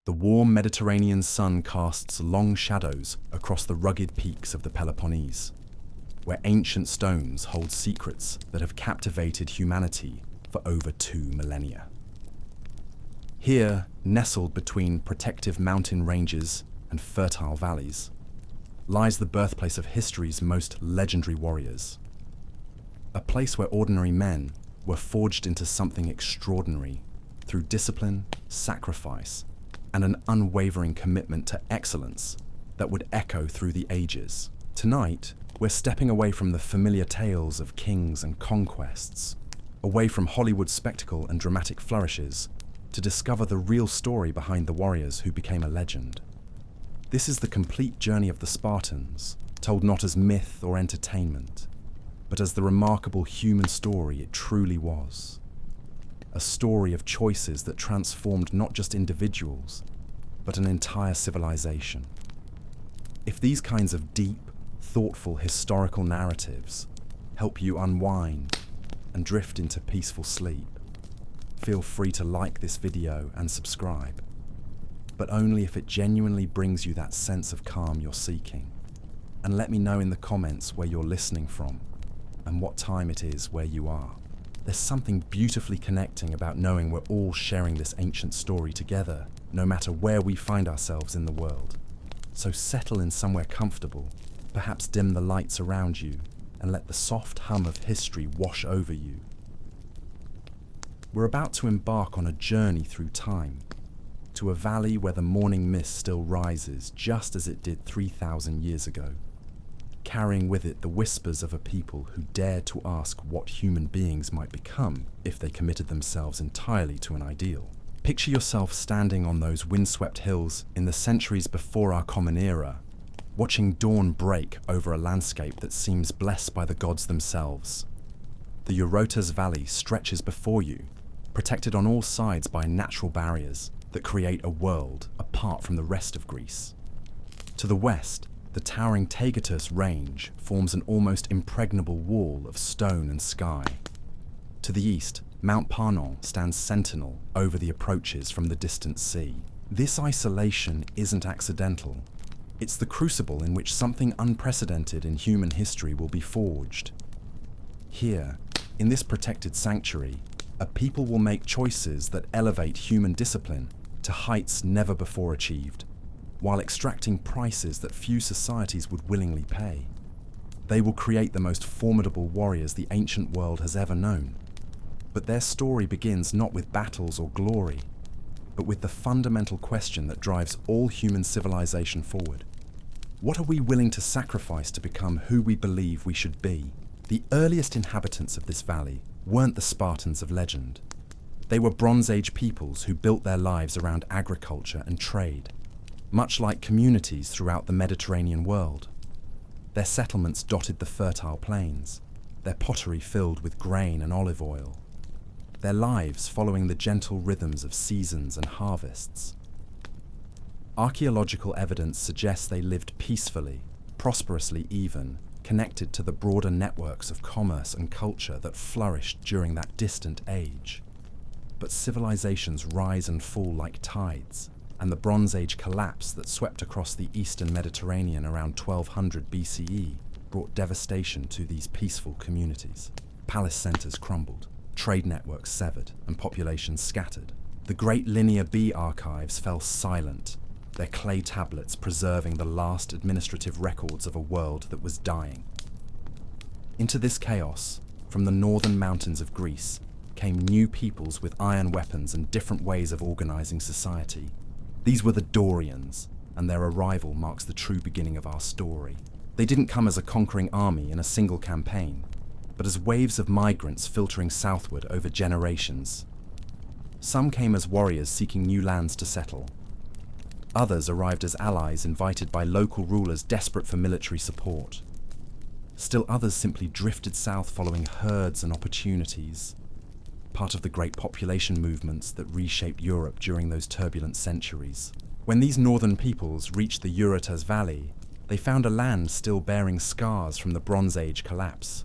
The warm Mediterranean sun casts long shadows across the rugged peaks of the Peloponnese, where ancient stones hold secrets that have captivated humanity for over 2 millennia. Here, nestled between protective mountain ranges and fertile valleys, lies the birthplace of history's most legendary warriors. A place where ordinary men were forged into something extraordinary through discipline, sacrifice, and an unwavering commitment to excellence that would echo through the ages. Tonight, we're stepping away from the familiar tales of kings and conquests, away from Hollywood spectacle and dramatic flourishes, to discover the real story behind the warriors who became a legend. This is the complete journey of the Spartans, told not as myth or entertainment, but as the remarkable human story it truly was. A story of choices that transformed not just individuals, but an entire civilization. If these kinds of deep, thoughtful historical narratives help you unwind and drift into peaceful sleep, feel free to like this video and subscribe, but only if it genuinely brings you that sense of calm you're seeking. And let me know in the comments where you're listening from and what time it is where you are. There's something beautifully connecting about knowing we're all sharing this ancient story together, no matter where we find ourselves in the world. So settle in somewhere comfortable, perhaps dim the lights around you, and let the soft hum of history wash over you. We're about to embark on a journey through time, to a valley where the morning mist still rises just as it did 3,000 years ago, carrying with it the whispers of a people who dared to ask what human beings might become if they committed themselves entirely to an ideal. Picture yourself standing on those windswept hills in the centuries before our common era, watching dawn break over a landscape that seems blessed by the gods themselves. The Eurotas Valley stretches before you, protected on all sides by natural barriers that create a world apart from the rest of Greece. To the west, the towering Taygetus Range forms an almost impregnable wall of stone and sky. To the east, Mount Parnon stands sentinel over the approaches from the distant sea. This isolation isn't accidental. It's the crucible in which something unprecedented in human history will be forged. Here, in this protected sanctuary, a people will make choices that elevate human discipline to heights never before achieved, while extracting prices that few societies would willingly pay. They will create the most formidable warriors the ancient world has ever known. But their story begins not with battles or glory, but with the fundamental question that drives all human civilization forward. What are we willing to sacrifice to become who we believe we should be? The earliest inhabitants of this valley weren't the Spartans of legend. They were Bronze Age peoples who built their lives around agriculture and trade, much like communities throughout the Mediterranean world. Their settlements dotted the fertile plains, their pottery filled with grain and olive oil, their lives following the gentle rhythms of seasons and harvests. Archaeological evidence suggests they lived peacefully, prosperously even, connected to the broader networks of commerce and culture that flourished during that distant age. But civilizations rise and fall like tides, and the Bronze Age collapse that swept across the eastern Mediterranean around 1200 BCE brought devastation to these peaceful communities. Palace centers crumbled, trade networks severed, and populations scattered. The great Linear B archives fell silent, their clay tablets preserving the last administrative records of a world that was dying. Into this chaos, from the northern mountains of Greece, came new peoples with iron weapons and different ways of organizing society. These were the Dorians, and their arrival marks the true beginning of our story. They didn't come as a conquering army in a single campaign, but as waves of migrants filtering southward over generations. Some came as warriors seeking new lands to settle. Others arrived as allies invited by local rulers desperate for military support. Still others simply drifted south following herds and opportunities, part of the great population movements that reshaped Europe during those turbulent centuries. When these northern peoples reached the Eurotas Valley, they found a land still bearing scars from the Bronze Age collapse.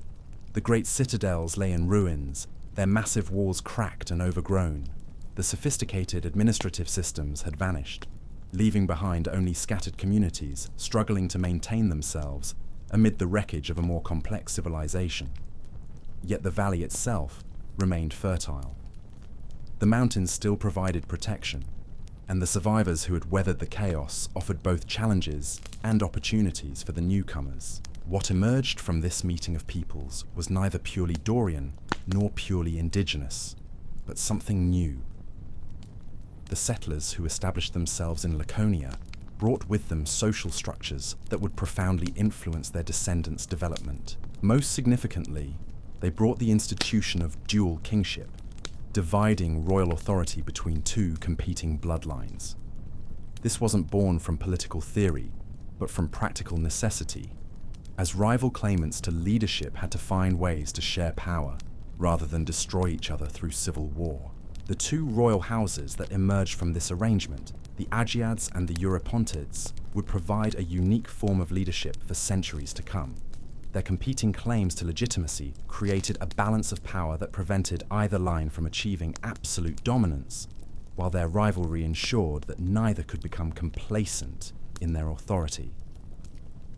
The great citadels lay in ruins, their massive walls cracked and overgrown. The sophisticated administrative systems had vanished. leaving behind only scattered communities struggling to maintain themselves amid the wreckage of a more complex civilization. Yet the valley itself remained fertile. The mountains still provided protection, and the survivors who had weathered the chaos offered both challenges and opportunities for the newcomers. What emerged from this meeting of peoples was neither purely Dorian nor purely indigenous, but something new. The settlers who established themselves in Laconia brought with them social structures that would profoundly influence their descendants' development. Most significantly, they brought the institution of dual kingship, dividing royal authority between two competing bloodlines. This wasn't born from political theory, but from practical necessity, as rival claimants to leadership had to find ways to share power, rather than destroy each other through civil war. The two royal houses that emerged from this arrangement, the Agiads and the Eurypontids, would provide a unique form of leadership for centuries to come. Their competing claims to legitimacy created a balance of power that prevented either line from achieving absolute dominance, while their rivalry ensured that neither could become complacent in their authority.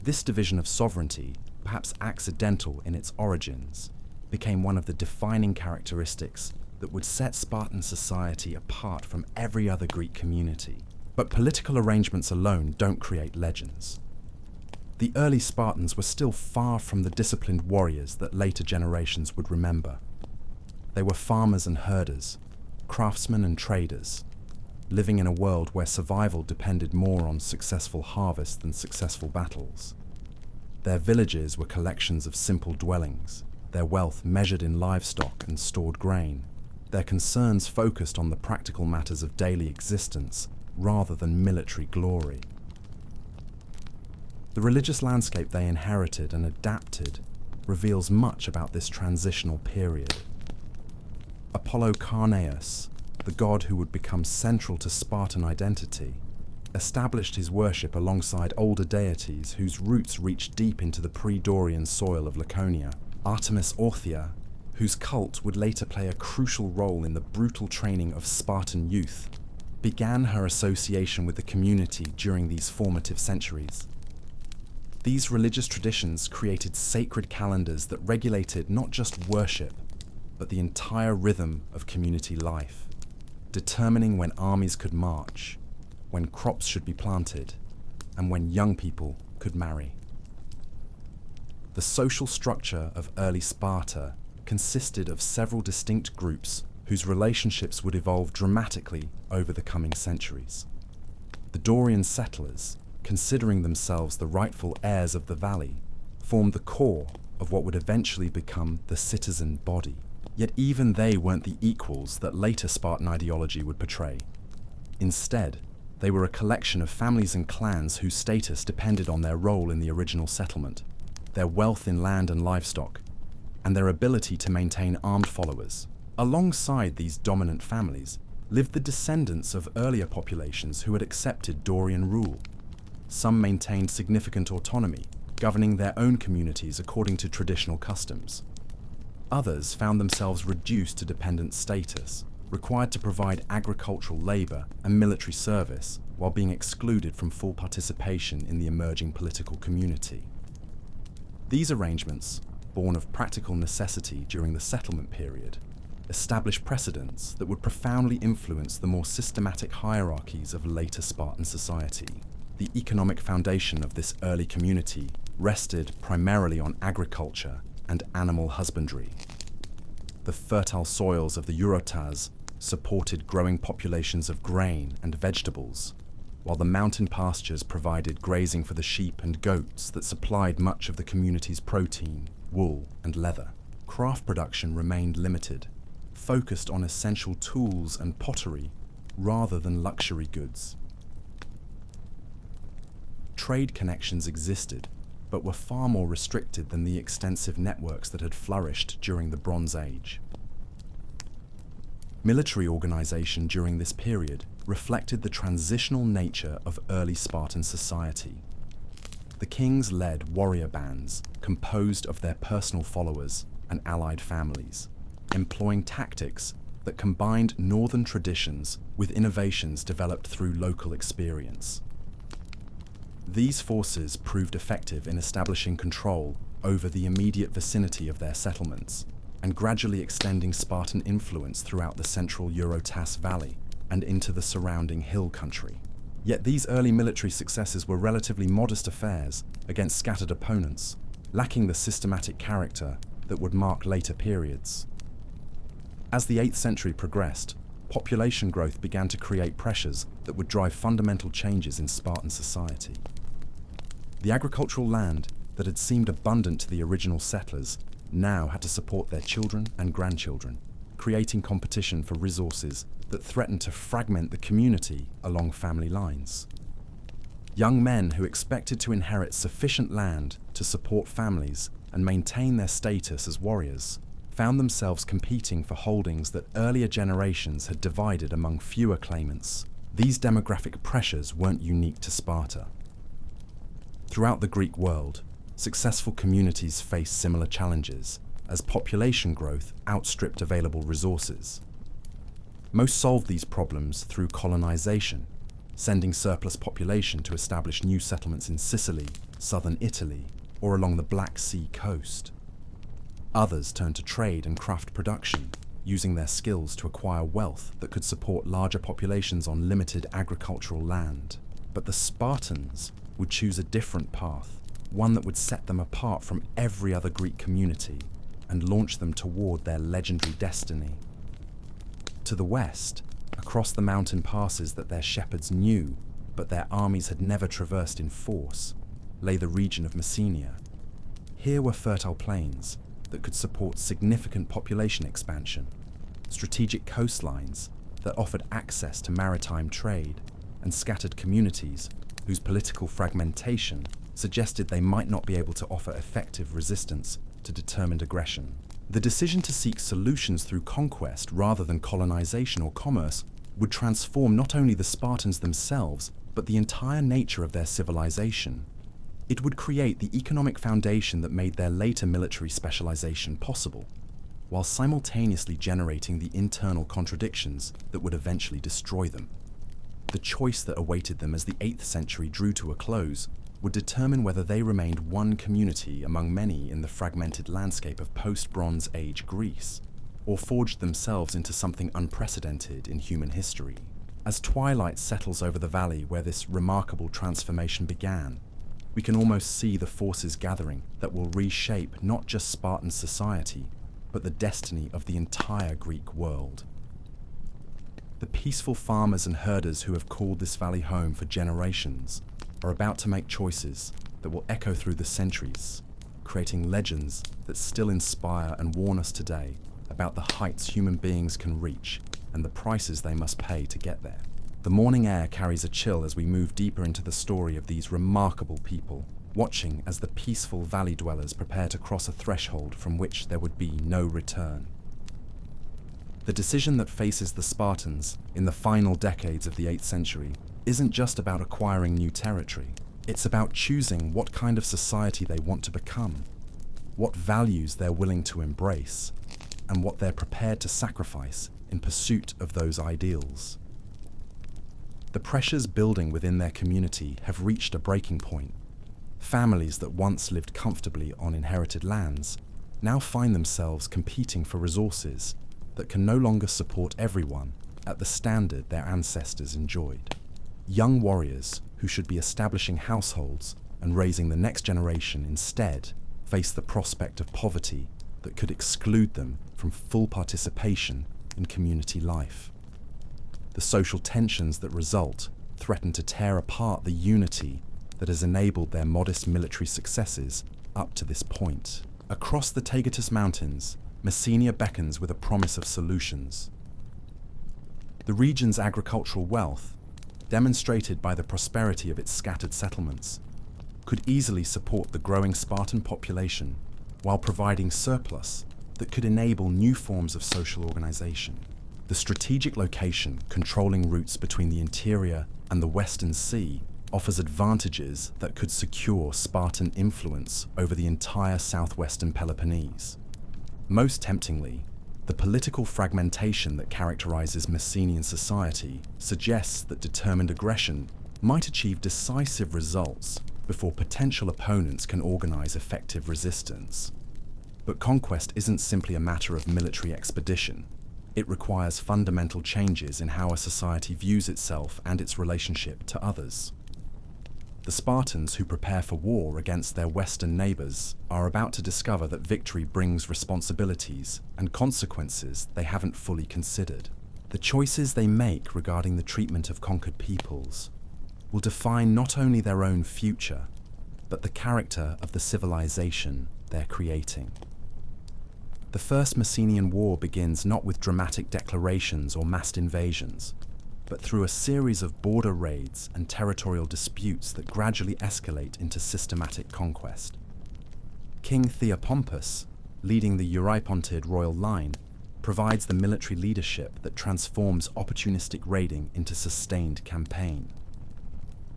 This division of sovereignty, perhaps accidental in its origins, became one of the defining characteristics that would set Spartan society apart from every other Greek community. But political arrangements alone don't create legends. The early Spartans were still far from the disciplined warriors that later generations would remember. They were farmers and herders, craftsmen and traders, living in a world where survival depended more on successful harvests than successful battles. Their villages were collections of simple dwellings, their wealth measured in livestock and stored grain, their concerns focused on the practical matters of daily existence rather than military glory. The religious landscape they inherited and adapted reveals much about this transitional period. Apollo Carneus, the god who would become central to Spartan identity, established his worship alongside older deities whose roots reached deep into the pre-Dorian soil of Laconia. Artemis Orthia, whose cult would later play a crucial role in the brutal training of Spartan youth, began her association with the community during these formative centuries. These religious traditions created sacred calendars that regulated not just worship, but the entire rhythm of community life, determining when armies could march, when crops should be planted, and when young people could marry. The social structure of early Sparta consisted of several distinct groups whose relationships would evolve dramatically over the coming centuries. The Dorian settlers, considering themselves the rightful heirs of the valley, formed the core of what would eventually become the citizen body. Yet even they weren't the equals that later Spartan ideology would portray. Instead, they were a collection of families and clans whose status depended on their role in the original settlement, their wealth in land and livestock, and their ability to maintain armed followers. Alongside these dominant families lived the descendants of earlier populations who had accepted Dorian rule. Some maintained significant autonomy, governing their own communities according to traditional customs. Others found themselves reduced to dependent status, required to provide agricultural labor and military service while being excluded from full participation in the emerging political community. These arrangements, born of practical necessity during the settlement period, established precedents that would profoundly influence the more systematic hierarchies of later Spartan society. The economic foundation of this early community rested primarily on agriculture and animal husbandry. The fertile soils of the Eurotas supported growing populations of grain and vegetables, while the mountain pastures provided grazing for the sheep and goats that supplied much of the community's protein, wool, and leather. Craft production remained limited, focused on essential tools and pottery rather than luxury goods. Trade connections existed, but were far more restricted than the extensive networks that had flourished during the Bronze Age. Military organization during this period reflected the transitional nature of early Spartan society. The kings led warrior bands composed of their personal followers and allied families, employing tactics that combined northern traditions with innovations developed through local experience. These forces proved effective in establishing control over the immediate vicinity of their settlements and gradually extending Spartan influence throughout the central Eurotas Valley and into the surrounding hill country. Yet these early military successes were relatively modest affairs against scattered opponents, lacking the systematic character that would mark later periods. As the 8th century progressed, population growth began to create pressures that would drive fundamental changes in Spartan society. The agricultural land that had seemed abundant to the original settlers now had to support their children and grandchildren, creating competition for resources that threatened to fragment the community along family lines. Young men who expected to inherit sufficient land to support families and maintain their status as warriors found themselves competing for holdings that earlier generations had divided among fewer claimants. These demographic pressures weren't unique to Sparta. Throughout the Greek world, successful communities faced similar challenges as population growth outstripped available resources. Most solved these problems through colonization, sending surplus population to establish new settlements in Sicily, southern Italy, or along the Black Sea coast. Others turned to trade and craft production, using their skills to acquire wealth that could support larger populations on limited agricultural land. But the Spartans would choose a different path, one that would set them apart from every other Greek community and launch them toward their legendary destiny. To the west, across the mountain passes that their shepherds knew, but their armies had never traversed in force, lay the region of Messenia. Here were fertile plains that could support significant population expansion, strategic coastlines that offered access to maritime trade, and scattered communities whose political fragmentation suggested they might not be able to offer effective resistance to determined aggression. The decision to seek solutions through conquest rather than colonization or commerce would transform not only the Spartans themselves, but the entire nature of their civilization. It would create the economic foundation that made their later military specialization possible, while simultaneously generating the internal contradictions that would eventually destroy them. The choice that awaited them as the 8th century drew to a close would determine whether they remained one community among many in the fragmented landscape of post-Bronze Age Greece, or forged themselves into something unprecedented in human history. As twilight settles over the valley where this remarkable transformation began, we can almost see the forces gathering that will reshape not just Spartan society, but the destiny of the entire Greek world. The peaceful farmers and herders who have called this valley home for generations are about to make choices that will echo through the centuries, creating legends that still inspire and warn us today about the heights human beings can reach and the prices they must pay to get there. The morning air carries a chill as we move deeper into the story of these remarkable people, watching as the peaceful valley dwellers prepare to cross a threshold from which there would be no return. The decision that faces the Spartans in the final decades of the 8th century isn't just about acquiring new territory. It's about choosing what kind of society they want to become, what values they're willing to embrace, and what they're prepared to sacrifice in pursuit of those ideals. The pressures building within their community have reached a breaking point. Families that once lived comfortably on inherited lands now find themselves competing for resources that can no longer support everyone at the standard their ancestors enjoyed. Young warriors who should be establishing households and raising the next generation instead face the prospect of poverty that could exclude them from full participation in community life. The social tensions that result threaten to tear apart the unity that has enabled their modest military successes up to this point. Across the Taygetus Mountains, Messenia beckons with a promise of solutions. The region's agricultural wealth, demonstrated by the prosperity of its scattered settlements, could easily support the growing Spartan population while providing surplus that could enable new forms of social organization. The strategic location controlling routes between the interior and the Western Sea offers advantages that could secure Spartan influence over the entire southwestern Peloponnese. Most temptingly, The political fragmentation that characterizes Messenian society suggests that determined aggression might achieve decisive results before potential opponents can organize effective resistance. But conquest isn't simply a matter of military expedition. It requires fundamental changes in how a society views itself and its relationship to others. The Spartans who prepare for war against their Western neighbors are about to discover that victory brings responsibilities and consequences they haven't fully considered. The choices they make regarding the treatment of conquered peoples will define not only their own future, but the character of the civilization they're creating. The First Messenian War begins not with dramatic declarations or massed invasions, but through a series of border raids and territorial disputes that gradually escalate into systematic conquest. King Theopompus, leading the Eurypontid royal line, provides the military leadership that transforms opportunistic raiding into sustained campaign.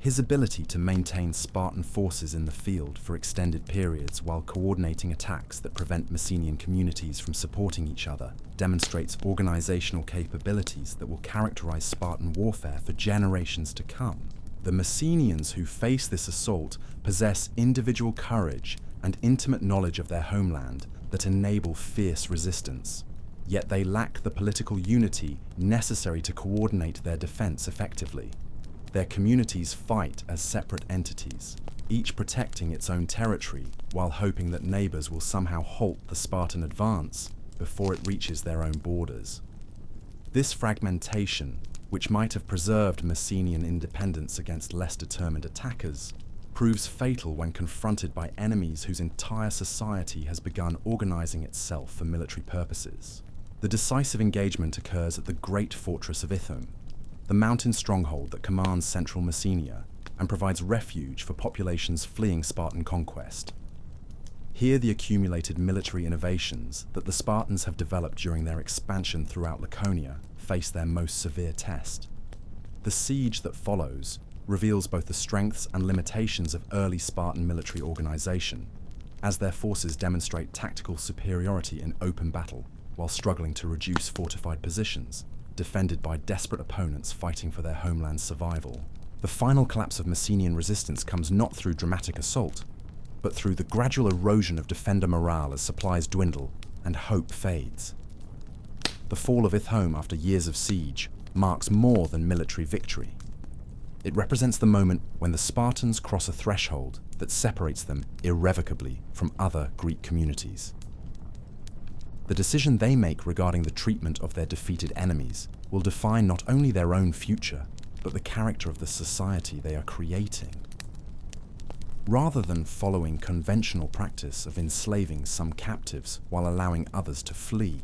His ability to maintain Spartan forces in the field for extended periods while coordinating attacks that prevent Messenian communities from supporting each other demonstrates organizational capabilities that will characterize Spartan warfare for generations to come. The Messenians who face this assault possess individual courage and intimate knowledge of their homeland that enable fierce resistance. Yet they lack the political unity necessary to coordinate their defense effectively. Their communities fight as separate entities, each protecting its own territory while hoping that neighbors will somehow halt the Spartan advance before it reaches their own borders. This fragmentation, which might have preserved Messenian independence against less determined attackers, proves fatal when confronted by enemies whose entire society has begun organizing itself for military purposes. The decisive engagement occurs at the great fortress of Ithome, the mountain stronghold that commands central Messenia and provides refuge for populations fleeing Spartan conquest. Here the accumulated military innovations that the Spartans have developed during their expansion throughout Laconia face their most severe test. The siege that follows reveals both the strengths and limitations of early Spartan military organization, as their forces demonstrate tactical superiority in open battle while struggling to reduce fortified positions, defended by desperate opponents fighting for their homeland's survival. The final collapse of Messenian resistance comes not through dramatic assault, but through the gradual erosion of defender morale as supplies dwindle and hope fades. The fall of Ithome after years of siege marks more than military victory. It represents the moment when the Spartans cross a threshold that separates them irrevocably from other Greek communities. The decision they make regarding the treatment of their defeated enemies will define not only their own future, but the character of the society they are creating. Rather than following conventional practice of enslaving some captives while allowing others to flee,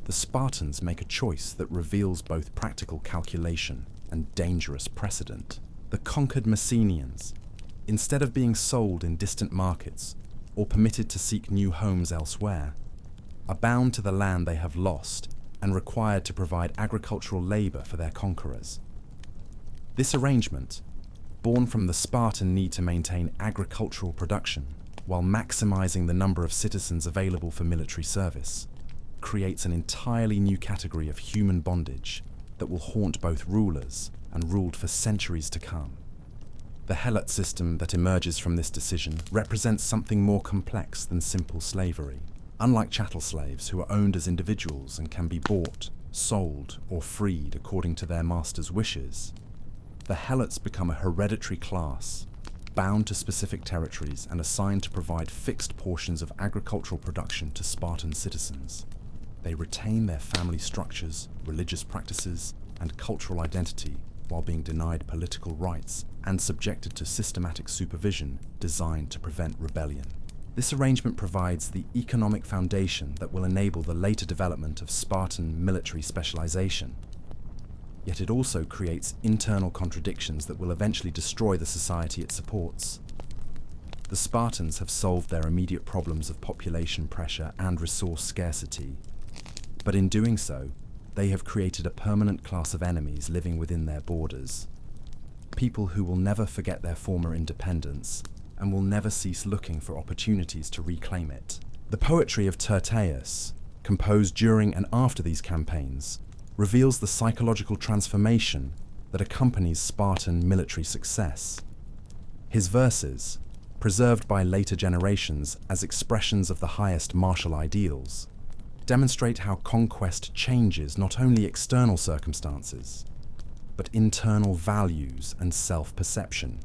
the Spartans make a choice that reveals both practical calculation and dangerous precedent. The conquered Messenians, instead of being sold in distant markets or permitted to seek new homes elsewhere, are bound to the land they have lost and required to provide agricultural labor for their conquerors. This arrangement, born from the Spartan need to maintain agricultural production while maximizing the number of citizens available for military service, creates an entirely new category of human bondage that will haunt both rulers and ruled for centuries to come. The helot system that emerges from this decision represents something more complex than simple slavery. Unlike chattel slaves who are owned as individuals and can be bought, sold, or freed according to their master's wishes, the helots become a hereditary class, bound to specific territories and assigned to provide fixed portions of agricultural production to Spartan citizens. They retain their family structures, religious practices, and cultural identity while being denied political rights and subjected to systematic supervision designed to prevent rebellion. This arrangement provides the economic foundation that will enable the later development of Spartan military specialization. Yet it also creates internal contradictions that will eventually destroy the society it supports. The Spartans have solved their immediate problems of population pressure and resource scarcity, but in doing so, they have created a permanent class of enemies living within their borders. People who will never forget their former independence and will never cease looking for opportunities to reclaim it. The poetry of Tyrtaeus, composed during and after these campaigns, reveals the psychological transformation that accompanies Spartan military success. His verses, preserved by later generations as expressions of the highest martial ideals, demonstrate how conquest changes not only external circumstances, but internal values and self-perception.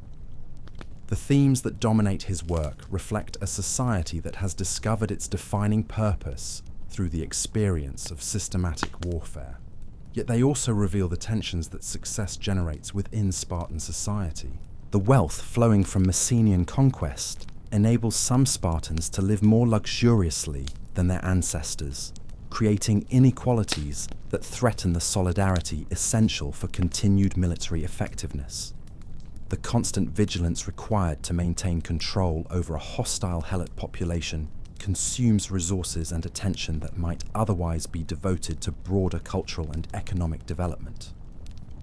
The themes that dominate his work reflect a society that has discovered its defining purpose through the experience of systematic warfare. Yet they also reveal the tensions that success generates within Spartan society. The wealth flowing from Messenian conquest enables some Spartans to live more luxuriously than their ancestors, creating inequalities that threaten the solidarity essential for continued military effectiveness. The constant vigilance required to maintain control over a hostile Helot population consumes resources and attention that might otherwise be devoted to broader cultural and economic development.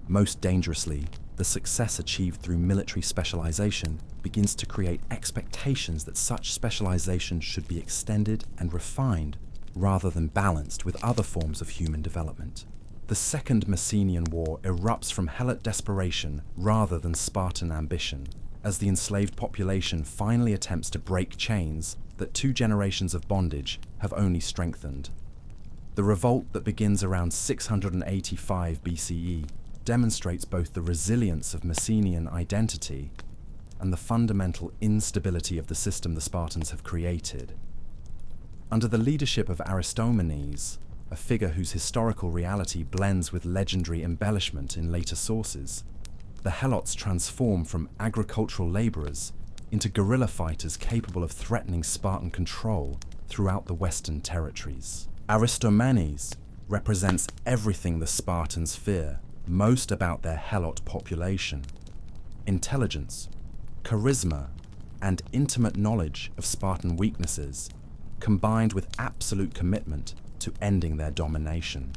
Most dangerously, the success achieved through military specialization begins to create expectations that such specialization should be extended and refined rather than balanced with other forms of human development. The Second Messenian War erupts from Helot desperation rather than Spartan ambition, as the enslaved population finally attempts to break chains that 2 generations of bondage have only strengthened. The revolt that begins around 685 BCE demonstrates both the resilience of Messenian identity and the fundamental instability of the system the Spartans have created. Under the leadership of Aristomenes, a figure whose historical reality blends with legendary embellishment in later sources, the Helots transform from agricultural laborers into guerrilla fighters capable of threatening Spartan control throughout the Western territories. Aristomenes represents everything the Spartans fear most about their Helot population: intelligence, charisma, and intimate knowledge of Spartan weaknesses, combined with absolute commitment to ending their domination.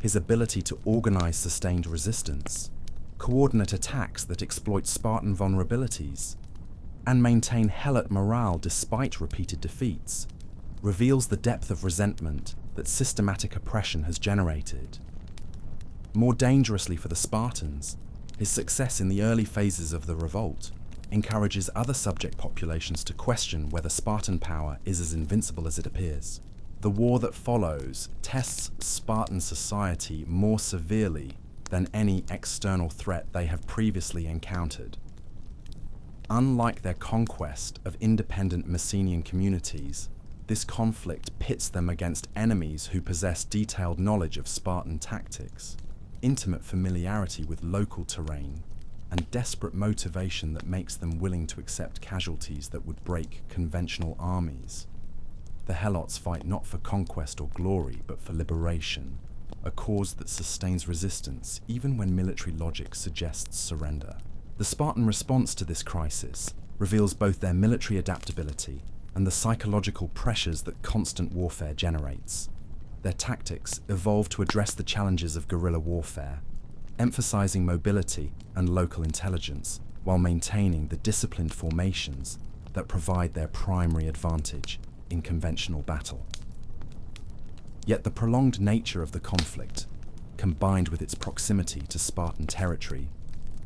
His ability to organize sustained resistance, coordinate attacks that exploit Spartan vulnerabilities, and maintain Helot morale despite repeated defeats, reveals the depth of resentment that systematic oppression has generated. More dangerously for the Spartans, his success in the early phases of the revolt encourages other subject populations to question whether Spartan power is as invincible as it appears. The war that follows tests Spartan society more severely than any external threat they have previously encountered. Unlike their conquest of independent Messenian communities, this conflict pits them against enemies who possess detailed knowledge of Spartan tactics, intimate familiarity with local terrain, and desperate motivation that makes them willing to accept casualties that would break conventional armies. The Helots fight not for conquest or glory, but for liberation, a cause that sustains resistance even when military logic suggests surrender. The Spartan response to this crisis reveals both their military adaptability and the psychological pressures that constant warfare generates. Their tactics evolve to address the challenges of guerrilla warfare, emphasizing mobility and local intelligence while maintaining the disciplined formations that provide their primary advantage in conventional battle. Yet the prolonged nature of the conflict, combined with its proximity to Spartan territory,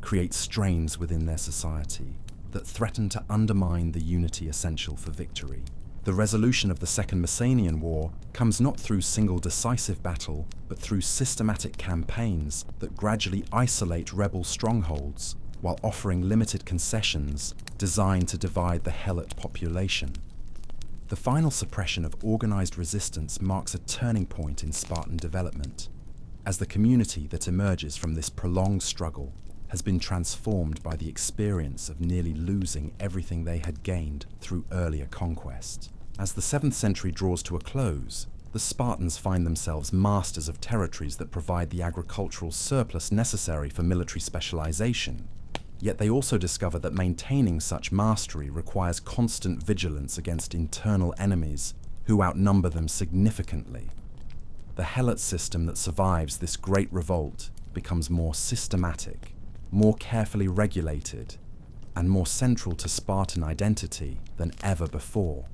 creates strains within their society that threaten to undermine the unity essential for victory. The resolution of the Second Messenian War comes not through single decisive battle, but through systematic campaigns that gradually isolate rebel strongholds while offering limited concessions designed to divide the Helot population. The final suppression of organized resistance marks a turning point in Spartan development, as the community that emerges from this prolonged struggle has been transformed by the experience of nearly losing everything they had gained through earlier conquest. As the 7th century draws to a close, the Spartans find themselves masters of territories that provide the agricultural surplus necessary for military specialization. Yet they also discover that maintaining such mastery requires constant vigilance against internal enemies who outnumber them significantly. The Helot system that survives this great revolt becomes more systematic, more carefully regulated, and more central to Spartan identity than ever before.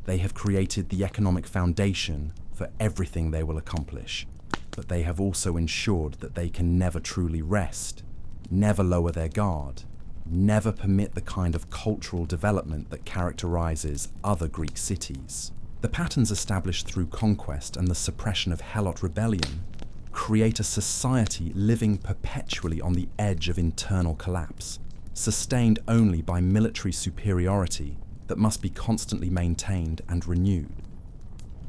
They have created the economic foundation for everything they will accomplish, but they have also ensured that they can never truly rest, never lower their guard, never permit the kind of cultural development that characterizes other Greek cities. The patterns established through conquest and the suppression of Helot rebellion create a society living perpetually on the edge of internal collapse, sustained only by military superiority that must be constantly maintained and renewed.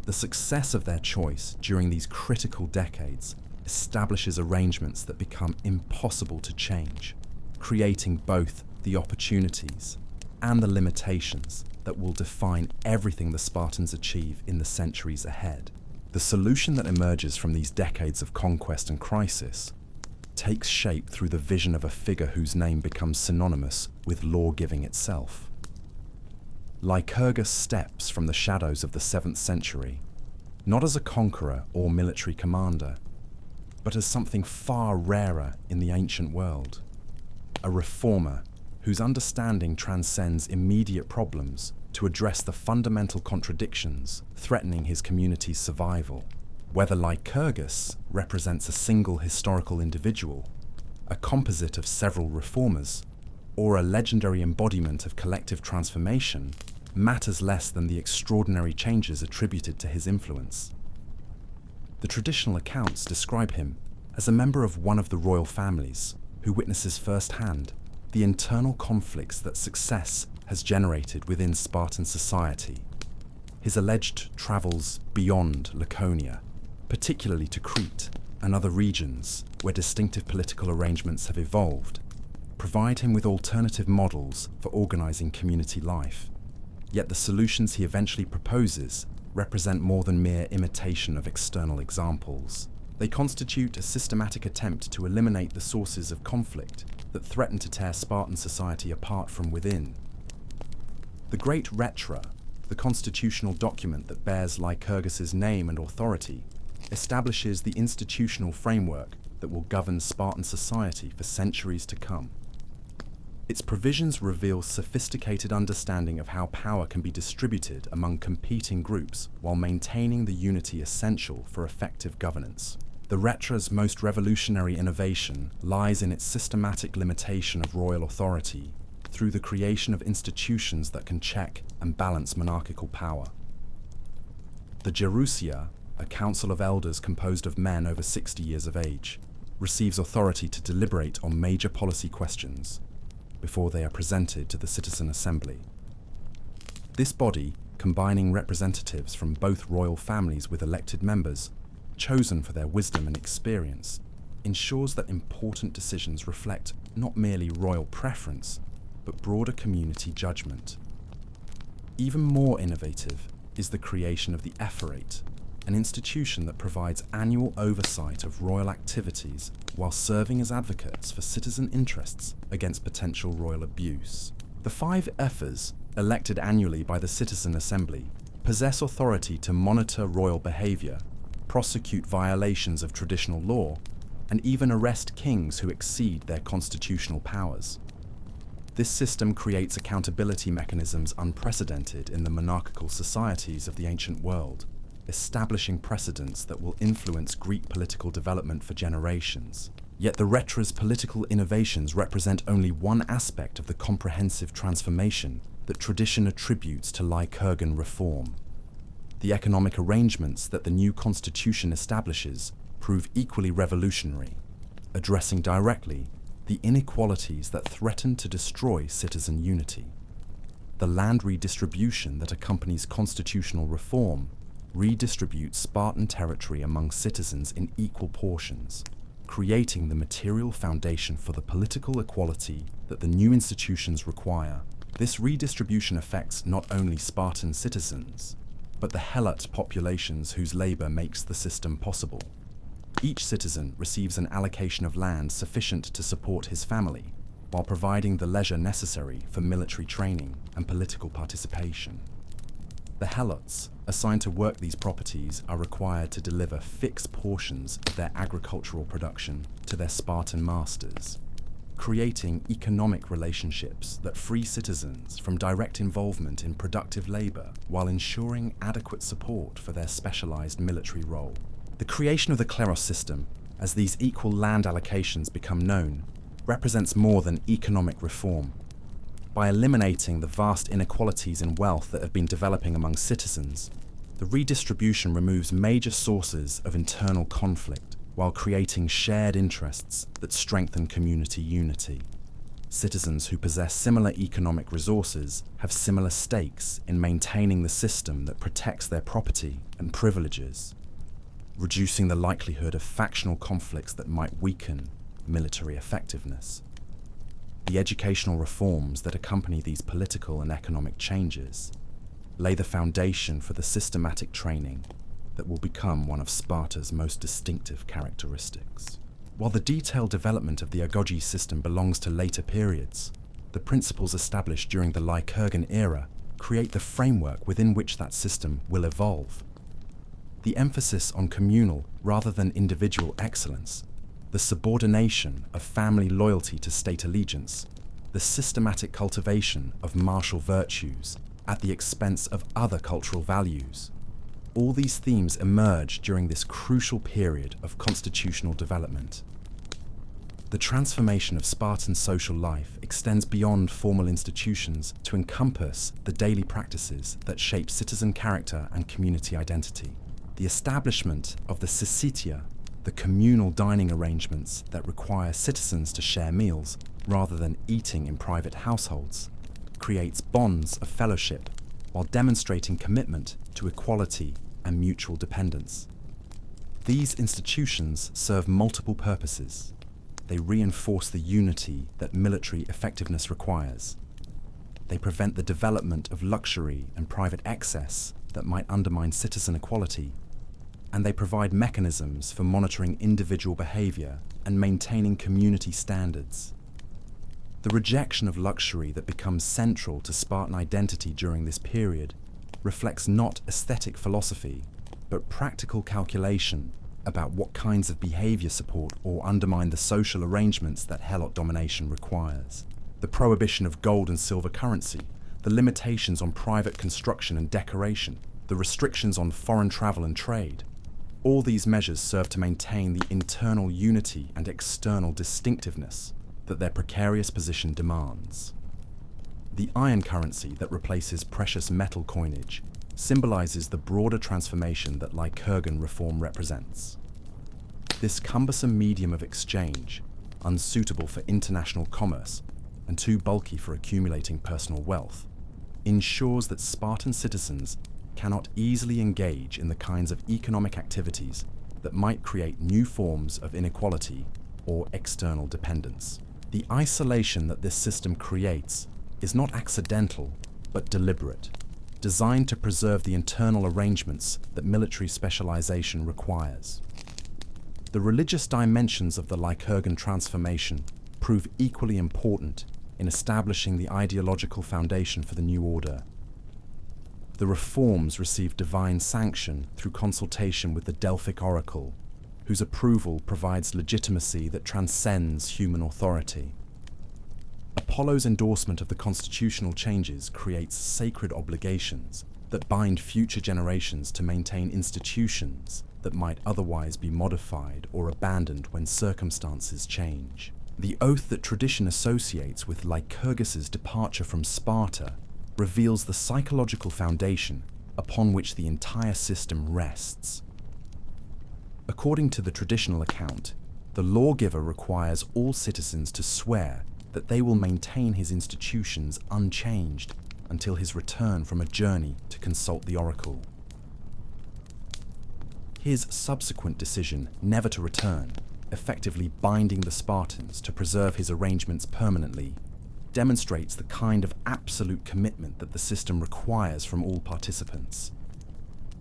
The success of their choice during these critical decades establishes arrangements that become impossible to change, creating both the opportunities and the limitations that will define everything the Spartans achieve in the centuries ahead. The solution that emerges from these decades of conquest and crisis takes shape through the vision of a figure whose name becomes synonymous with law-giving itself. Lycurgus steps from the shadows of the 7th century, not as a conqueror or military commander, but as something far rarer in the ancient world, a reformer whose understanding transcends immediate problems to address the fundamental contradictions threatening his community's survival. Whether Lycurgus represents a single historical individual, a composite of several reformers, or a legendary embodiment of collective transformation, matters less than the extraordinary changes attributed to his influence. The traditional accounts describe him as a member of one of the royal families who witnesses firsthand the internal conflicts that success has generated within Spartan society. His alleged travels beyond Laconia, particularly to Crete and other regions where distinctive political arrangements have evolved, provide him with alternative models for organizing community life. Yet the solutions he eventually proposes represent more than mere imitation of external examples. They constitute a systematic attempt to eliminate the sources of conflict that threaten to tear Spartan society apart from within. The Great Retra, the constitutional document that bears Lycurgus's name and authority, establishes the institutional framework that will govern Spartan society for centuries to come. Its provisions reveal sophisticated understanding of how power can be distributed among competing groups while maintaining the unity essential for effective governance. The Retra's most revolutionary innovation lies in its systematic limitation of royal authority through the creation of institutions that can check and balance monarchical power. The Gerousia, a council of elders composed of men over 60 years of age, receives authority to deliberate on major policy questions before they are presented to the citizen assembly. This body, combining representatives from both royal families with elected members, chosen for their wisdom and experience, ensures that important decisions reflect not merely royal preference, but broader community judgment. Even more innovative is the creation of the Ephorate, an institution that provides annual oversight of royal activities while serving as advocates for citizen interests against potential royal abuse. The 5 ephors, elected annually by the citizen assembly, possess authority to monitor royal behavior, prosecute violations of traditional law, and even arrest kings who exceed their constitutional powers. This system creates accountability mechanisms unprecedented in the monarchical societies of the ancient world, establishing precedents that will influence Greek political development for generations. Yet the Retra's political innovations represent only one aspect of the comprehensive transformation that tradition attributes to Lycurgan reform. The economic arrangements that the new constitution establishes prove equally revolutionary, addressing directly the inequalities that threaten to destroy citizen unity. The land redistribution that accompanies constitutional reform redistributes Spartan territory among citizens in equal portions, creating the material foundation for the political equality that the new institutions require. This redistribution affects not only Spartan citizens, but the Helot populations whose labor makes the system possible. Each citizen receives an allocation of land sufficient to support his family, while providing the leisure necessary for military training and political participation. The Helots, assigned to work these properties, are required to deliver fixed portions of their agricultural production to their Spartan masters. creating economic relationships that free citizens from direct involvement in productive labor while ensuring adequate support for their specialized military role. The creation of the kleros system, as these equal land allocations become known, represents more than economic reform. By eliminating the vast inequalities in wealth that have been developing among citizens, the redistribution removes major sources of internal conflict while creating shared interests that strengthen community unity. Citizens who possess similar economic resources have similar stakes in maintaining the system that protects their property and privileges, reducing the likelihood of factional conflicts that might weaken military effectiveness. The educational reforms that accompany these political and economic changes lay the foundation for the systematic training that will become one of Sparta's most distinctive characteristics. While the detailed development of the agoge system belongs to later periods, the principles established during the Lycurgan era create the framework within which that system will evolve. The emphasis on communal rather than individual excellence, the subordination of family loyalty to state allegiance, the systematic cultivation of martial virtues at the expense of other cultural values. All these themes emerge during this crucial period of constitutional development. The transformation of Spartan social life extends beyond formal institutions to encompass the daily practices that shape citizen character and community identity. The establishment of the syssitia, the communal dining arrangements that require citizens to share meals rather than eating in private households, creates bonds of fellowship while demonstrating commitment to equality and mutual dependence. These institutions serve multiple purposes. They reinforce the unity that military effectiveness requires. They prevent the development of luxury and private excess that might undermine citizen equality, and they provide mechanisms for monitoring individual behavior and maintaining community standards. The rejection of luxury that becomes central to Spartan identity during this period reflects not aesthetic philosophy, but practical calculation about what kinds of behavior support or undermine the social arrangements that Helot domination requires. The prohibition of gold and silver currency, the limitations on private construction and decoration, the restrictions on foreign travel and trade, all these measures serve to maintain the internal unity and external distinctiveness that their precarious position demands. The iron currency that replaces precious metal coinage symbolizes the broader transformation that Lycurgan reform represents. This cumbersome medium of exchange, unsuitable for international commerce and too bulky for accumulating personal wealth, ensures that Spartan citizens cannot easily engage in the kinds of economic activities that might create new forms of inequality or external dependence. The isolation that this system creates is not accidental, but deliberate, designed to preserve the internal arrangements that military specialization requires. The religious dimensions of the Lycurgan transformation prove equally important in establishing the ideological foundation for the new order. The reforms receive divine sanction through consultation with the Delphic oracle, whose approval provides legitimacy that transcends human authority. Apollo's endorsement of the constitutional changes creates sacred obligations that bind future generations to maintain institutions that might otherwise be modified or abandoned when circumstances change. The oath that tradition associates with Lycurgus's departure from Sparta reveals the psychological foundation upon which the entire system rests. According to the traditional account, the lawgiver requires all citizens to swear that they will maintain his institutions unchanged until his return from a journey to consult the oracle. His subsequent decision never to return, effectively binding the Spartans to preserve his arrangements permanently, demonstrates the kind of absolute commitment that the system requires from all participants.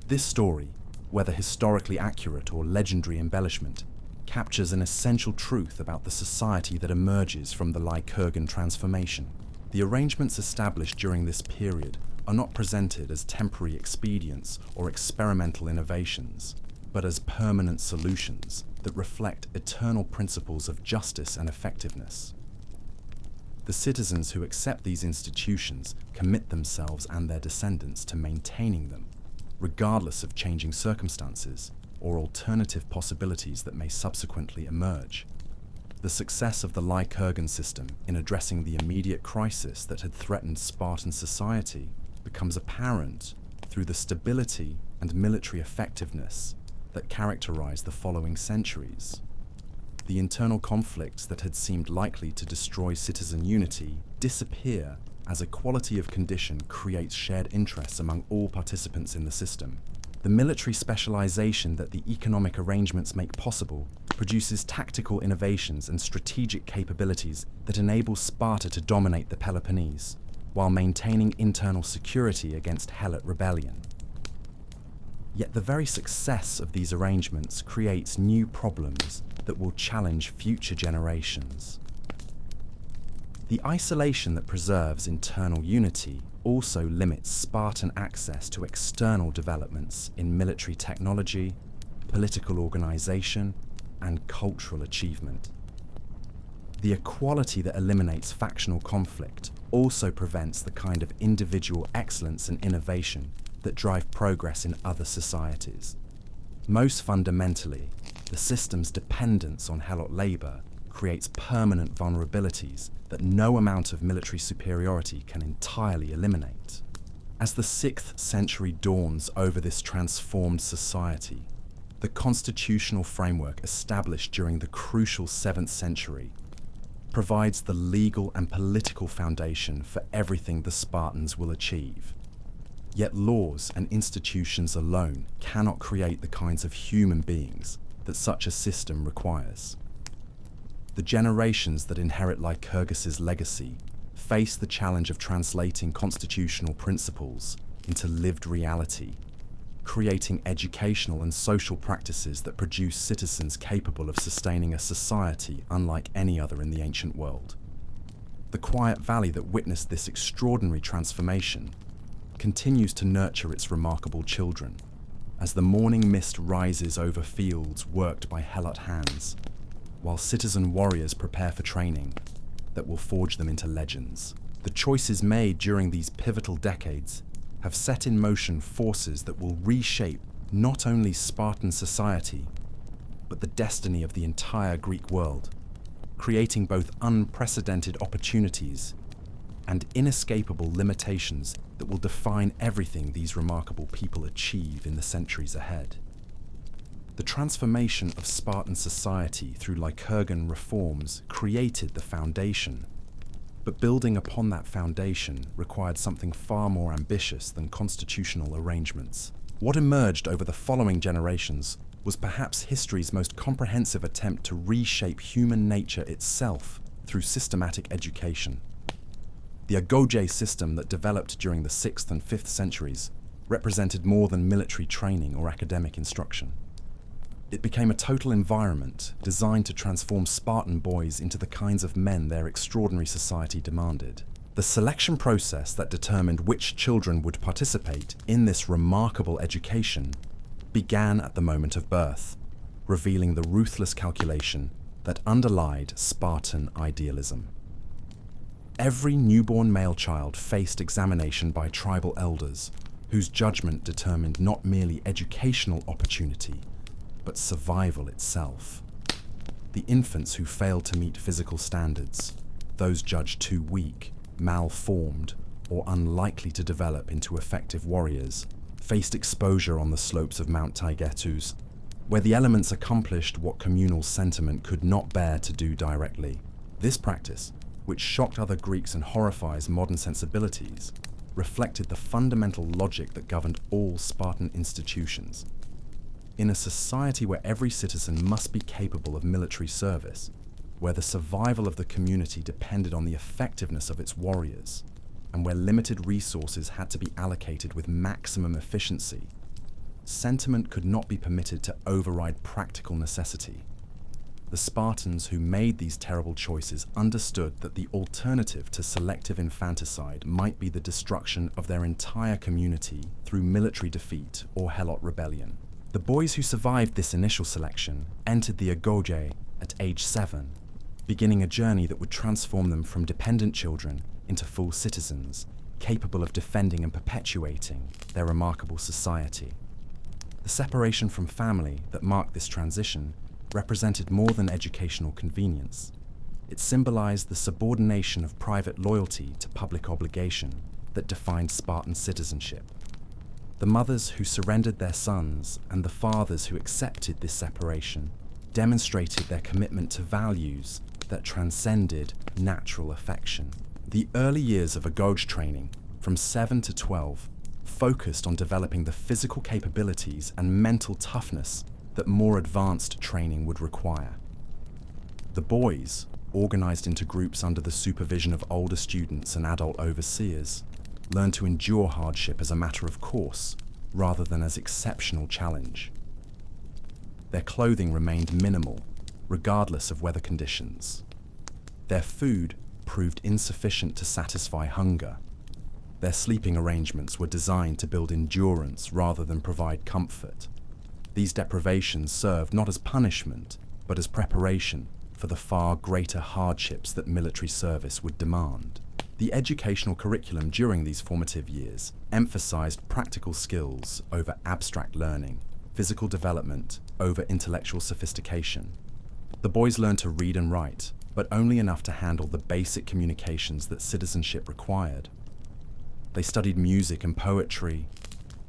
This story, whether historically accurate or legendary embellishment, captures an essential truth about the society that emerges from the Lycurgan transformation. The arrangements established during this period are not presented as temporary expedients or experimental innovations, but as permanent solutions that reflect eternal principles of justice and effectiveness. The citizens who accept these institutions commit themselves and their descendants to maintaining them, regardless of changing circumstances or alternative possibilities that may subsequently emerge. The success of the Lycurgan system in addressing the immediate crisis that had threatened Spartan society becomes apparent through the stability and military effectiveness that characterized the following centuries. The internal conflicts that had seemed likely to destroy citizen unity disappear as a quality of condition creates shared interests among all participants in the system. The military specialization that the economic arrangements make possible produces tactical innovations and strategic capabilities that enable Sparta to dominate the Peloponnese, while maintaining internal security against Helot rebellion. Yet the very success of these arrangements creates new problems that will challenge future generations. The isolation that preserves internal unity also limits Spartan access to external developments in military technology, political organization, and cultural achievement. The equality that eliminates factional conflict also prevents the kind of individual excellence and innovation that drive progress in other societies. Most fundamentally, the system's dependence on Helot labor creates permanent vulnerabilities that no amount of military superiority can entirely eliminate. As the 6th century dawns over this transformed society, the constitutional framework established during the crucial 7th century provides the legal and political foundation for everything the Spartans will achieve. Yet laws and institutions alone cannot create the kinds of human beings that such a system requires. The generations that inherit Lycurgus's legacy face the challenge of translating constitutional principles into lived reality, creating educational and social practices that produce citizens capable of sustaining a society unlike any other in the ancient world. The quiet valley that witnessed this extraordinary transformation continues to nurture its remarkable children, as the morning mist rises over fields worked by Helot hands, while citizen warriors prepare for training that will forge them into legends. The choices made during these pivotal decades have set in motion forces that will reshape not only Spartan society, but the destiny of the entire Greek world, creating both unprecedented opportunities and inescapable limitations that will define everything these remarkable people achieve in the centuries ahead. The transformation of Spartan society through Lycurgan reforms created the foundation, but building upon that foundation required something far more ambitious than constitutional arrangements. What emerged over the following generations was perhaps history's most comprehensive attempt to reshape human nature itself through systematic education. The agoge system that developed during the 6th and 5th centuries represented more than military training or academic instruction. It became a total environment designed to transform Spartan boys into the kinds of men their extraordinary society demanded. The selection process that determined which children would participate in this remarkable education began at the moment of birth, revealing the ruthless calculation that underlied Spartan idealism. Every newborn male child faced examination by tribal elders, whose judgment determined not merely educational opportunity, but survival itself. The infants who failed to meet physical standards, those judged too weak, malformed, or unlikely to develop into effective warriors, faced exposure on the slopes of Mount Taygetus, where the elements accomplished what communal sentiment could not bear to do directly. This practice, which shocked other Greeks and horrifies modern sensibilities, reflected the fundamental logic that governed all Spartan institutions. In a society where every citizen must be capable of military service, where the survival of the community depended on the effectiveness of its warriors, and where limited resources had to be allocated with maximum efficiency, sentiment could not be permitted to override practical necessity. The Spartans who made these terrible choices understood that the alternative to selective infanticide might be the destruction of their entire community through military defeat or Helot rebellion. The boys who survived this initial selection entered the agoge at age 7, beginning a journey that would transform them from dependent children into full citizens, capable of defending and perpetuating their remarkable society. The separation from family that marked this transition represented more than educational convenience. It symbolized the subordination of private loyalty to public obligation that defined Spartan citizenship. The mothers who surrendered their sons and the fathers who accepted this separation demonstrated their commitment to values that transcended natural affection. The early years of agoge training, from 7 to 12, focused on developing the physical capabilities and mental toughness that more advanced training would require. The boys, organized into groups under the supervision of older students and adult overseers, learned to endure hardship as a matter of course, rather than as exceptional challenge. Their clothing remained minimal, regardless of weather conditions. Their food proved insufficient to satisfy hunger. Their sleeping arrangements were designed to build endurance rather than provide comfort. These deprivations served not as punishment, but as preparation for the far greater hardships that military service would demand. The educational curriculum during these formative years emphasized practical skills over abstract learning, physical development over intellectual sophistication. The boys learned to read and write, but only enough to handle the basic communications that citizenship required. They studied music and poetry,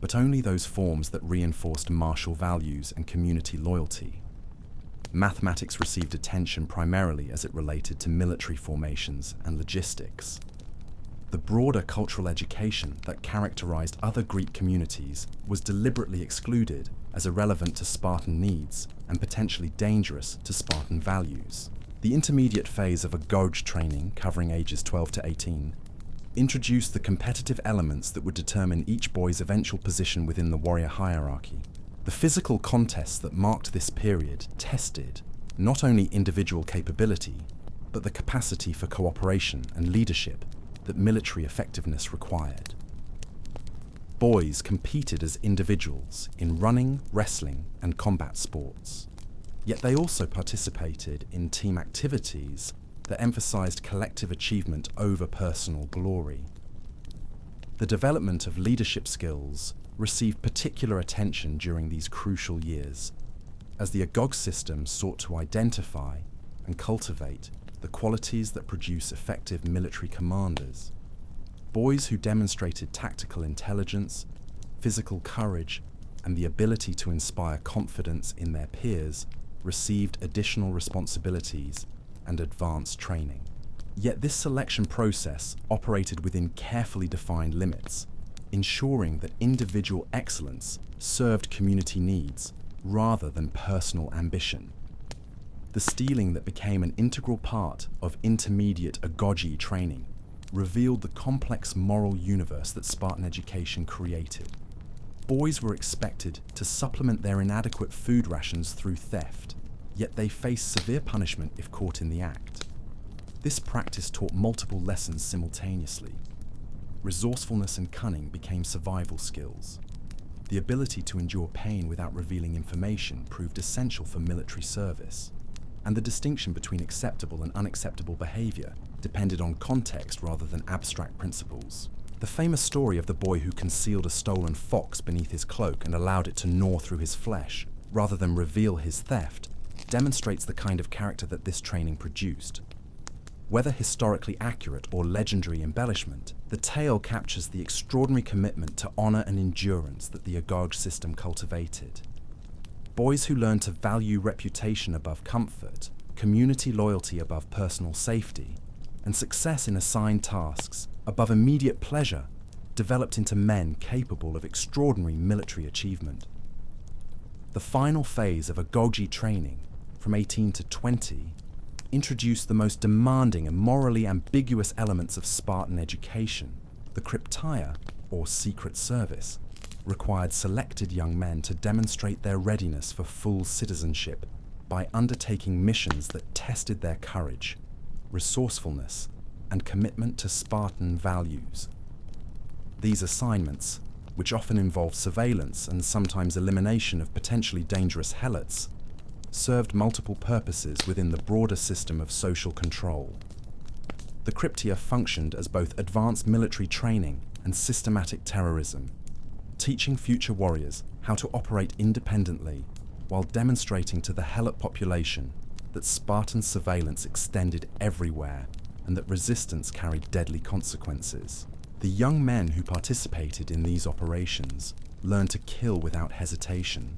but only those forms that reinforced martial values and community loyalty. Mathematics received attention primarily as it related to military formations and logistics. The broader cultural education that characterized other Greek communities was deliberately excluded as irrelevant to Spartan needs and potentially dangerous to Spartan values. The intermediate phase of agoge training, covering ages 12 to 18, introduced the competitive elements that would determine each boy's eventual position within the warrior hierarchy. The physical contests that marked this period tested not only individual capability, but the capacity for cooperation and leadership that military effectiveness required. Boys competed as individuals in running, wrestling, and combat sports. Yet they also participated in team activities that emphasized collective achievement over personal glory. The development of leadership skills received particular attention during these crucial years, as the agoge system sought to identify and cultivate the qualities that produce effective military commanders. Boys who demonstrated tactical intelligence, physical courage, and the ability to inspire confidence in their peers received additional responsibilities and advanced training. Yet this selection process operated within carefully defined limits, ensuring that individual excellence served community needs rather than personal ambition. The steeling that became an integral part of intermediate agoge training revealed the complex moral universe that Spartan education created. Boys were expected to supplement their inadequate food rations through theft, yet they faced severe punishment if caught in the act. This practice taught multiple lessons simultaneously. Resourcefulness and cunning became survival skills. The ability to endure pain without revealing information proved essential for military service, and the distinction between acceptable and unacceptable behavior depended on context rather than abstract principles. The famous story of the boy who concealed a stolen fox beneath his cloak and allowed it to gnaw through his flesh, rather than reveal his theft, demonstrates the kind of character that this training produced. Whether historically accurate or legendary embellishment, the tale captures the extraordinary commitment to honor and endurance that the agoge system cultivated. Boys who learned to value reputation above comfort, community loyalty above personal safety, and success in assigned tasks above immediate pleasure developed into men capable of extraordinary military achievement. The final phase of agoge training, from 18 to 20, introduced the most demanding and morally ambiguous elements of Spartan education. The krypteia, or secret service, required selected young men to demonstrate their readiness for full citizenship by undertaking missions that tested their courage, resourcefulness, and commitment to Spartan values. These assignments, which often involved surveillance and sometimes elimination of potentially dangerous helots, served multiple purposes within the broader system of social control. The cryptia functioned as both advanced military training and systematic terrorism, teaching future warriors how to operate independently while demonstrating to the Helot population that Spartan surveillance extended everywhere and that resistance carried deadly consequences. The young men who participated in these operations learned to kill without hesitation,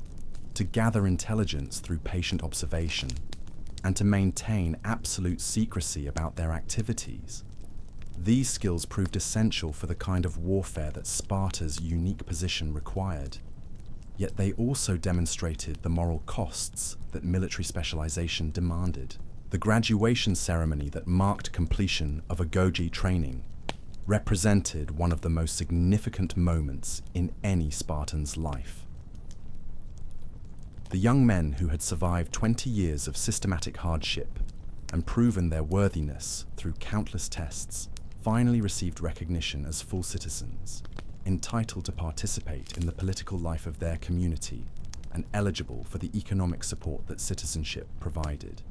to gather intelligence through patient observation, and to maintain absolute secrecy about their activities. These skills proved essential for the kind of warfare that Sparta's unique position required. Yet they also demonstrated the moral costs that military specialization demanded. The graduation ceremony that marked completion of agoge training represented one of the most significant moments in any Spartan's life. The young men who had survived 20 years of systematic hardship and proven their worthiness through countless tests finally received recognition as full citizens, entitled to participate in the political life of their community and eligible for the economic support that citizenship provided.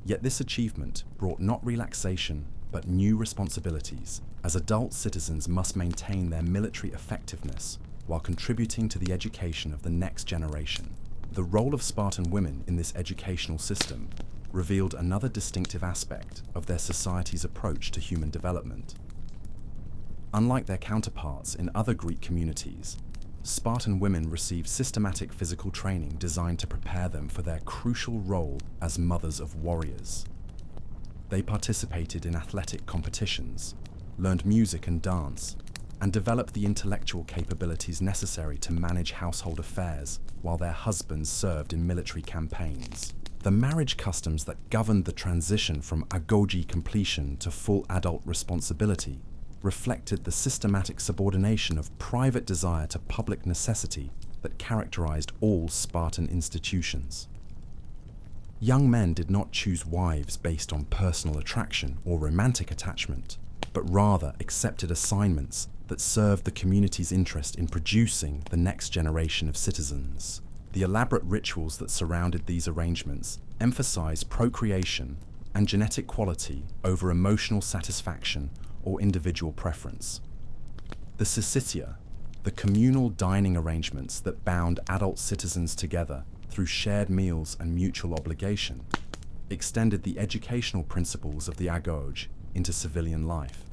Yet this achievement brought not relaxation but new responsibilities, as adult citizens must maintain their military effectiveness while contributing to the education of the next generation. The role of Spartan women in this educational system revealed another distinctive aspect of their society's approach to human development. Unlike their counterparts in other Greek communities, Spartan women received systematic physical training designed to prepare them for their crucial role as mothers of warriors. They participated in athletic competitions, learned music and dance, and developed the intellectual capabilities necessary to manage household affairs while their husbands served in military campaigns. The marriage customs that governed the transition from agoge completion to full adult responsibility reflected the systematic subordination of private desire to public necessity that characterized all Spartan institutions. Young men did not choose wives based on personal attraction or romantic attachment, but rather accepted assignments that served the community's interest in producing the next generation of citizens. The elaborate rituals that surrounded these arrangements emphasized procreation and genetic quality over emotional satisfaction or individual preference. The syssitia, the communal dining arrangements that bound adult citizens together through shared meals and mutual obligation, extended the educational principles of the agoge into civilian life.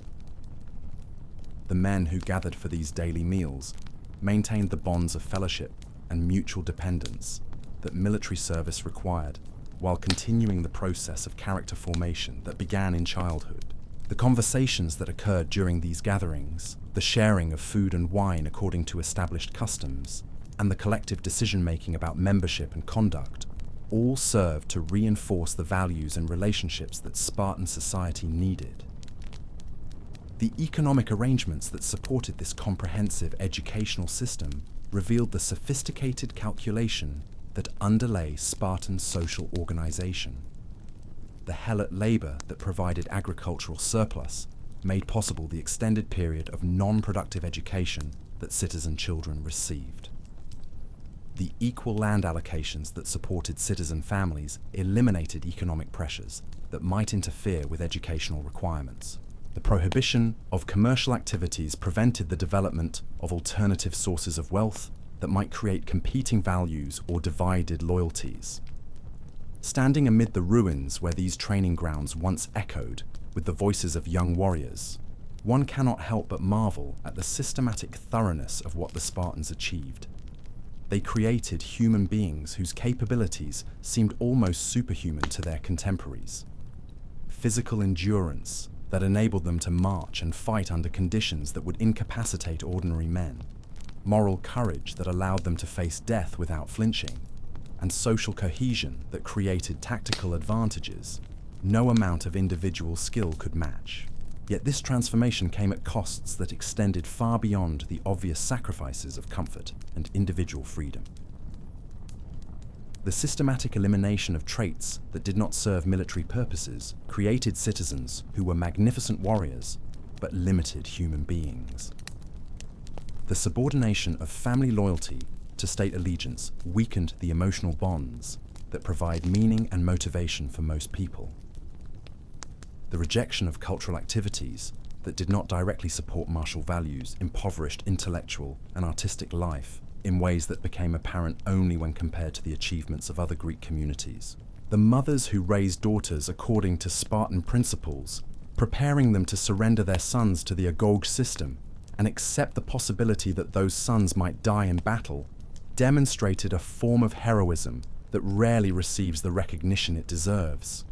The men who gathered for these daily meals maintained the bonds of fellowship and mutual dependence that military service required, while continuing the process of character formation that began in childhood. The conversations that occurred during these gatherings, the sharing of food and wine according to established customs, and the collective decision-making about membership and conduct, all served to reinforce the values and relationships that Spartan society needed. The economic arrangements that supported this comprehensive educational system revealed the sophisticated calculation that underlay Spartan social organization. The Helot labor that provided agricultural surplus made possible the extended period of non-productive education that citizen children received. The equal land allocations that supported citizen families eliminated economic pressures that might interfere with educational requirements. The prohibition of commercial activities prevented the development of alternative sources of wealth that might create competing values or divided loyalties. Standing amid the ruins where these training grounds once echoed with the voices of young warriors, one cannot help but marvel at the systematic thoroughness of what the Spartans achieved. They created human beings whose capabilities seemed almost superhuman to their contemporaries. Physical endurance that enabled them to march and fight under conditions that would incapacitate ordinary men. Moral courage that allowed them to face death without flinching. And social cohesion that created tactical advantages no amount of individual skill could match. Yet this transformation came at costs that extended far beyond the obvious sacrifices of comfort and individual freedom. The systematic elimination of traits that did not serve military purposes created citizens who were magnificent warriors, but limited human beings. The subordination of family loyalty to state allegiance weakened the emotional bonds that provide meaning and motivation for most people. The rejection of cultural activities that did not directly support martial values impoverished intellectual and artistic life in ways that became apparent only when compared to the achievements of other Greek communities. The mothers who raised daughters according to Spartan principles, preparing them to surrender their sons to the agoge system and accept the possibility that those sons might die in battle, demonstrated a form of heroism that rarely receives the recognition it deserves.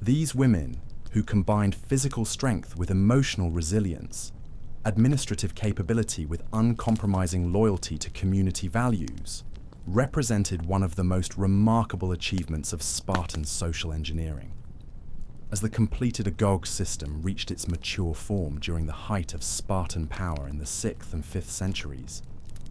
These women, who combined physical strength with emotional resilience, administrative capability with uncompromising loyalty to community values, represented one of the most remarkable achievements of Spartan social engineering. As the completed agoge system reached its mature form during the height of Spartan power in the 6th and 5th centuries,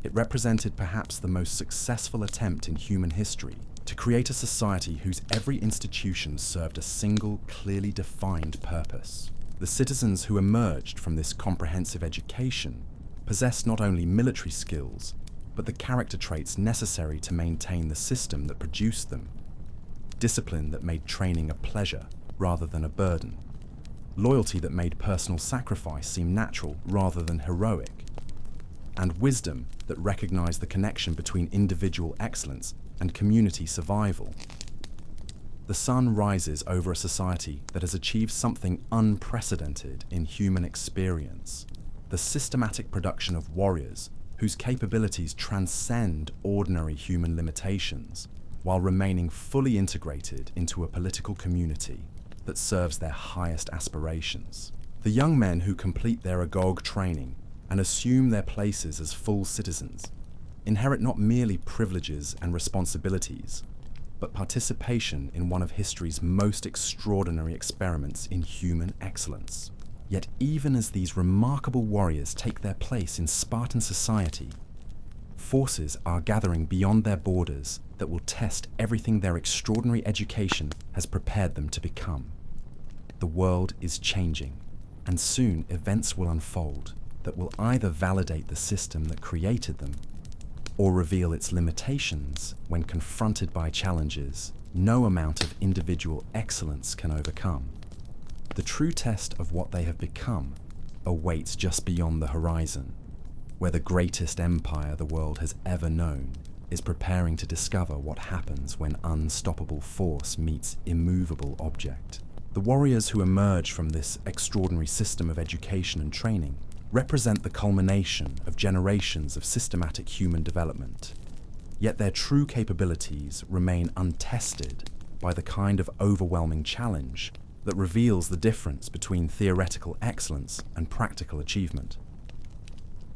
it represented perhaps the most successful attempt in human history to create a society whose every institution served a single, clearly defined purpose. The citizens who emerged from this comprehensive education possessed not only military skills, but the character traits necessary to maintain the system that produced them. Discipline that made training a pleasure rather than a burden. Loyalty that made personal sacrifice seem natural rather than heroic. And wisdom that recognized the connection between individual excellence and community survival. The sun rises over a society that has achieved something unprecedented in human experience: the systematic production of warriors whose capabilities transcend ordinary human limitations, while remaining fully integrated into a political community that serves their highest aspirations. The young men who complete their agoge training and assume their places as full citizens inherit not merely privileges and responsibilities, but participation in one of history's most extraordinary experiments in human excellence. Yet even as these remarkable warriors take their place in Spartan society, forces are gathering beyond their borders that will test everything their extraordinary education has prepared them to become. The world is changing, and soon events will unfold that will either validate the system that created them, or reveal its limitations when confronted by challenges no amount of individual excellence can overcome. The true test of what they have become awaits just beyond the horizon, where the greatest empire the world has ever known is preparing to discover what happens when unstoppable force meets immovable object. The warriors who emerge from this extraordinary system of education and training represent the culmination of generations of systematic human development. Yet their true capabilities remain untested by the kind of overwhelming challenge that reveals the difference between theoretical excellence and practical achievement.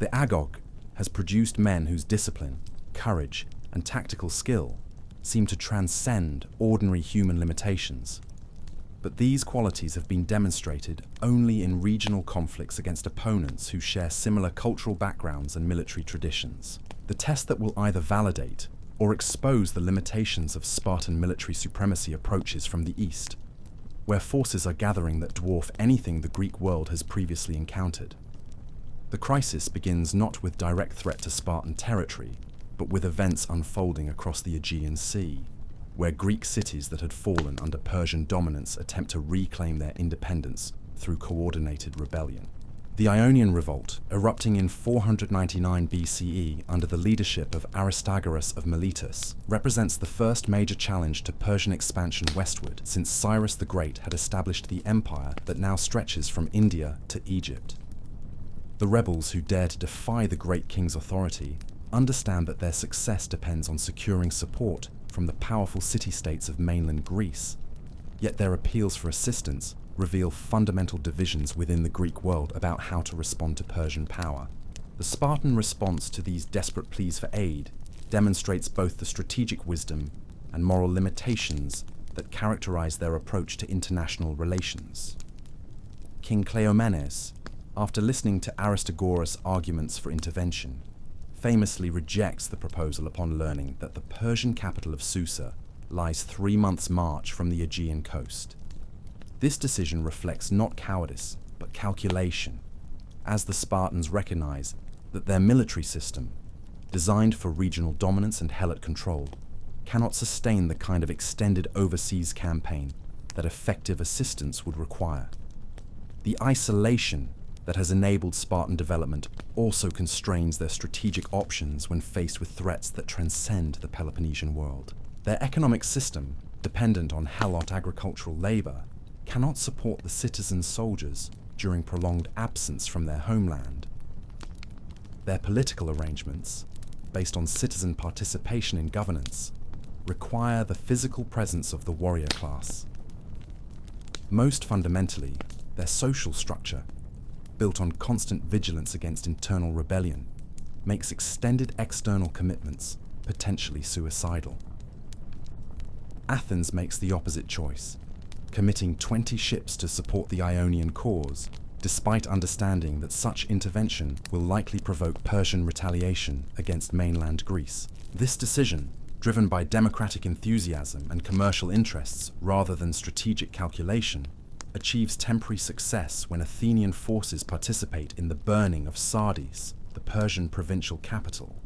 The agoge has produced men whose discipline, courage, and tactical skill seem to transcend ordinary human limitations. But these qualities have been demonstrated only in regional conflicts against opponents who share similar cultural backgrounds and military traditions. The test that will either validate or expose the limitations of Spartan military supremacy approaches from the east, where forces are gathering that dwarf anything the Greek world has previously encountered. The crisis begins not with direct threat to Spartan territory, but with events unfolding across the Aegean Sea, where Greek cities that had fallen under Persian dominance attempt to reclaim their independence through coordinated rebellion. The Ionian Revolt, erupting in 499 BCE under the leadership of Aristagoras of Miletus, represents the first major challenge to Persian expansion westward since Cyrus the Great had established the empire that now stretches from India to Egypt. The rebels who dare to defy the great king's authority understand that their success depends on securing support from the powerful city-states of mainland Greece, yet their appeals for assistance reveal fundamental divisions within the Greek world about how to respond to Persian power. The Spartan response to these desperate pleas for aid demonstrates both the strategic wisdom and moral limitations that characterize their approach to international relations. King Cleomenes, after listening to Aristagoras' arguments for intervention, famously rejects the proposal upon learning that the Persian capital of Susa lies 3 months' march from the Aegean coast. This decision reflects not cowardice, but calculation, as the Spartans recognize that their military system, designed for regional dominance and helot control, cannot sustain the kind of extended overseas campaign that effective assistance would require. The isolation that has enabled Spartan development also constrains their strategic options when faced with threats that transcend the Peloponnesian world. Their economic system, dependent on helot agricultural labor, cannot support the citizen soldiers during prolonged absence from their homeland. Their political arrangements, based on citizen participation in governance, require the physical presence of the warrior class. Most fundamentally, their social structure, built on constant vigilance against internal rebellion, makes extended external commitments potentially suicidal. Athens makes the opposite choice, committing 20 ships to support the Ionian cause, despite understanding that such intervention will likely provoke Persian retaliation against mainland Greece. This decision, driven by democratic enthusiasm and commercial interests rather than strategic calculation, achieves temporary success when Athenian forces participate in the burning of Sardis, the Persian provincial capital.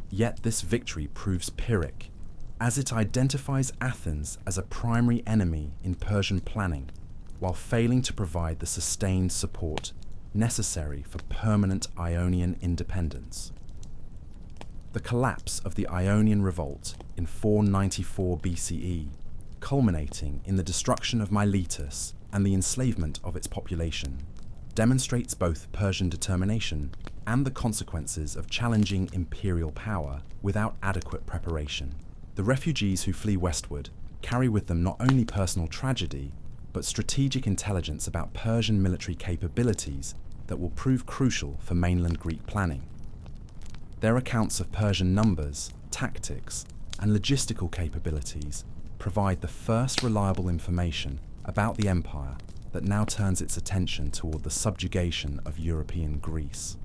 Yet this victory proves Pyrrhic, as it identifies Athens as a primary enemy in Persian planning, while failing to provide the sustained support necessary for permanent Ionian independence. The collapse of the Ionian revolt in 494 BCE, culminating in the destruction of Miletus and the enslavement of its population, demonstrates both Persian determination and the consequences of challenging imperial power without adequate preparation. The refugees who flee westward carry with them not only personal tragedy, but strategic intelligence about Persian military capabilities that will prove crucial for mainland Greek planning. Their accounts of Persian numbers, tactics, and logistical capabilities provide the first reliable information about the empire that now turns its attention toward the subjugation of European Greece.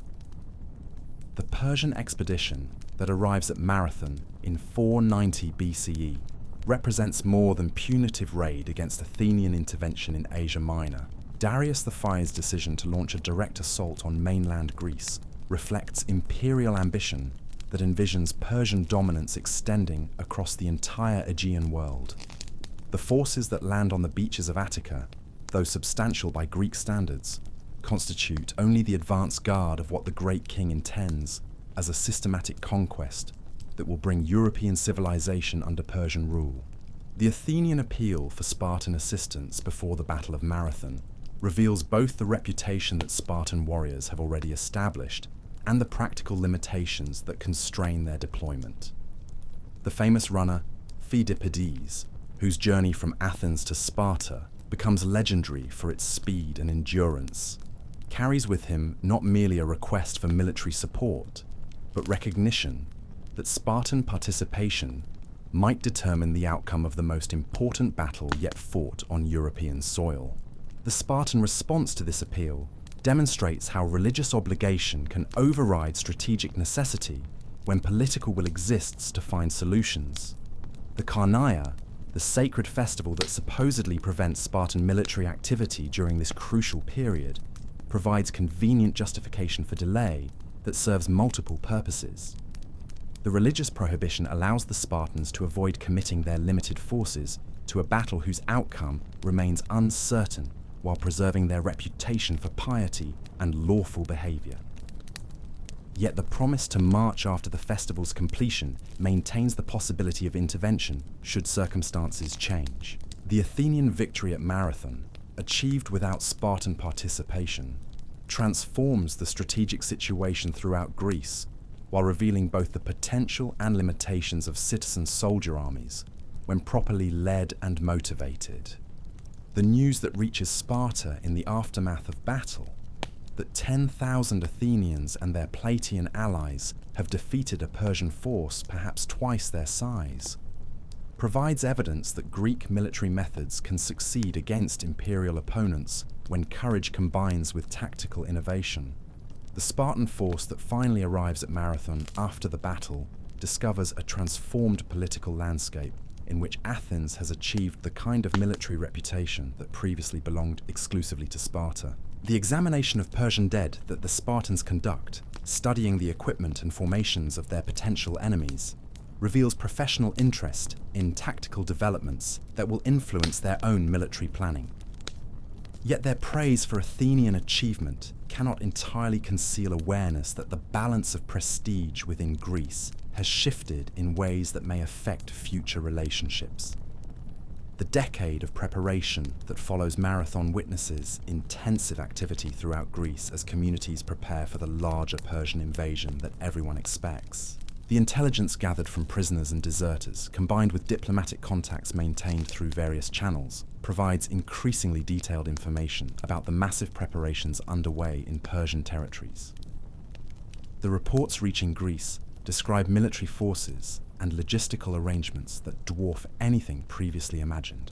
The Persian expedition that arrives at Marathon in 490 BCE represents more than punitive raid against Athenian intervention in Asia Minor. Darius the Fire's decision to launch a direct assault on mainland Greece reflects imperial ambition that envisions Persian dominance extending across the entire Aegean world. The forces that land on the beaches of Attica, though substantial by Greek standards, constitute only the advance guard of what the great king intends as a systematic conquest that will bring European civilization under Persian rule. The Athenian appeal for Spartan assistance before the Battle of Marathon reveals both the reputation that Spartan warriors have already established and the practical limitations that constrain their deployment. The famous runner Phidippides, whose journey from Athens to Sparta becomes legendary for its speed and endurance, carries with him not merely a request for military support, but recognition that Spartan participation might determine the outcome of the most important battle yet fought on European soil. The Spartan response to this appeal demonstrates how religious obligation can override strategic necessity when political will exists to find solutions. The Karnaia, the sacred festival that supposedly prevents Spartan military activity during this crucial period, provides convenient justification for delay that serves multiple purposes. The religious prohibition allows the Spartans to avoid committing their limited forces to a battle whose outcome remains uncertain, while preserving their reputation for piety and lawful behavior. Yet the promise to march after the festival's completion maintains the possibility of intervention should circumstances change. The Athenian victory at Marathon, achieved without Spartan participation, transforms the strategic situation throughout Greece, while revealing both the potential and limitations of citizen soldier armies when properly led and motivated. The news that reaches Sparta in the aftermath of battle, that 10,000 Athenians and their Plataean allies have defeated a Persian force perhaps twice their size, provides evidence that Greek military methods can succeed against imperial opponents when courage combines with tactical innovation. The Spartan force that finally arrives at Marathon after the battle discovers a transformed political landscape in which Athens has achieved the kind of military reputation that previously belonged exclusively to Sparta. The examination of Persian dead that the Spartans conduct, studying the equipment and formations of their potential enemies, reveals professional interest in tactical developments that will influence their own military planning. Yet their praise for Athenian achievement cannot entirely conceal awareness that the balance of prestige within Greece has shifted in ways that may affect future relationships. The decade of preparation that follows Marathon witnesses intensive activity throughout Greece as communities prepare for the larger Persian invasion that everyone expects. The intelligence gathered from prisoners and deserters, combined with diplomatic contacts maintained through various channels, provides increasingly detailed information about the massive preparations underway in Persian territories. The reports reaching Greece describe military forces and logistical arrangements that dwarf anything previously imagined,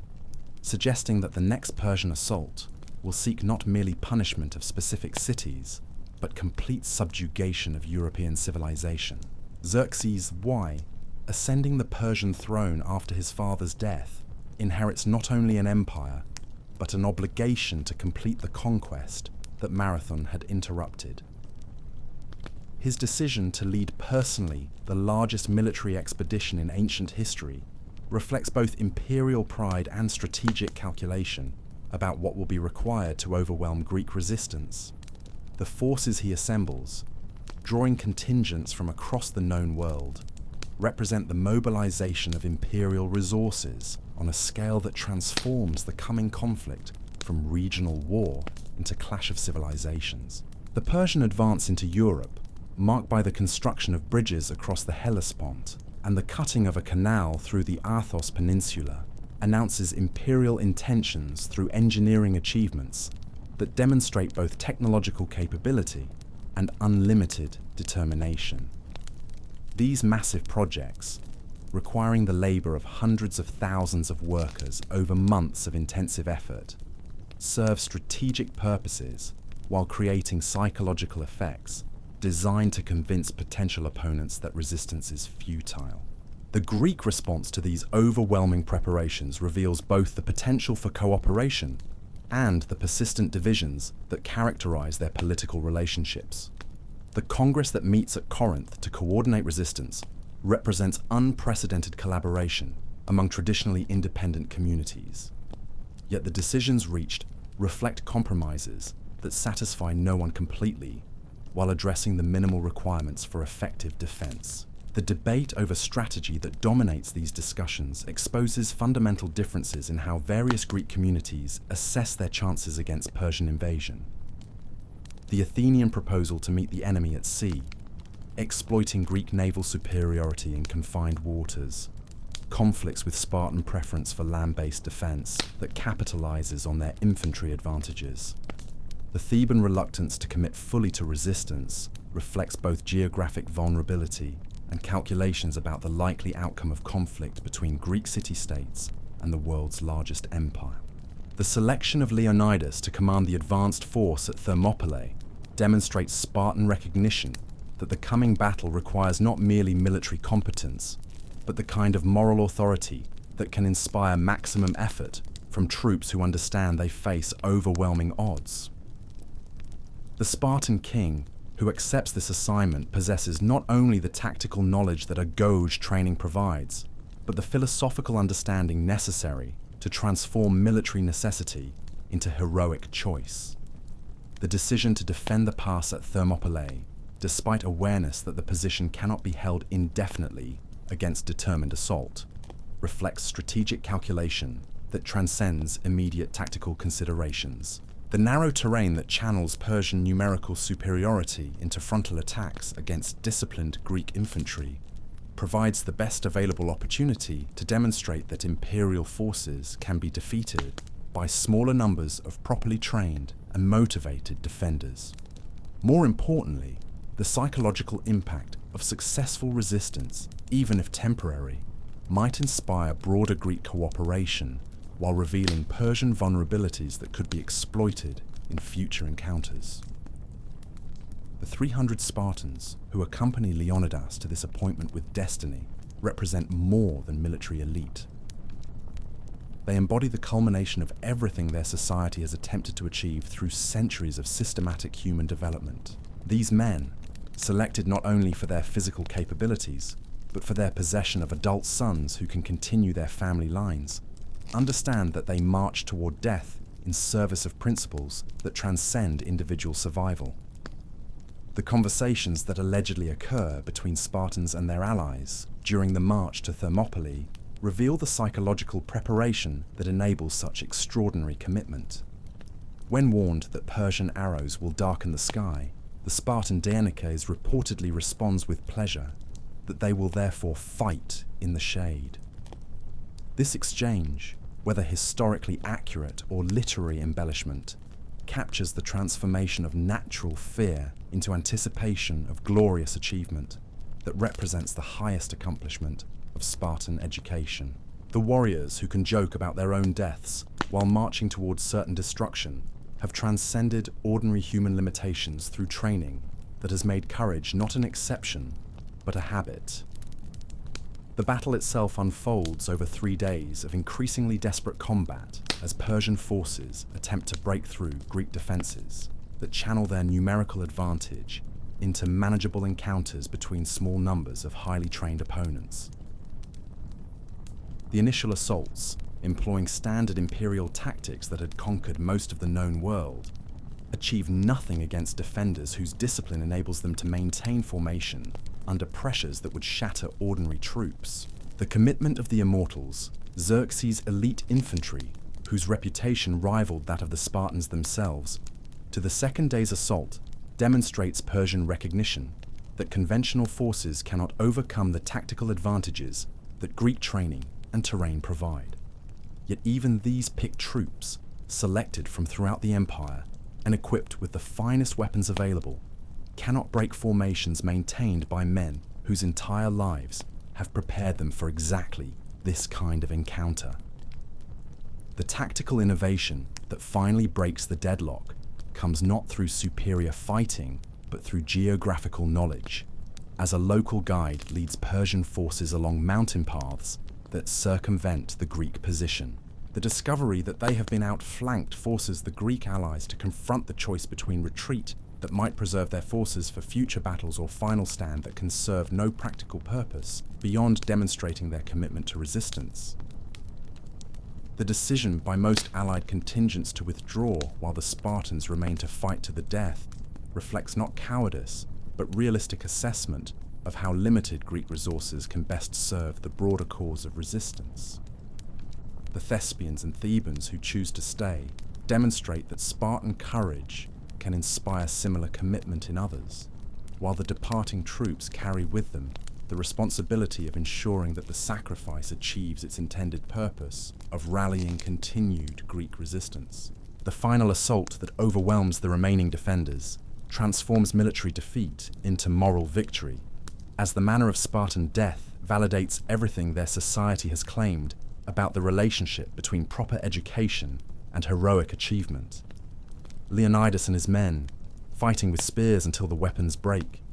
suggesting that the next Persian assault will seek not merely punishment of specific cities, but complete subjugation of European civilization. Xerxes I, ascending the Persian throne after his father's death, inherits not only an empire, but an obligation to complete the conquest that Marathon had interrupted. His decision to lead personally the largest military expedition in ancient history reflects both imperial pride and strategic calculation about what will be required to overwhelm Greek resistance. The forces he assembles, drawing contingents from across the known world, represent the mobilization of imperial resources on a scale that transforms the coming conflict from regional war into clash of civilizations. The Persian advance into Europe, marked by the construction of bridges across the Hellespont and the cutting of a canal through the Athos Peninsula, announces imperial intentions through engineering achievements that demonstrate both technological capability and unlimited determination. These massive projects, requiring the labor of hundreds of thousands of workers over months of intensive effort, serve strategic purposes while creating psychological effects designed to convince potential opponents that resistance is futile. The Greek response to these overwhelming preparations reveals both the potential for cooperation and the persistent divisions that characterize their political relationships. The Congress that meets at Corinth to coordinate resistance represents unprecedented collaboration among traditionally independent communities. Yet the decisions reached reflect compromises that satisfy no one completely, while addressing the minimal requirements for effective defense. The debate over strategy that dominates these discussions exposes fundamental differences in how various Greek communities assess their chances against Persian invasion. The Athenian proposal to meet the enemy at sea, exploiting Greek naval superiority in confined waters, conflicts with Spartan preference for land-based defense that capitalizes on their infantry advantages. The Theban reluctance to commit fully to resistance reflects both geographic vulnerability and calculations about the likely outcome of conflict between Greek city-states and the world's largest empire. The selection of Leonidas to command the advanced force at Thermopylae demonstrates Spartan recognition that the coming battle requires not merely military competence, but the kind of moral authority that can inspire maximum effort from troops who understand they face overwhelming odds. The Spartan king who accepts this assignment possesses not only the tactical knowledge that agoge training provides, but the philosophical understanding necessary to transform military necessity into heroic choice. The decision to defend the pass at Thermopylae, despite awareness that the position cannot be held indefinitely against determined assault, reflects strategic calculation that transcends immediate tactical considerations. The narrow terrain that channels Persian numerical superiority into frontal attacks against disciplined Greek infantry provides the best available opportunity to demonstrate that imperial forces can be defeated by smaller numbers of properly trained and motivated defenders. More importantly, the psychological impact of successful resistance, even if temporary, might inspire broader Greek cooperation while revealing Persian vulnerabilities that could be exploited in future encounters. The 300 Spartans who accompany Leonidas to this appointment with destiny represent more than military elite. They embody the culmination of everything their society has attempted to achieve through centuries of systematic human development. These men, selected not only for their physical capabilities, but for their possession of adult sons who can continue their family lines, understand that they march toward death in service of principles that transcend individual survival. The conversations that allegedly occur between Spartans and their allies during the march to Thermopylae reveal the psychological preparation that enables such extraordinary commitment. When warned that Persian arrows will darken the sky, the Spartan Dienekes reportedly responds with pleasure that they will therefore fight in the shade. This exchange, whether historically accurate or literary embellishment, captures the transformation of natural fear into anticipation of glorious achievement that represents the highest accomplishment of Spartan education. The warriors who can joke about their own deaths while marching towards certain destruction have transcended ordinary human limitations through training that has made courage not an exception, but a habit. The battle itself unfolds over 3 days of increasingly desperate combat as Persian forces attempt to break through Greek defenses that channel their numerical advantage into manageable encounters between small numbers of highly trained opponents. The initial assaults, employing standard imperial tactics that had conquered most of the known world, achieve nothing against defenders whose discipline enables them to maintain formation under pressures that would shatter ordinary troops. The commitment of the Immortals, Xerxes' elite infantry, whose reputation rivaled that of the Spartans themselves, to the second day's assault demonstrates Persian recognition that conventional forces cannot overcome the tactical advantages that Greek training and terrain provide. Yet even these picked troops, selected from throughout the empire and equipped with the finest weapons available, cannot break formations maintained by men whose entire lives have prepared them for exactly this kind of encounter. The tactical innovation that finally breaks the deadlock comes not through superior fighting, but through geographical knowledge, as a local guide leads Persian forces along mountain paths that circumvent the Greek position. The discovery that they have been outflanked forces the Greek allies to confront the choice between retreat that might preserve their forces for future battles or final stand that can serve no practical purpose beyond demonstrating their commitment to resistance. The decision by most allied contingents to withdraw while the Spartans remain to fight to the death reflects not cowardice, but realistic assessment of how limited Greek resources can best serve the broader cause of resistance. The Thespians and Thebans who choose to stay demonstrate that Spartan courage can inspire similar commitment in others, while the departing troops carry with them the responsibility of ensuring that the sacrifice achieves its intended purpose of rallying continued Greek resistance. The final assault that overwhelms the remaining defenders transforms military defeat into moral victory, as the manner of Spartan death validates everything their society has claimed about the relationship between proper education and heroic achievement. Leonidas and his men, fighting with spears until the weapons break,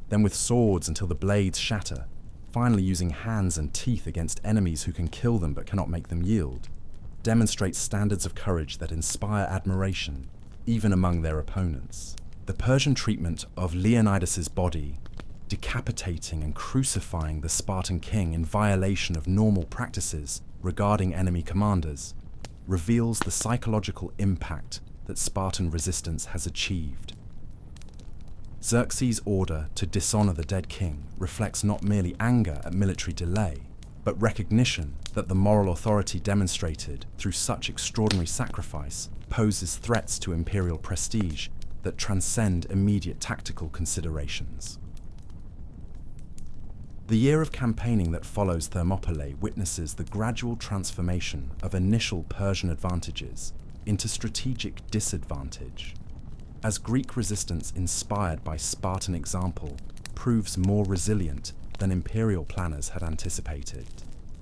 then with swords until the blades shatter, finally using hands and teeth against enemies who can kill them but cannot make them yield, demonstrates standards of courage that inspire admiration, even among their opponents. The Persian treatment of Leonidas's body, decapitating and crucifying the Spartan king in violation of normal practices regarding enemy commanders, reveals the psychological impact that Spartan resistance has achieved. Xerxes' order to dishonor the dead king reflects not merely anger at military delay, but recognition that the moral authority demonstrated through such extraordinary sacrifice poses threats to imperial prestige that transcend immediate tactical considerations. The year of campaigning that follows Thermopylae witnesses the gradual transformation of initial Persian advantages into strategic disadvantage, as Greek resistance inspired by Spartan example proves more resilient than imperial planners had anticipated.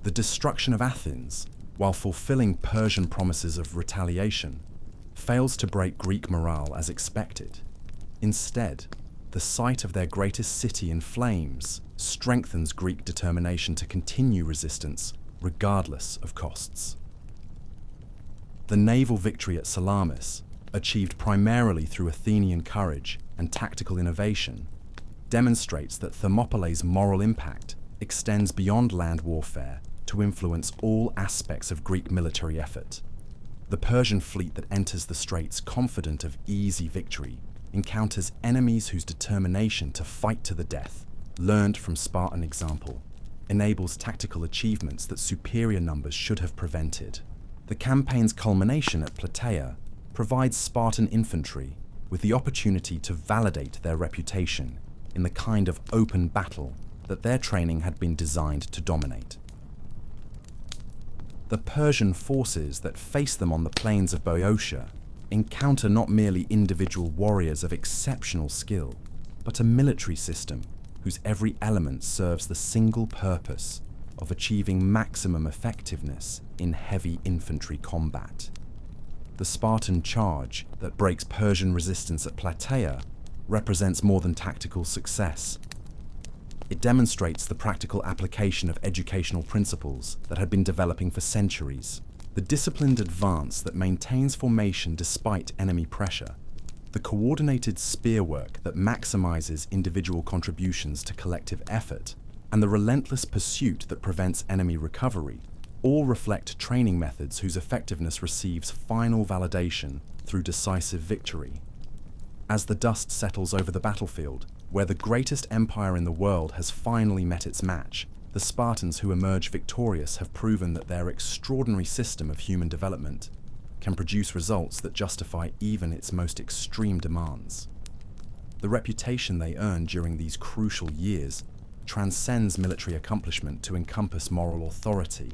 The destruction of Athens, while fulfilling Persian promises of retaliation, fails to break Greek morale as expected. Instead, the sight of their greatest city in flames strengthens Greek determination to continue resistance regardless of costs. The naval victory at Salamis, achieved primarily through Athenian courage and tactical innovation, demonstrates that Thermopylae's moral impact extends beyond land warfare to influence all aspects of Greek military effort. The Persian fleet that enters the straits confident of easy victory encounters enemies whose determination to fight to the death, learned from Spartan example, enables tactical achievements that superior numbers should have prevented. The campaign's culmination at Plataea provides Spartan infantry with the opportunity to validate their reputation in the kind of open battle that their training had been designed to dominate. The Persian forces that face them on the plains of Boeotia encounter not merely individual warriors of exceptional skill, but a military system whose every element serves the single purpose of achieving maximum effectiveness in heavy infantry combat. The Spartan charge that breaks Persian resistance at Plataea represents more than tactical success. It demonstrates the practical application of educational principles that had been developing for centuries. The disciplined advance that maintains formation despite enemy pressure. The coordinated spear work that maximizes individual contributions to collective effort. And the relentless pursuit that prevents enemy recovery all reflect training methods whose effectiveness receives final validation through decisive victory. As the dust settles over the battlefield, where the greatest empire in the world has finally met its match, the Spartans who emerge victorious have proven that their extraordinary system of human development can produce results that justify even its most extreme demands. The reputation they earn during these crucial years transcends military accomplishment to encompass moral authority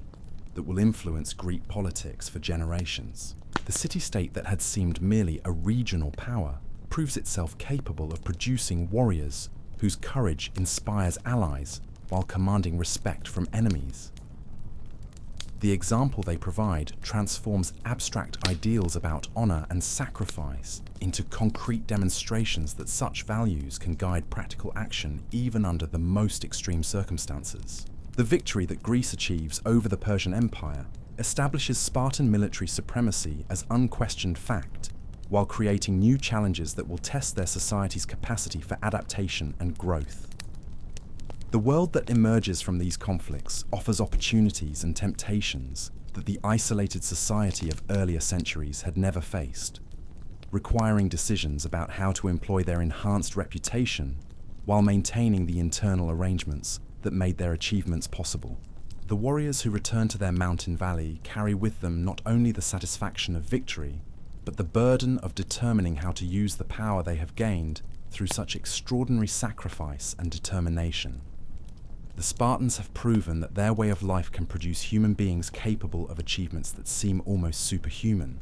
that will influence Greek politics for generations. The city-state that had seemed merely a regional power proves itself capable of producing warriors whose courage inspires allies while commanding respect from enemies. The example they provide transforms abstract ideals about honor and sacrifice into concrete demonstrations that such values can guide practical action even under the most extreme circumstances. The victory that Greece achieves over the Persian Empire establishes Spartan military supremacy as unquestioned fact, while creating new challenges that will test their society's capacity for adaptation and growth. The world that emerges from these conflicts offers opportunities and temptations that the isolated society of earlier centuries had never faced, requiring decisions about how to employ their enhanced reputation while maintaining the internal arrangements that made their achievements possible. The warriors who return to their mountain valley carry with them not only the satisfaction of victory, but the burden of determining how to use the power they have gained through such extraordinary sacrifice and determination. The Spartans have proven that their way of life can produce human beings capable of achievements that seem almost superhuman.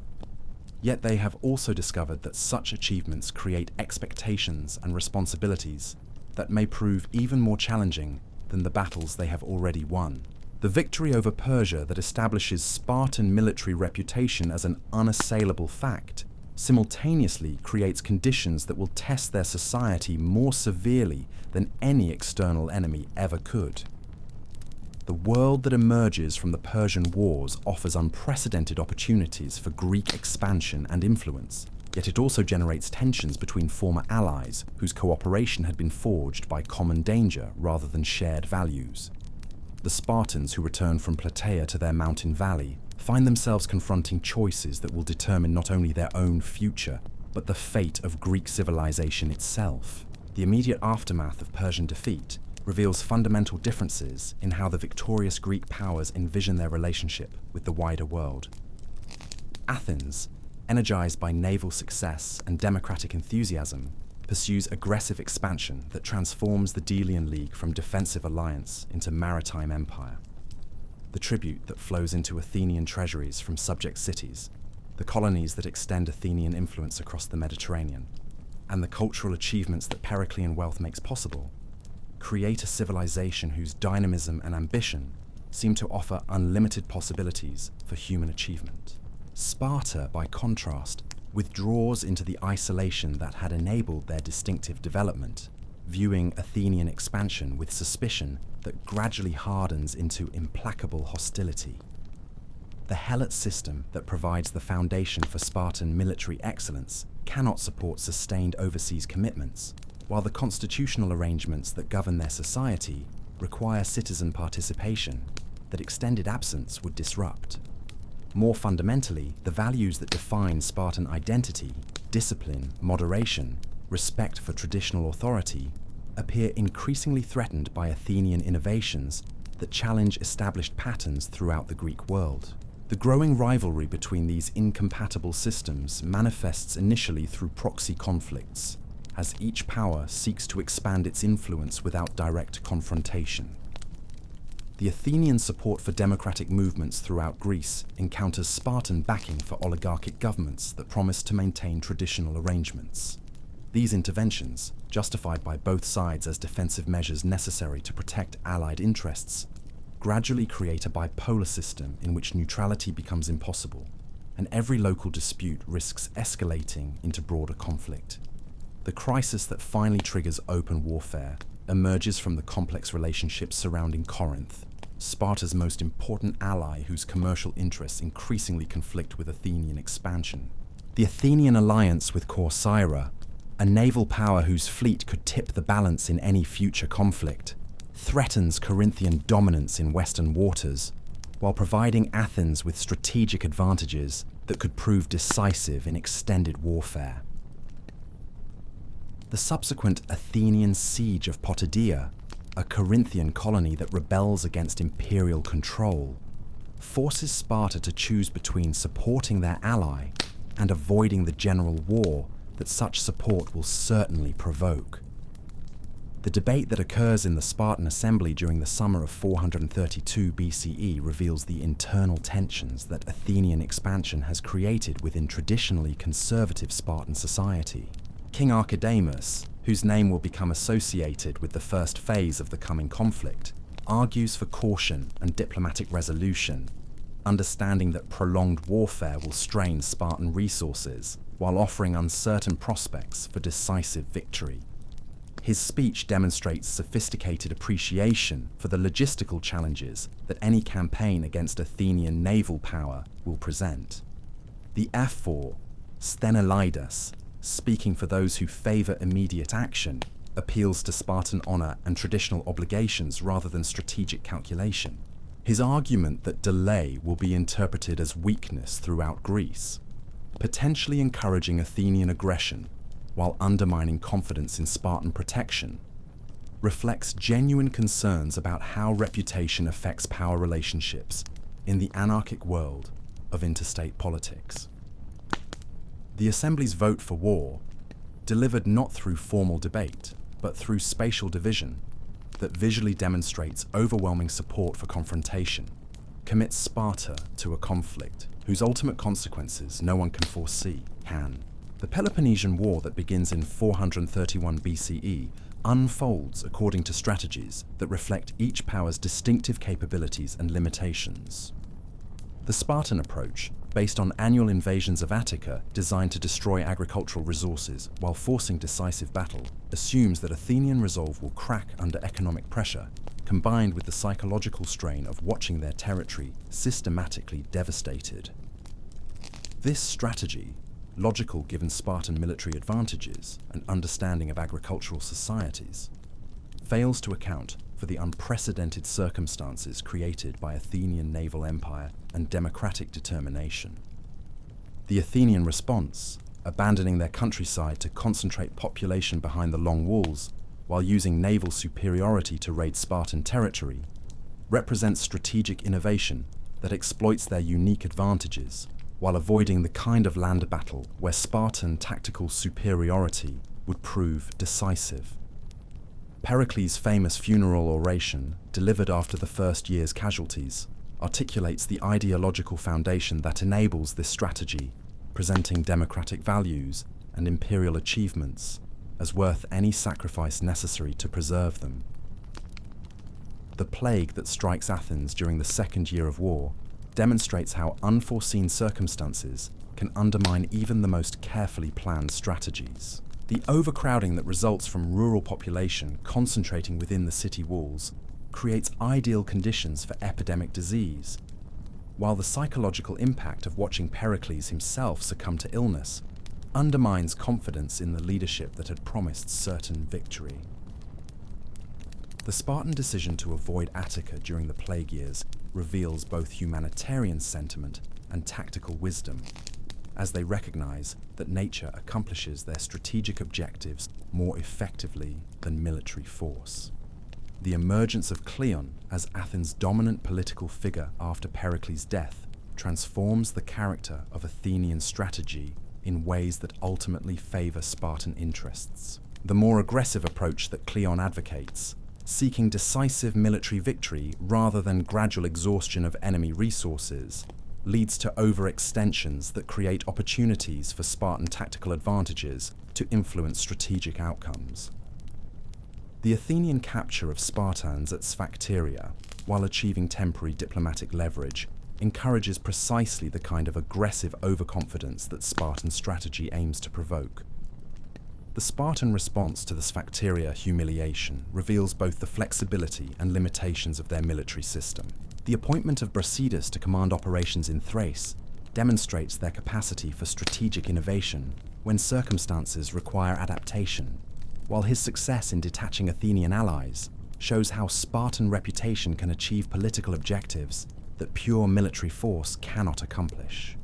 Yet they have also discovered that such achievements create expectations and responsibilities that may prove even more challenging than the battles they have already won. The victory over Persia that establishes Spartan military reputation as an unassailable fact simultaneously creates conditions that will test their society more severely than any external enemy ever could. The world that emerges from the Persian Wars offers unprecedented opportunities for Greek expansion and influence, yet it also generates tensions between former allies whose cooperation had been forged by common danger rather than shared values. The Spartans who return from Plataea to their mountain valley find themselves confronting choices that will determine not only their own future, but the fate of Greek civilization itself. The immediate aftermath of Persian defeat reveals fundamental differences in how the victorious Greek powers envision their relationship with the wider world. Athens, energized by naval success and democratic enthusiasm, pursues aggressive expansion that transforms the Delian League from defensive alliance into maritime empire. The tribute that flows into Athenian treasuries from subject cities, the colonies that extend Athenian influence across the Mediterranean, and the cultural achievements that Periclean wealth makes possible, create a civilization whose dynamism and ambition seem to offer unlimited possibilities for human achievement. Sparta, by contrast, withdraws into the isolation that had enabled their distinctive development, viewing Athenian expansion with suspicion that gradually hardens into implacable hostility. The helot system that provides the foundation for Spartan military excellence cannot support sustained overseas commitments, while the constitutional arrangements that govern their society require citizen participation that extended absence would disrupt. More fundamentally, the values that define Spartan identity, discipline, moderation, respect for traditional authority, appear increasingly threatened by Athenian innovations that challenge established patterns throughout the Greek world. The growing rivalry between these incompatible systems manifests initially through proxy conflicts, as each power seeks to expand its influence without direct confrontation. The Athenian support for democratic movements throughout Greece encounters Spartan backing for oligarchic governments that promise to maintain traditional arrangements. These interventions, justified by both sides as defensive measures necessary to protect allied interests, gradually create a bipolar system in which neutrality becomes impossible, and every local dispute risks escalating into broader conflict. The crisis that finally triggers open warfare emerges from the complex relationships surrounding Corinth, Sparta's most important ally whose commercial interests increasingly conflict with Athenian expansion. The Athenian alliance with Corcyra, a naval power whose fleet could tip the balance in any future conflict, threatens Corinthian dominance in Western waters, while providing Athens with strategic advantages that could prove decisive in extended warfare. The subsequent Athenian siege of Potidaea, a Corinthian colony that rebels against imperial control, forces Sparta to choose between supporting their ally and avoiding the general war that such support will certainly provoke. The debate that occurs in the Spartan assembly during the summer of 432 BCE reveals the internal tensions that Athenian expansion has created within traditionally conservative Spartan society. King Archidamus, whose name will become associated with the first phase of the coming conflict, argues for caution and diplomatic resolution, understanding that prolonged warfare will strain Spartan resources while offering uncertain prospects for decisive victory. His speech demonstrates sophisticated appreciation for the logistical challenges that any campaign against Athenian naval power will present. The Ephor, Sthenelaidas, speaking for those who favor immediate action, appeals to Spartan honor and traditional obligations rather than strategic calculation. His argument that delay will be interpreted as weakness throughout Greece, potentially encouraging Athenian aggression while undermining confidence in Spartan protection, reflects genuine concerns about how reputation affects power relationships in the anarchic world of interstate politics. The Assembly's vote for war, delivered not through formal debate, but through spatial division that visually demonstrates overwhelming support for confrontation, commits Sparta to a conflict whose ultimate consequences no one can foresee. The Peloponnesian War that begins in 431 BCE unfolds according to strategies that reflect each power's distinctive capabilities and limitations. The Spartan approach, based on annual invasions of Attica designed to destroy agricultural resources while forcing decisive battle, assumes that Athenian resolve will crack under economic pressure, combined with the psychological strain of watching their territory systematically devastated. This strategy, logical given Spartan military advantages and understanding of agricultural societies, fails to account for the unprecedented circumstances created by Athenian naval empire and democratic determination. The Athenian response, abandoning their countryside to concentrate population behind the long walls while using naval superiority to raid Spartan territory, represents strategic innovation that exploits their unique advantages while avoiding the kind of land battle where Spartan tactical superiority would prove decisive. Pericles' famous funeral oration, delivered after the first year's casualties, articulates the ideological foundation that enables this strategy, presenting democratic values and imperial achievements as worth any sacrifice necessary to preserve them. The plague that strikes Athens during the second year of war demonstrates how unforeseen circumstances can undermine even the most carefully planned strategies. The overcrowding that results from rural population concentrating within the city walls creates ideal conditions for epidemic disease. while the psychological impact of watching Pericles himself succumb to illness undermines confidence in the leadership that had promised certain victory. The Spartan decision to avoid Attica during the plague years reveals both humanitarian sentiment and tactical wisdom, as they recognize that nature accomplishes their strategic objectives more effectively than military force. The emergence of Cleon as Athens' dominant political figure after Pericles' death transforms the character of Athenian strategy in ways that ultimately favor Spartan interests. The more aggressive approach that Cleon advocates, seeking decisive military victory rather than gradual exhaustion of enemy resources, leads to overextensions that create opportunities for Spartan tactical advantages to influence strategic outcomes. The Athenian capture of Spartans at Sphacteria, while achieving temporary diplomatic leverage, encourages precisely the kind of aggressive overconfidence that Spartan strategy aims to provoke. The Spartan response to the Sphacteria humiliation reveals both the flexibility and limitations of their military system. The appointment of Brasidas to command operations in Thrace demonstrates their capacity for strategic innovation when circumstances require adaptation, while his success in detaching Athenian allies shows how Spartan reputation can achieve political objectives that pure military force cannot accomplish.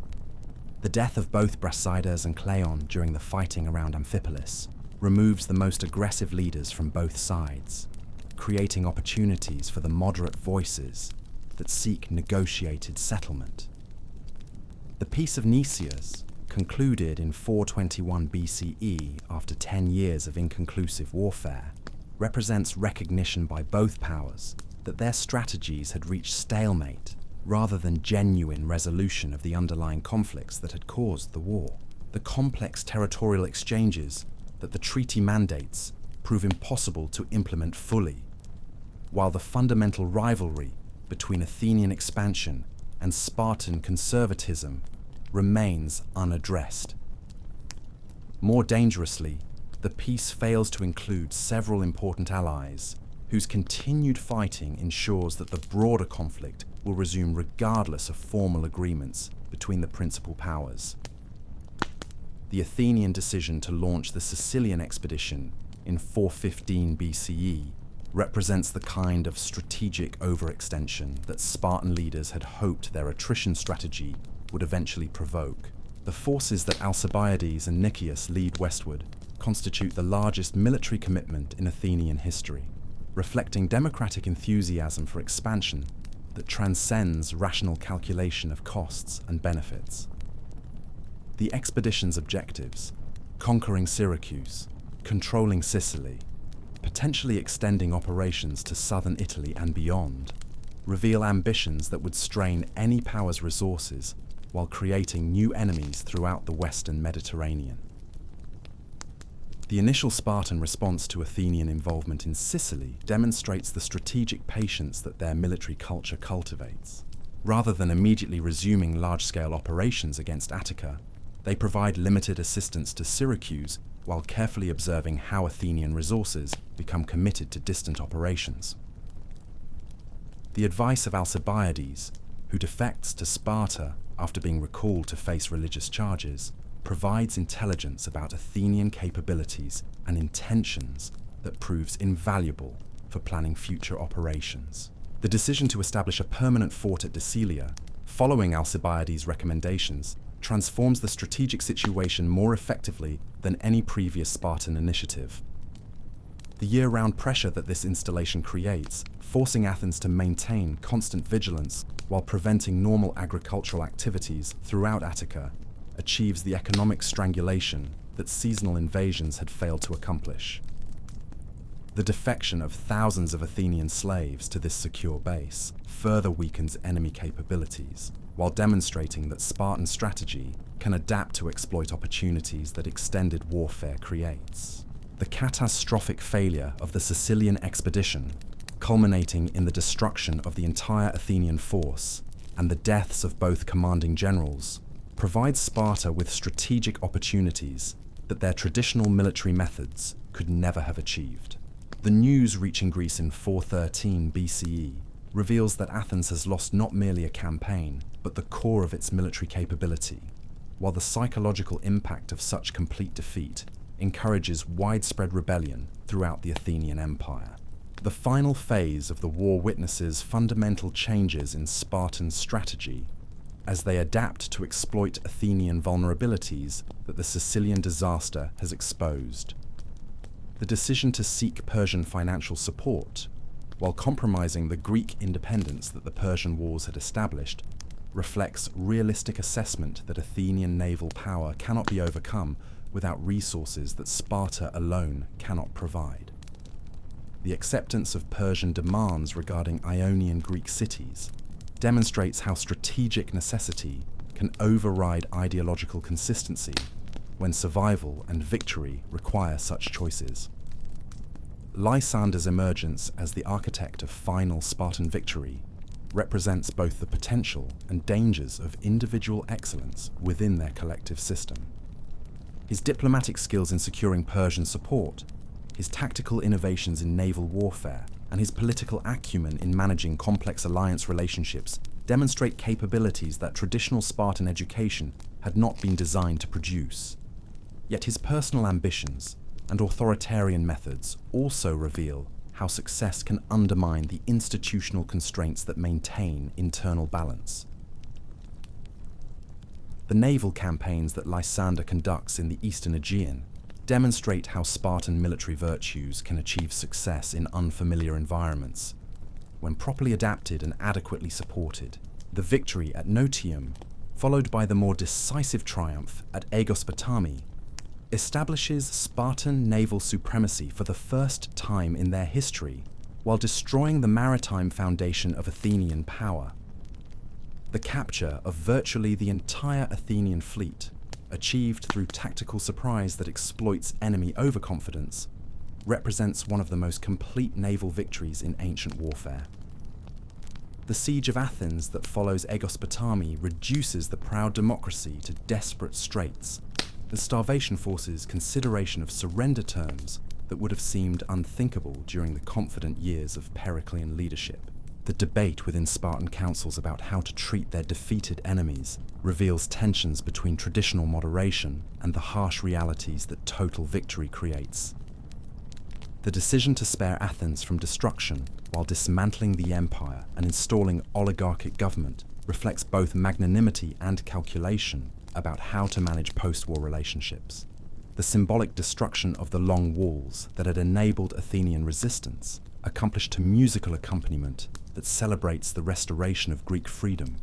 The death of both Brasidas and Cleon during the fighting around Amphipolis removes the most aggressive leaders from both sides, creating opportunities for the moderate voices that seek negotiated settlement. The Peace of Nicias, concluded in 421 BCE after 10 years of inconclusive warfare, represents recognition by both powers that their strategies had reached stalemate rather than genuine resolution of the underlying conflicts that had caused the war. The complex territorial exchanges that the treaty mandates prove impossible to implement fully, while the fundamental rivalry between Athenian expansion and Spartan conservatism remains unaddressed. More dangerously, the peace fails to include several important allies whose continued fighting ensures that the broader conflict will resume regardless of formal agreements between the principal powers. The Athenian decision to launch the Sicilian expedition in 415 BCE represents the kind of strategic overextension that Spartan leaders had hoped their attrition strategy would eventually provoke. The forces that Alcibiades and Nicias lead westward constitute the largest military commitment in Athenian history, reflecting democratic enthusiasm for expansion that transcends rational calculation of costs and benefits. The expedition's objectives, conquering Syracuse, controlling Sicily, potentially extending operations to southern Italy and beyond, reveal ambitions that would strain any power's resources while creating new enemies throughout the Western Mediterranean. The initial Spartan response to Athenian involvement in Sicily demonstrates the strategic patience that their military culture cultivates. Rather than immediately resuming large-scale operations against Attica, they provide limited assistance to Syracuse while carefully observing how Athenian resources become committed to distant operations. The advice of Alcibiades, who defects to Sparta after being recalled to face religious charges, provides intelligence about Athenian capabilities and intentions that proves invaluable for planning future operations. The decision to establish a permanent fort at Decilia, following Alcibiades' recommendations, transforms the strategic situation more effectively than any previous Spartan initiative. The year-round pressure that this installation creates, forcing Athens to maintain constant vigilance while preventing normal agricultural activities throughout Attica, achieves the economic strangulation that seasonal invasions had failed to accomplish. The defection of thousands of Athenian slaves to this secure base further weakens enemy capabilities, while demonstrating that Spartan strategy can adapt to exploit opportunities that extended warfare creates. The catastrophic failure of the Sicilian expedition, culminating in the destruction of the entire Athenian force and the deaths of both commanding generals, provides Sparta with strategic opportunities that their traditional military methods could never have achieved. The news reaching Greece in 413 BCE reveals that Athens has lost not merely a campaign, but the core of its military capability, while the psychological impact of such complete defeat encourages widespread rebellion throughout the Athenian Empire. The final phase of the war witnesses fundamental changes in Spartan strategy as they adapt to exploit Athenian vulnerabilities that the Sicilian disaster has exposed. The decision to seek Persian financial support, while compromising the Greek independence that the Persian wars had established, reflects realistic assessment that Athenian naval power cannot be overcome without resources that Sparta alone cannot provide. The acceptance of Persian demands regarding Ionian Greek cities demonstrates how strategic necessity can override ideological consistency when survival and victory require such choices. Lysander's emergence as the architect of final Spartan victory represents both the potential and dangers of individual excellence within their collective system. His diplomatic skills in securing Persian support, his tactical innovations in naval warfare, and his political acumen in managing complex alliance relationships demonstrate capabilities that traditional Spartan education had not been designed to produce. Yet his personal ambitions and authoritarian methods also reveal how success can undermine the institutional constraints that maintain internal balance. The naval campaigns that Lysander conducts in the Eastern Aegean demonstrate how Spartan military virtues can achieve success in unfamiliar environments. When properly adapted and adequately supported, the victory at Notium, followed by the more decisive triumph at Agoge, establishes Spartan naval supremacy for the first time in their history, while destroying the maritime foundation of Athenian power. The capture of virtually the entire Athenian fleet, achieved through tactical surprise that exploits enemy overconfidence, represents one of the most complete naval victories in ancient warfare. The siege of Athens that follows Agoge reduces the proud democracy to desperate straits, as starvation forces consideration of surrender terms that would have seemed unthinkable during the confident years of Periclean leadership. The debate within Spartan councils about how to treat their defeated enemies reveals tensions between traditional moderation and the harsh realities that total victory creates. The decision to spare Athens from destruction while dismantling the empire and installing oligarchic government reflects both magnanimity and calculation about how to manage post-war relationships. The symbolic destruction of the long walls that had enabled Athenian resistance, accomplished to musical accompaniment that celebrates the restoration of Greek freedom,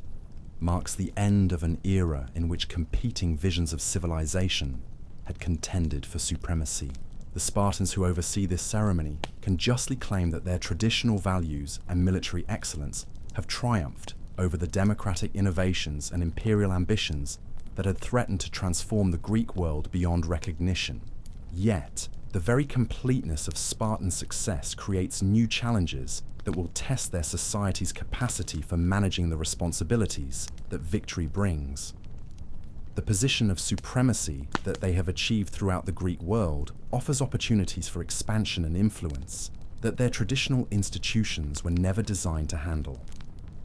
marks the end of an era in which competing visions of civilization had contended for supremacy. The Spartans who oversee this ceremony can justly claim that their traditional values and military excellence have triumphed over the democratic innovations and imperial ambitions that had threatened to transform the Greek world beyond recognition. Yet, the very completeness of Spartan success creates new challenges that will test their society's capacity for managing the responsibilities that victory brings. The position of supremacy that they have achieved throughout the Greek world offers opportunities for expansion and influence that their traditional institutions were never designed to handle.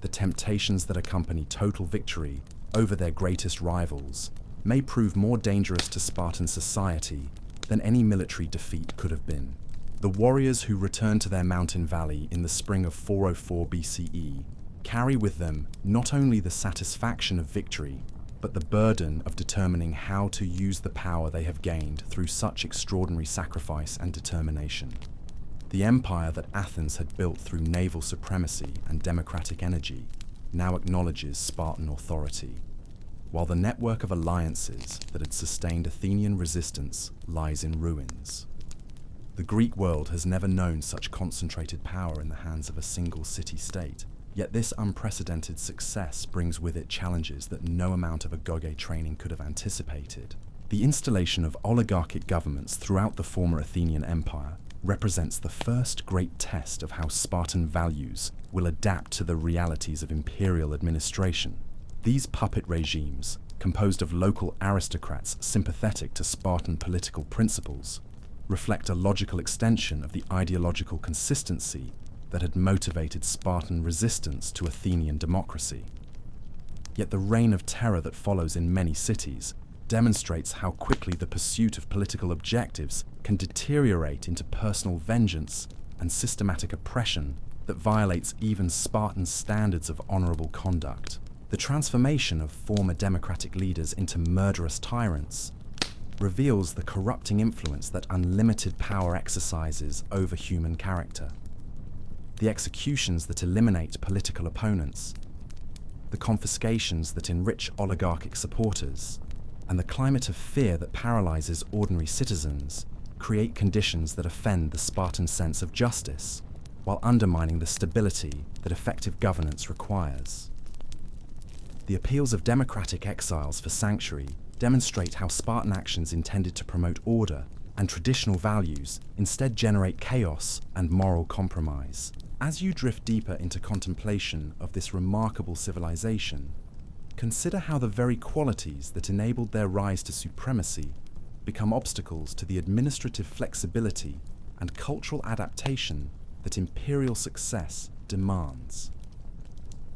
The temptations that accompany total victory over their greatest rivals may prove more dangerous to Spartan society than any military defeat could have been. The warriors who return to their mountain valley in the spring of 404 BCE carry with them not only the satisfaction of victory, but the burden of determining how to use the power they have gained through such extraordinary sacrifice and determination. The empire that Athens had built through naval supremacy and democratic energy now acknowledges Spartan authority, while the network of alliances that had sustained Athenian resistance lies in ruins. The Greek world has never known such concentrated power in the hands of a single city-state, yet this unprecedented success brings with it challenges that no amount of agoge training could have anticipated. The installation of oligarchic governments throughout the former Athenian Empire represents the first great test of how Spartan values will adapt to the realities of imperial administration. These puppet regimes, composed of local aristocrats sympathetic to Spartan political principles, reflect a logical extension of the ideological consistency that had motivated Spartan resistance to Athenian democracy. Yet the reign of terror that follows in many cities demonstrates how quickly the pursuit of political objectives can deteriorate into personal vengeance and systematic oppression that violates even Spartan standards of honorable conduct. The transformation of former democratic leaders into murderous tyrants reveals the corrupting influence that unlimited power exercises over human character. The executions that eliminate political opponents, the confiscations that enrich oligarchic supporters, and the climate of fear that paralyzes ordinary citizens create conditions that offend the Spartan sense of justice, while undermining the stability that effective governance requires. The appeals of democratic exiles for sanctuary demonstrate how Spartan actions intended to promote order and traditional values instead generate chaos and moral compromise. As you drift deeper into contemplation of this remarkable civilization, consider how the very qualities that enabled their rise to supremacy become obstacles to the administrative flexibility and cultural adaptation that imperial success demands.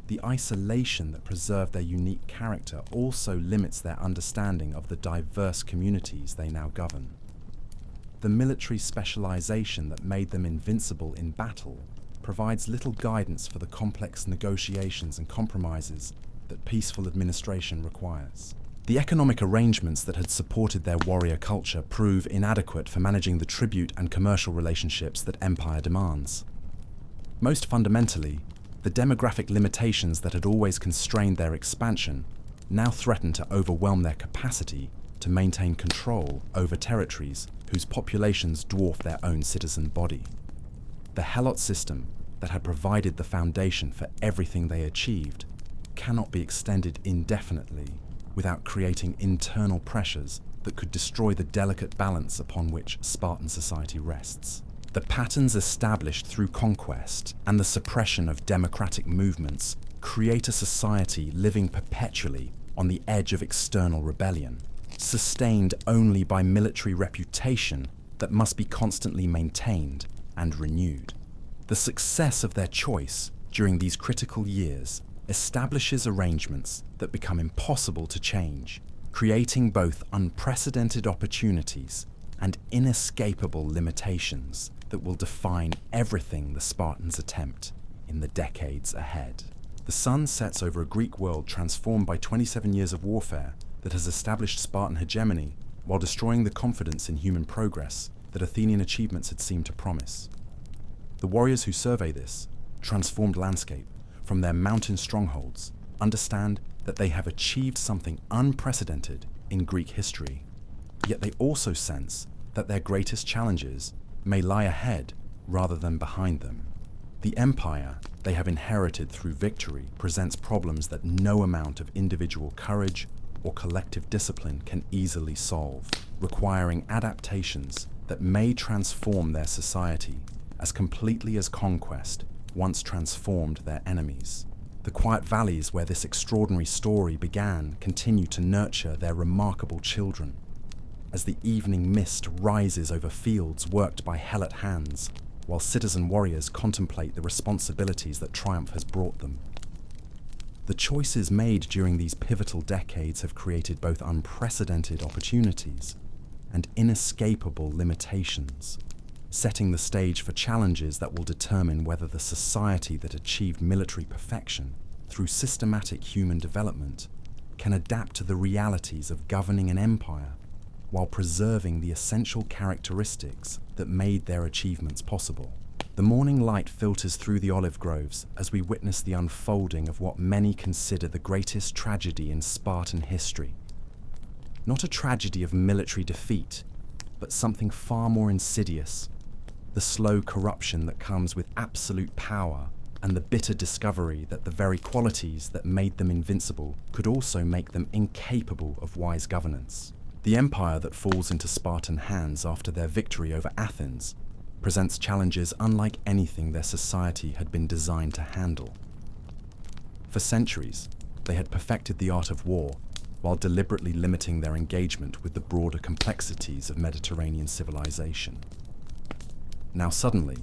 The isolation that preserved their unique character also limits their understanding of the diverse communities they now govern. The military specialization that made them invincible in battle provides little guidance for the complex negotiations and compromises that peaceful administration requires. The economic arrangements that had supported their warrior culture prove inadequate for managing the tribute and commercial relationships that empire demands. Most fundamentally, the demographic limitations that had always constrained their expansion now threaten to overwhelm their capacity to maintain control over territories whose populations dwarf their own citizen body. The Helot system that had provided the foundation for everything they achieved cannot be extended indefinitely without creating internal pressures that could destroy the delicate balance upon which Spartan society rests. The patterns established through conquest and the suppression of democratic movements create a society living perpetually on the edge of external rebellion, sustained only by military reputation that must be constantly maintained and renewed. The success of their choice during these critical years establishes arrangements that become impossible to change, creating both unprecedented opportunities and inescapable limitations that will define everything the Spartans attempt in the decades ahead. The sun sets over a Greek world transformed by 27 years of warfare that has established Spartan hegemony while destroying the confidence in human progress that Athenian achievements had seemed to promise. The warriors who survey this transformed landscape from their mountain strongholds understand that they have achieved something unprecedented in Greek history, yet they also sense that their greatest challenges may lie ahead rather than behind them. The empire they have inherited through victory presents problems that no amount of individual courage or collective discipline can easily solve, requiring adaptations that may transform their society as completely as conquest once transformed their enemies. The quiet valleys where this extraordinary story began continue to nurture their remarkable children. As the evening mist rises over fields worked by Helot hands, while citizen warriors contemplate the responsibilities that triumph has brought them. The choices made during these pivotal decades have created both unprecedented opportunities and inescapable limitations, setting the stage for challenges that will determine whether the society that achieved military perfection through systematic human development can adapt to the realities of governing an empire while preserving the essential characteristics that made their achievements possible. The morning light filters through the olive groves as we witness the unfolding of what many consider the greatest tragedy in Spartan history. Not a tragedy of military defeat, but something far more insidious: the slow corruption that comes with absolute power and the bitter discovery that the very qualities that made them invincible could also make them incapable of wise governance. The empire that falls into Spartan hands after their victory over Athens presents challenges unlike anything their society had been designed to handle. For centuries, they had perfected the art of war while deliberately limiting their engagement with the broader complexities of Mediterranean civilization. Now suddenly,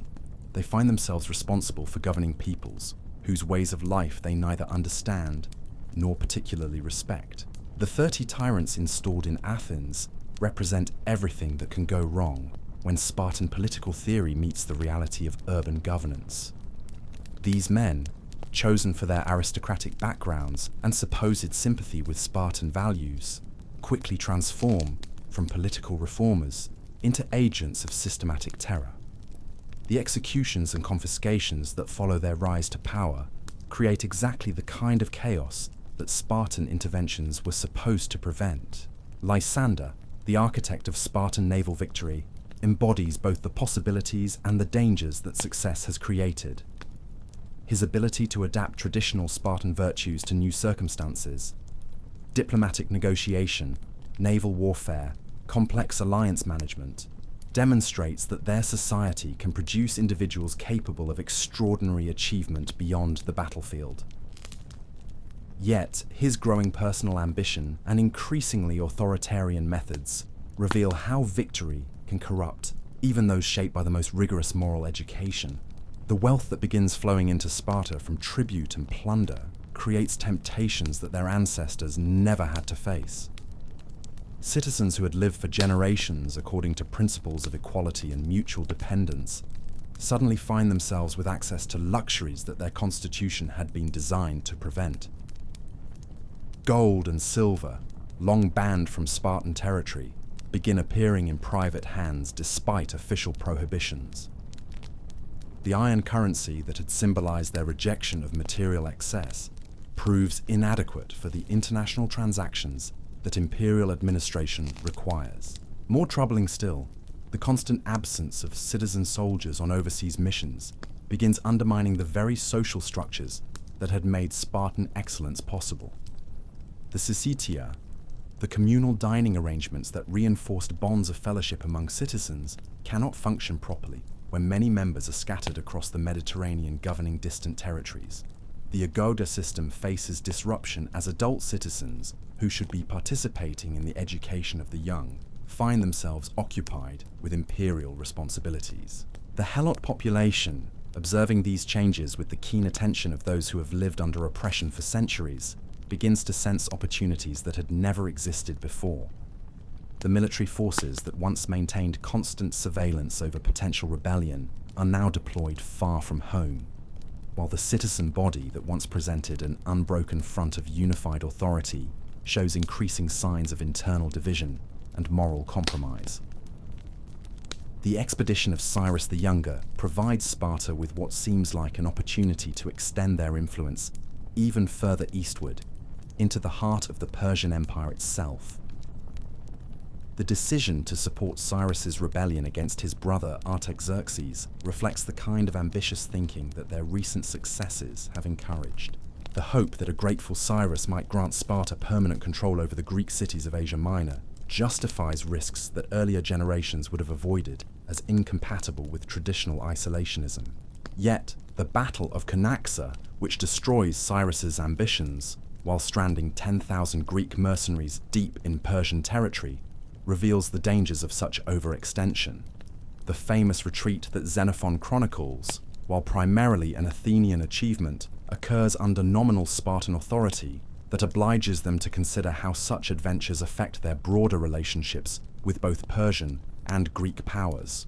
they find themselves responsible for governing peoples whose ways of life they neither understand nor particularly respect. The 30 tyrants installed in Athens represent everything that can go wrong when Spartan political theory meets the reality of urban governance. These men, chosen for their aristocratic backgrounds and supposed sympathy with Spartan values, quickly transform from political reformers into agents of systematic terror. The executions and confiscations that follow their rise to power create exactly the kind of chaos that Spartan interventions were supposed to prevent. Lysander, the architect of Spartan naval victory, embodies both the possibilities and the dangers that success has created. His ability to adapt traditional Spartan virtues to new circumstances, diplomatic negotiation, naval warfare, complex alliance management, demonstrates that their society can produce individuals capable of extraordinary achievement beyond the battlefield. Yet, his growing personal ambition and increasingly authoritarian methods reveal how victory can corrupt even those shaped by the most rigorous moral education. The wealth that begins flowing into Sparta from tribute and plunder creates temptations that their ancestors never had to face. Citizens who had lived for generations according to principles of equality and mutual dependence suddenly find themselves with access to luxuries that their constitution had been designed to prevent. Gold and silver, long banned from Spartan territory, begin appearing in private hands despite official prohibitions. The iron currency that had symbolized their rejection of material excess proves inadequate for the international transactions that imperial administration requires. More troubling still, the constant absence of citizen soldiers on overseas missions begins undermining the very social structures that had made Spartan excellence possible. The syssitia, the communal dining arrangements that reinforced bonds of fellowship among citizens, cannot function properly when many members are scattered across the Mediterranean governing distant territories. The agoge system faces disruption as adult citizens who should be participating in the education of the young find themselves occupied with imperial responsibilities. The Helot population, observing these changes with the keen attention of those who have lived under oppression for centuries, begins to sense opportunities that had never existed before. The military forces that once maintained constant surveillance over potential rebellion are now deployed far from home, while the citizen body that once presented an unbroken front of unified authority shows increasing signs of internal division and moral compromise. The expedition of Cyrus the Younger provides Sparta with what seems like an opportunity to extend their influence even further eastward, into the heart of the Persian Empire itself. The decision to support Cyrus's rebellion against his brother Artaxerxes reflects the kind of ambitious thinking that their recent successes have encouraged. The hope that a grateful Cyrus might grant Sparta permanent control over the Greek cities of Asia Minor justifies risks that earlier generations would have avoided as incompatible with traditional isolationism. Yet, the Battle of Chanaxa, which destroys Cyrus's ambitions while stranding 10,000 Greek mercenaries deep in Persian territory, reveals the dangers of such overextension. The famous retreat that Xenophon chronicles, while primarily an Athenian achievement, occurs under nominal Spartan authority that obliges them to consider how such adventures affect their broader relationships with both Persian and Greek powers.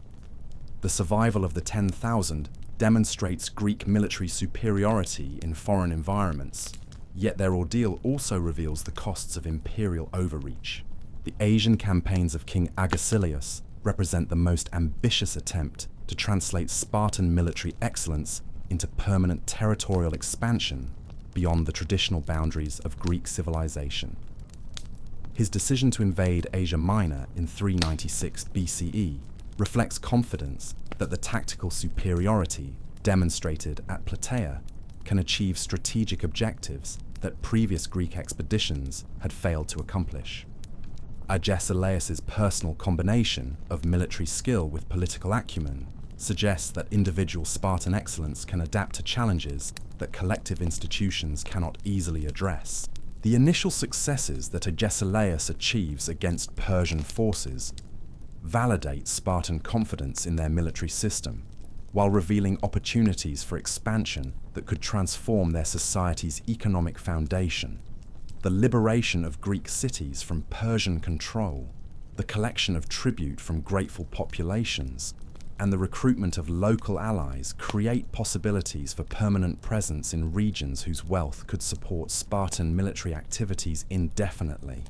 The survival of the 10,000 demonstrates Greek military superiority in foreign environments, yet their ordeal also reveals the costs of imperial overreach. The Asian campaigns of King Agesilaus represent the most ambitious attempt to translate Spartan military excellence into permanent territorial expansion beyond the traditional boundaries of Greek civilization. His decision to invade Asia Minor in 396 BCE reflects confidence that the tactical superiority demonstrated at Plataea can achieve strategic objectives that previous Greek expeditions had failed to accomplish. Agesilaus's personal combination of military skill with political acumen suggests that individual Spartan excellence can adapt to challenges that collective institutions cannot easily address. The initial successes that Agesilaus achieves against Persian forces validate Spartan confidence in their military system, while revealing opportunities for expansion that could transform their society's economic foundation. the liberation of Greek cities from Persian control, the collection of tribute from grateful populations, and the recruitment of local allies create possibilities for permanent presence in regions whose wealth could support Spartan military activities indefinitely.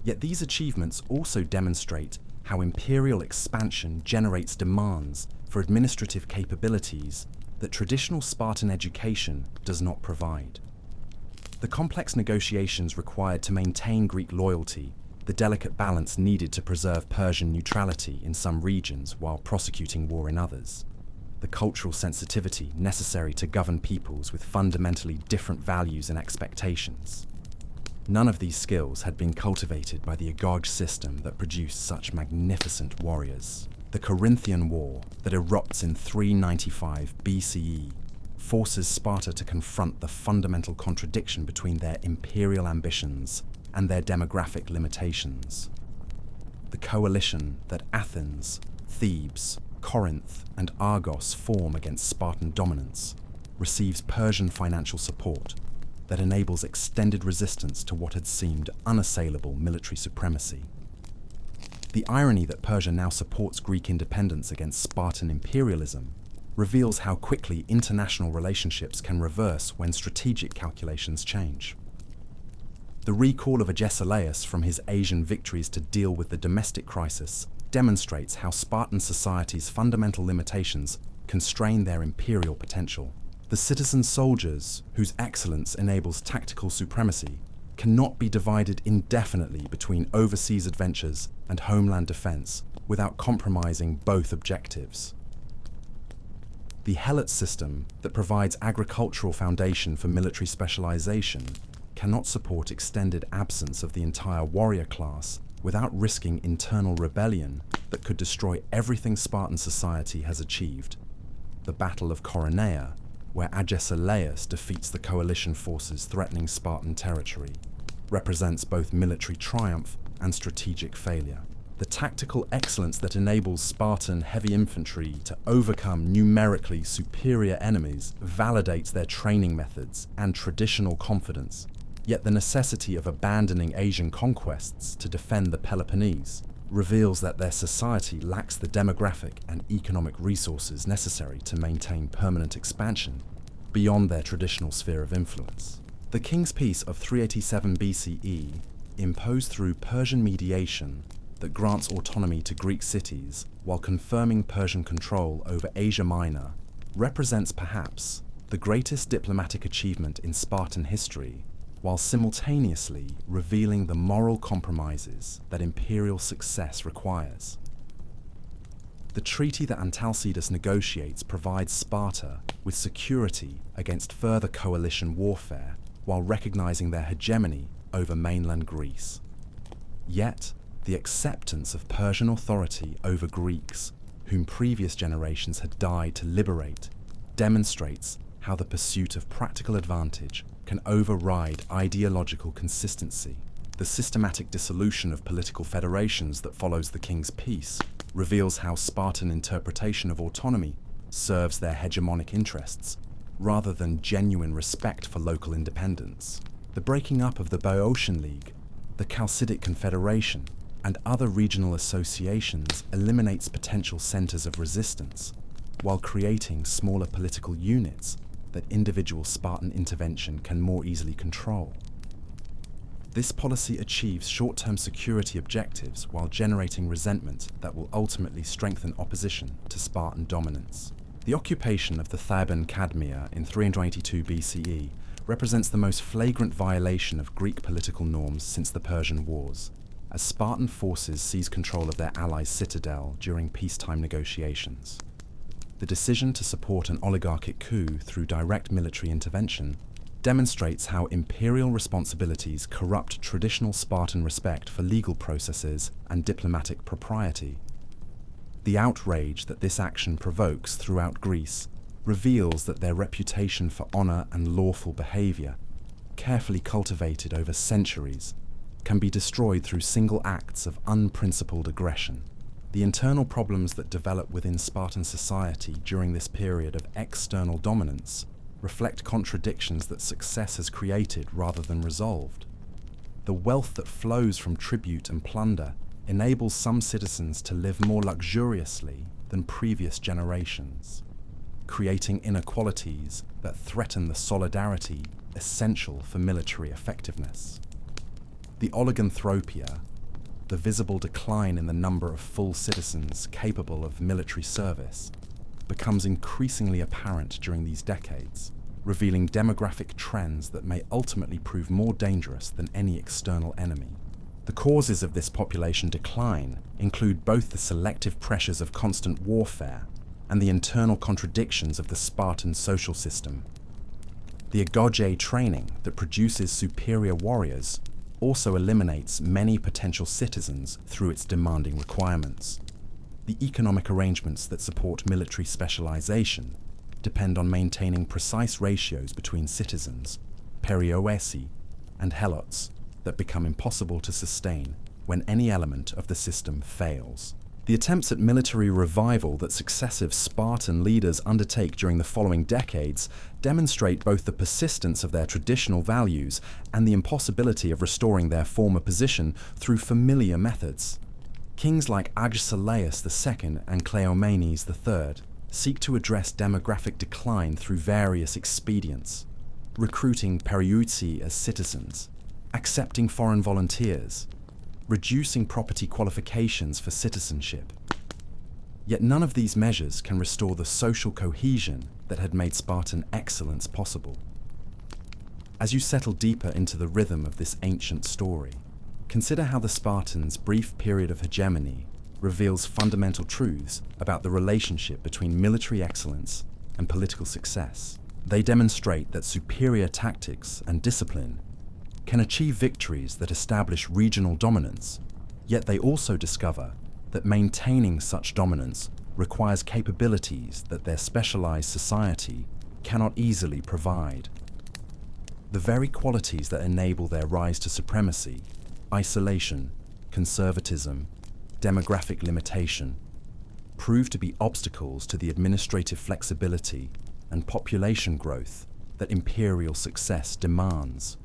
Yet these achievements also demonstrate how imperial expansion generates demands for administrative capabilities that traditional Spartan education does not provide. The complex negotiations required to maintain Greek loyalty, the delicate balance needed to preserve Persian neutrality in some regions while prosecuting war in others, the cultural sensitivity necessary to govern peoples with fundamentally different values and expectations. None of these skills had been cultivated by the agoge system that produced such magnificent warriors. The Corinthian War that erupts in 395 BCE forces Sparta to confront the fundamental contradiction between their imperial ambitions and their demographic limitations. The coalition that Athens, Thebes, Corinth, and Argos form against Spartan dominance receives Persian financial support that enables extended resistance to what had seemed unassailable military supremacy. The irony that Persia now supports Greek independence against Spartan imperialism reveals how quickly international relationships can reverse when strategic calculations change. The recall of Agesilaus from his Asian victories to deal with the domestic crisis demonstrates how Spartan society's fundamental limitations constrain their imperial potential. The citizen soldiers, whose excellence enables tactical supremacy, cannot be divided indefinitely between overseas adventures and homeland defense without compromising both objectives. The Helot system that provides agricultural foundation for military specialization cannot support extended absence of the entire warrior class without risking internal rebellion that could destroy everything Spartan society has achieved. The Battle of Coronea, where Agesilaus defeats the coalition forces threatening Spartan territory, represents both military triumph and strategic failure. The tactical excellence that enables Spartan heavy infantry to overcome numerically superior enemies validates their training methods and traditional confidence. Yet the necessity of abandoning Asian conquests to defend the Peloponnese reveals that their society lacks the demographic and economic resources necessary to maintain permanent expansion beyond their traditional sphere of influence. The King's Peace of 387 BCE, imposed through Persian mediation that grants autonomy to Greek cities while confirming Persian control over Asia Minor, represents perhaps the greatest diplomatic achievement in Spartan history, while simultaneously revealing the moral compromises that imperial success requires. The treaty that Antalcidas negotiates provides Sparta with security against further coalition warfare while recognizing their hegemony over mainland Greece. Yet, the acceptance of Persian authority over Greeks, whom previous generations had died to liberate, demonstrates how the pursuit of practical advantage can override ideological consistency. The systematic dissolution of political federations that follows the King's Peace reveals how Spartan interpretation of autonomy serves their hegemonic interests, rather than genuine respect for local independence. The breaking up of the Boeotian League, the Chalcidic Confederation, and other regional associations eliminates potential centers of resistance, while creating smaller political units that individual Spartan intervention can more easily control. This policy achieves short-term security objectives while generating resentment that will ultimately strengthen opposition to Spartan dominance. The occupation of the Theban Cadmea in 382 BCE represents the most flagrant violation of Greek political norms since the Persian Wars, as Spartan forces seize control of their allies' citadel during peacetime negotiations. The decision to support an oligarchic coup through direct military intervention demonstrates how imperial responsibilities corrupt traditional Spartan respect for legal processes and diplomatic propriety. The outrage that this action provokes throughout Greece reveals that their reputation for honor and lawful behavior, carefully cultivated over centuries, can be destroyed through single acts of unprincipled aggression. The internal problems that develop within Spartan society during this period of external dominance reflect contradictions that success has created rather than resolved. The wealth that flows from tribute and plunder enables some citizens to live more luxuriously than previous generations, creating inequalities that threaten the solidarity essential for military effectiveness. The oliganthropia, the visible decline in the number of full citizens capable of military service, becomes increasingly apparent during these decades, revealing demographic trends that may ultimately prove more dangerous than any external enemy. The causes of this population decline include both the selective pressures of constant warfare and the internal contradictions of the Spartan social system. The agoge training that produces superior warriors also eliminates many potential citizens through its demanding requirements. The economic arrangements that support military specialization depend on maintaining precise ratios between citizens, perioeci, and helots that become impossible to sustain when any element of the system fails. The attempts at military revival that successive Spartan leaders undertake during the following decades demonstrate both the persistence of their traditional values and the impossibility of restoring their former position through familiar methods. Kings like Agesilaus II and Cleomenes III seek to address demographic decline through various expedients, recruiting perioeci as citizens, accepting foreign volunteers, reducing property qualifications for citizenship. Yet none of these measures can restore the social cohesion that had made Spartan excellence possible. As you settle deeper into the rhythm of this ancient story, consider how the Spartans' brief period of hegemony reveals fundamental truths about the relationship between military excellence and political success. They demonstrate that superior tactics and discipline can achieve victories that establish regional dominance, yet they also discover that maintaining such dominance requires capabilities that their specialized society cannot easily provide. The very qualities that enable their rise to supremacy, isolation, conservatism, demographic limitation, prove to be obstacles to the administrative flexibility and population growth that imperial success demands.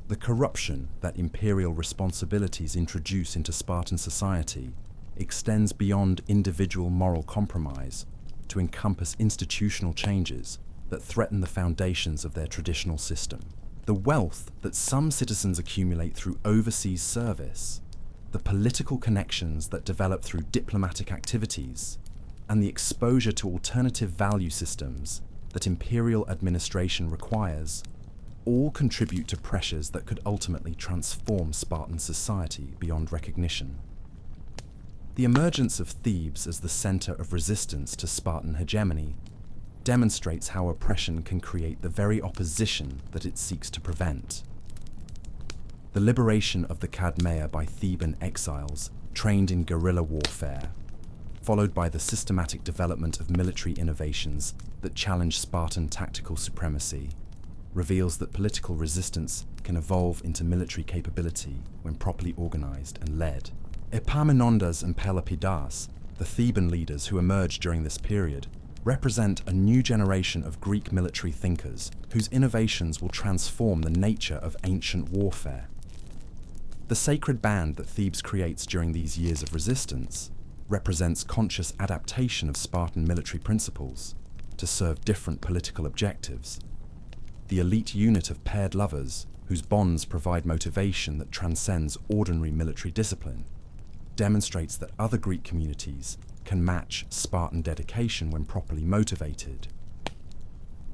The corruption that imperial responsibilities introduce into Spartan society extends beyond individual moral compromise to encompass institutional changes that threaten the foundations of their traditional system. The wealth that some citizens accumulate through overseas service, the political connections that develop through diplomatic activities, and the exposure to alternative value systems that imperial administration requires all contribute to pressures that could ultimately transform Spartan society beyond recognition. The emergence of Thebes as the center of resistance to Spartan hegemony demonstrates how oppression can create the very opposition that it seeks to prevent. The liberation of the Cadmea by Theban exiles trained in guerrilla warfare, followed by the systematic development of military innovations that challenge Spartan tactical supremacy, reveals that political resistance can evolve into military capability when properly organized and led. Epaminondas and Pelopidas, the Theban leaders who emerged during this period, represent a new generation of Greek military thinkers whose innovations will transform the nature of ancient warfare. The sacred band that Thebes creates during these years of resistance represents conscious adaptation of Spartan military principles to serve different political objectives. The elite unit of paired lovers, whose bonds provide motivation that transcends ordinary military discipline, demonstrates that other Greek communities can match Spartan dedication when properly motivated.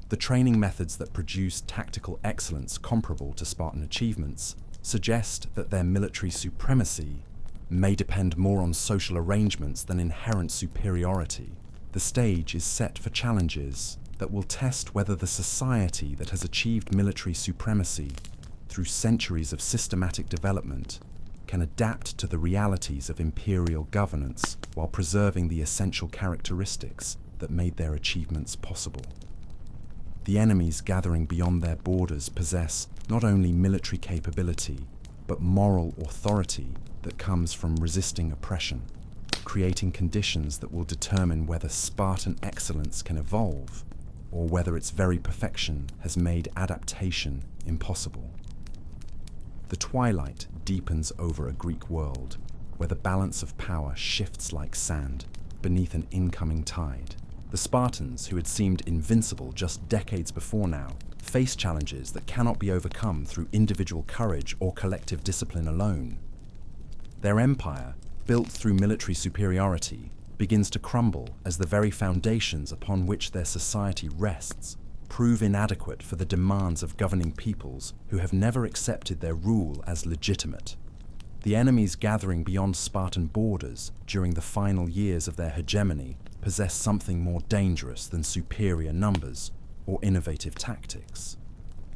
The training methods that produce tactical excellence comparable to Spartan achievements suggest that their military supremacy may depend more on social arrangements than inherent superiority. The stage is set for challenges that will test whether the society that has achieved military supremacy through centuries of systematic development can adapt to the realities of imperial governance while preserving the essential characteristics that made their achievements possible. The enemies gathering beyond their borders possess not only military capability, but moral authority that comes from resisting oppression, creating conditions that will determine whether Spartan excellence can evolve or whether its very perfection has made adaptation impossible. The twilight deepens over a Greek world, where the balance of power shifts like sand beneath an incoming tide. The Spartans, who had seemed invincible just decades before now, face challenges that cannot be overcome through individual courage or collective discipline alone. Their empire, built through military superiority, begins to crumble as the very foundations upon which their society rests prove inadequate for the demands of governing peoples who have never accepted their rule as legitimate. The enemies gathering beyond Spartan borders during the final years of their hegemony possess something more dangerous than superior numbers or innovative tactics.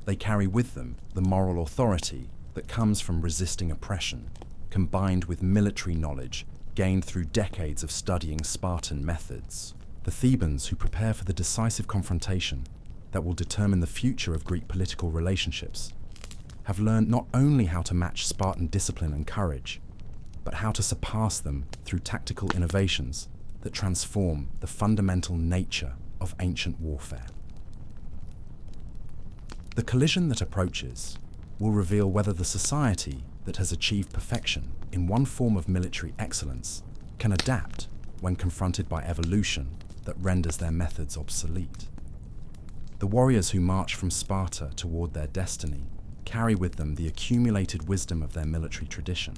They carry with them the moral authority that comes from resisting oppression, combined with military knowledge gained through decades of studying Spartan methods. The Thebans, who prepare for the decisive confrontation that will determine the future of Greek political relationships, have learned not only how to match Spartan discipline and courage, but how to surpass them through tactical innovations that transform the fundamental nature of ancient warfare. The collision that approaches will reveal whether the society that has achieved perfection in one form of military excellence can adapt when confronted by evolution that renders their methods obsolete. The warriors who march from Sparta toward their destiny carry with them the accumulated wisdom of their military tradition,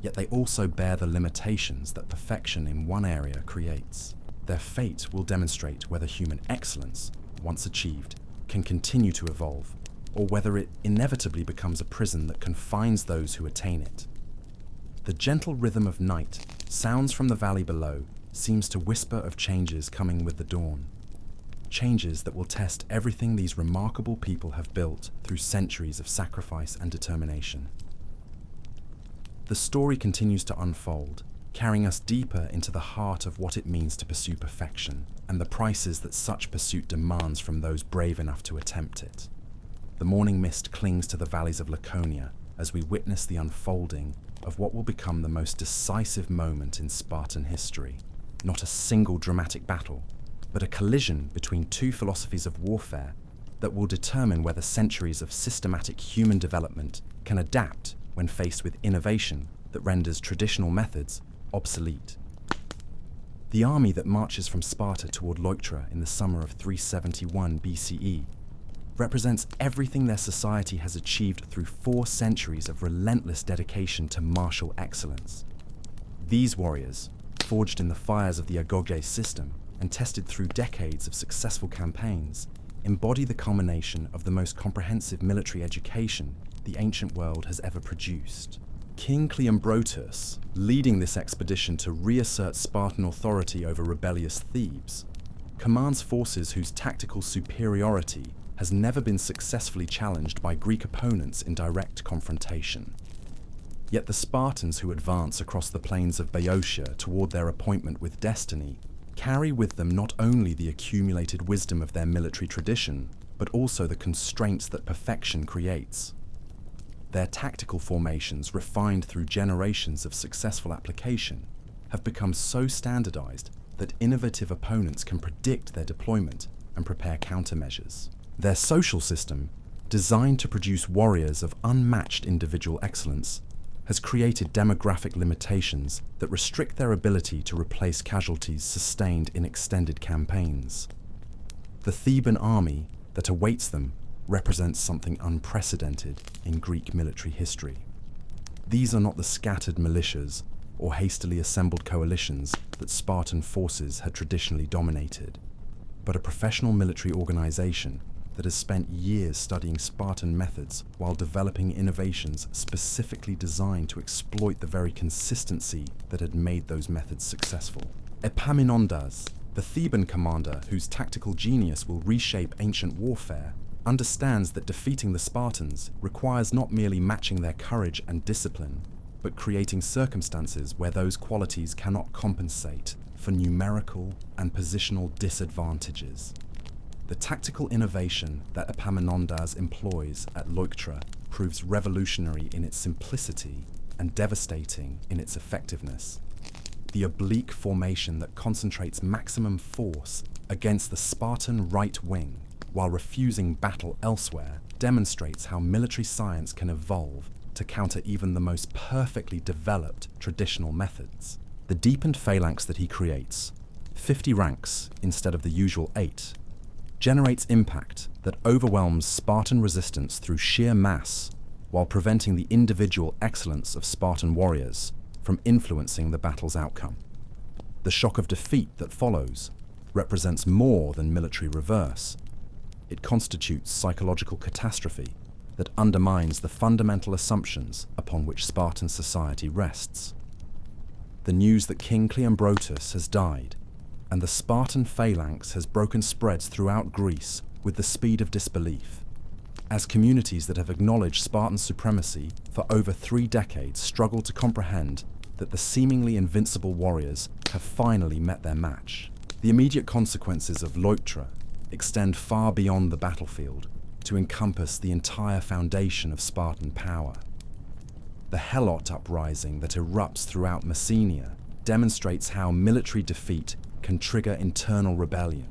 yet they also bear the limitations that perfection in one area creates. Their fate will demonstrate whether human excellence, once achieved, can continue to evolve, or whether it inevitably becomes a prison that confines those who attain it. The gentle rhythm of night sounds from the valley below seems to whisper of changes coming with the dawn. Changes that will test everything these remarkable people have built through centuries of sacrifice and determination. The story continues to unfold, carrying us deeper into the heart of what it means to pursue perfection and the prices that such pursuit demands from those brave enough to attempt it. The morning mist clings to the valleys of Laconia as we witness the unfolding of what will become the most decisive moment in Spartan history. Not a single dramatic battle, but a collision between two philosophies of warfare that will determine whether centuries of systematic human development can adapt when faced with innovation that renders traditional methods obsolete. The army that marches from Sparta toward Leuctra in the summer of 371 BCE represents everything their society has achieved through 4 centuries of relentless dedication to martial excellence. These warriors, forged in the fires of the agoge system and tested through decades of successful campaigns, embody the culmination of the most comprehensive military education the ancient world has ever produced. King Cleombrotus, leading this expedition to reassert Spartan authority over rebellious Thebes, commands forces whose tactical superiority has never been successfully challenged by Greek opponents in direct confrontation. Yet the Spartans who advance across the plains of Boeotia toward their appointment with destiny carry with them not only the accumulated wisdom of their military tradition, but also the constraints that perfection creates. Their tactical formations, refined through generations of successful application, have become so standardized that innovative opponents can predict their deployment and prepare countermeasures. Their social system, designed to produce warriors of unmatched individual excellence, has created demographic limitations that restrict their ability to replace casualties sustained in extended campaigns. The Theban army that awaits them represents something unprecedented in Greek military history. These are not the scattered militias or hastily assembled coalitions that Spartan forces had traditionally dominated, but a professional military organization that has spent years studying Spartan methods while developing innovations specifically designed to exploit the very consistency that had made those methods successful. Epaminondas, the Theban commander whose tactical genius will reshape ancient warfare, understands that defeating the Spartans requires not merely matching their courage and discipline, but creating circumstances where those qualities cannot compensate for numerical and positional disadvantages. The tactical innovation that Epaminondas employs at Leuctra proves revolutionary in its simplicity and devastating in its effectiveness. The oblique formation that concentrates maximum force against the Spartan right wing while refusing battle elsewhere demonstrates how military science can evolve to counter even the most perfectly developed traditional methods. The deepened phalanx that he creates, 50 ranks instead of the usual 8, generates impact that overwhelms Spartan resistance through sheer mass while preventing the individual excellence of Spartan warriors from influencing the battle's outcome. The shock of defeat that follows represents more than military reverse. It constitutes psychological catastrophe that undermines the fundamental assumptions upon which Spartan society rests. The news that King Cleombrotus has died and the Spartan phalanx has broken spreads throughout Greece with the speed of disbelief, as communities that have acknowledged Spartan supremacy for over 3 decades struggle to comprehend that the seemingly invincible warriors have finally met their match. The immediate consequences of Leuctra extend far beyond the battlefield to encompass the entire foundation of Spartan power. The Helot uprising that erupts throughout Messenia demonstrates how military defeat can trigger internal rebellion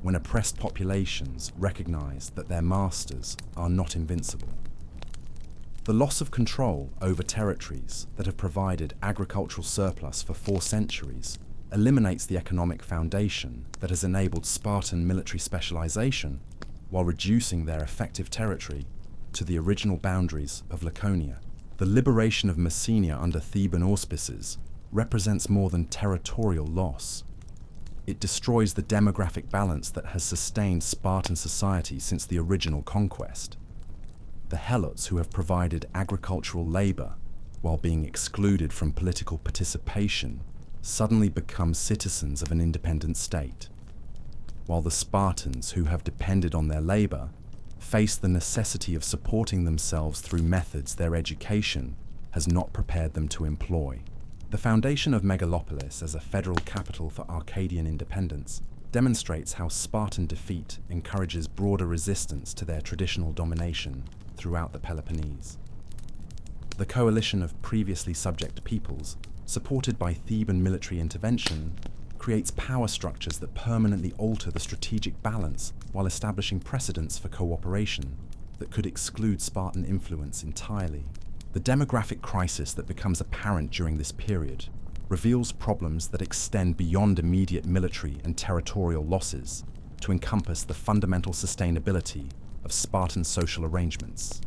when oppressed populations recognize that their masters are not invincible. The loss of control over territories that have provided agricultural surplus for 4 centuries eliminates the economic foundation that has enabled Spartan military specialization while reducing their effective territory to the original boundaries of Laconia. The liberation of Messenia under Theban auspices represents more than territorial loss. It destroys the demographic balance that has sustained Spartan society since the original conquest. The Helots, who have provided agricultural labor while being excluded from political participation, suddenly become citizens of an independent state, while the Spartans, who have depended on their labor, face the necessity of supporting themselves through methods their education has not prepared them to employ. The foundation of Megalopolis as a federal capital for Arcadian independence demonstrates how Spartan defeat encourages broader resistance to their traditional domination throughout the Peloponnese. The coalition of previously subject peoples, supported by Theban military intervention, creates power structures that permanently alter the strategic balance while establishing precedents for cooperation that could exclude Spartan influence entirely. The demographic crisis that becomes apparent during this period reveals problems that extend beyond immediate military and territorial losses to encompass the fundamental sustainability of Spartan social arrangements.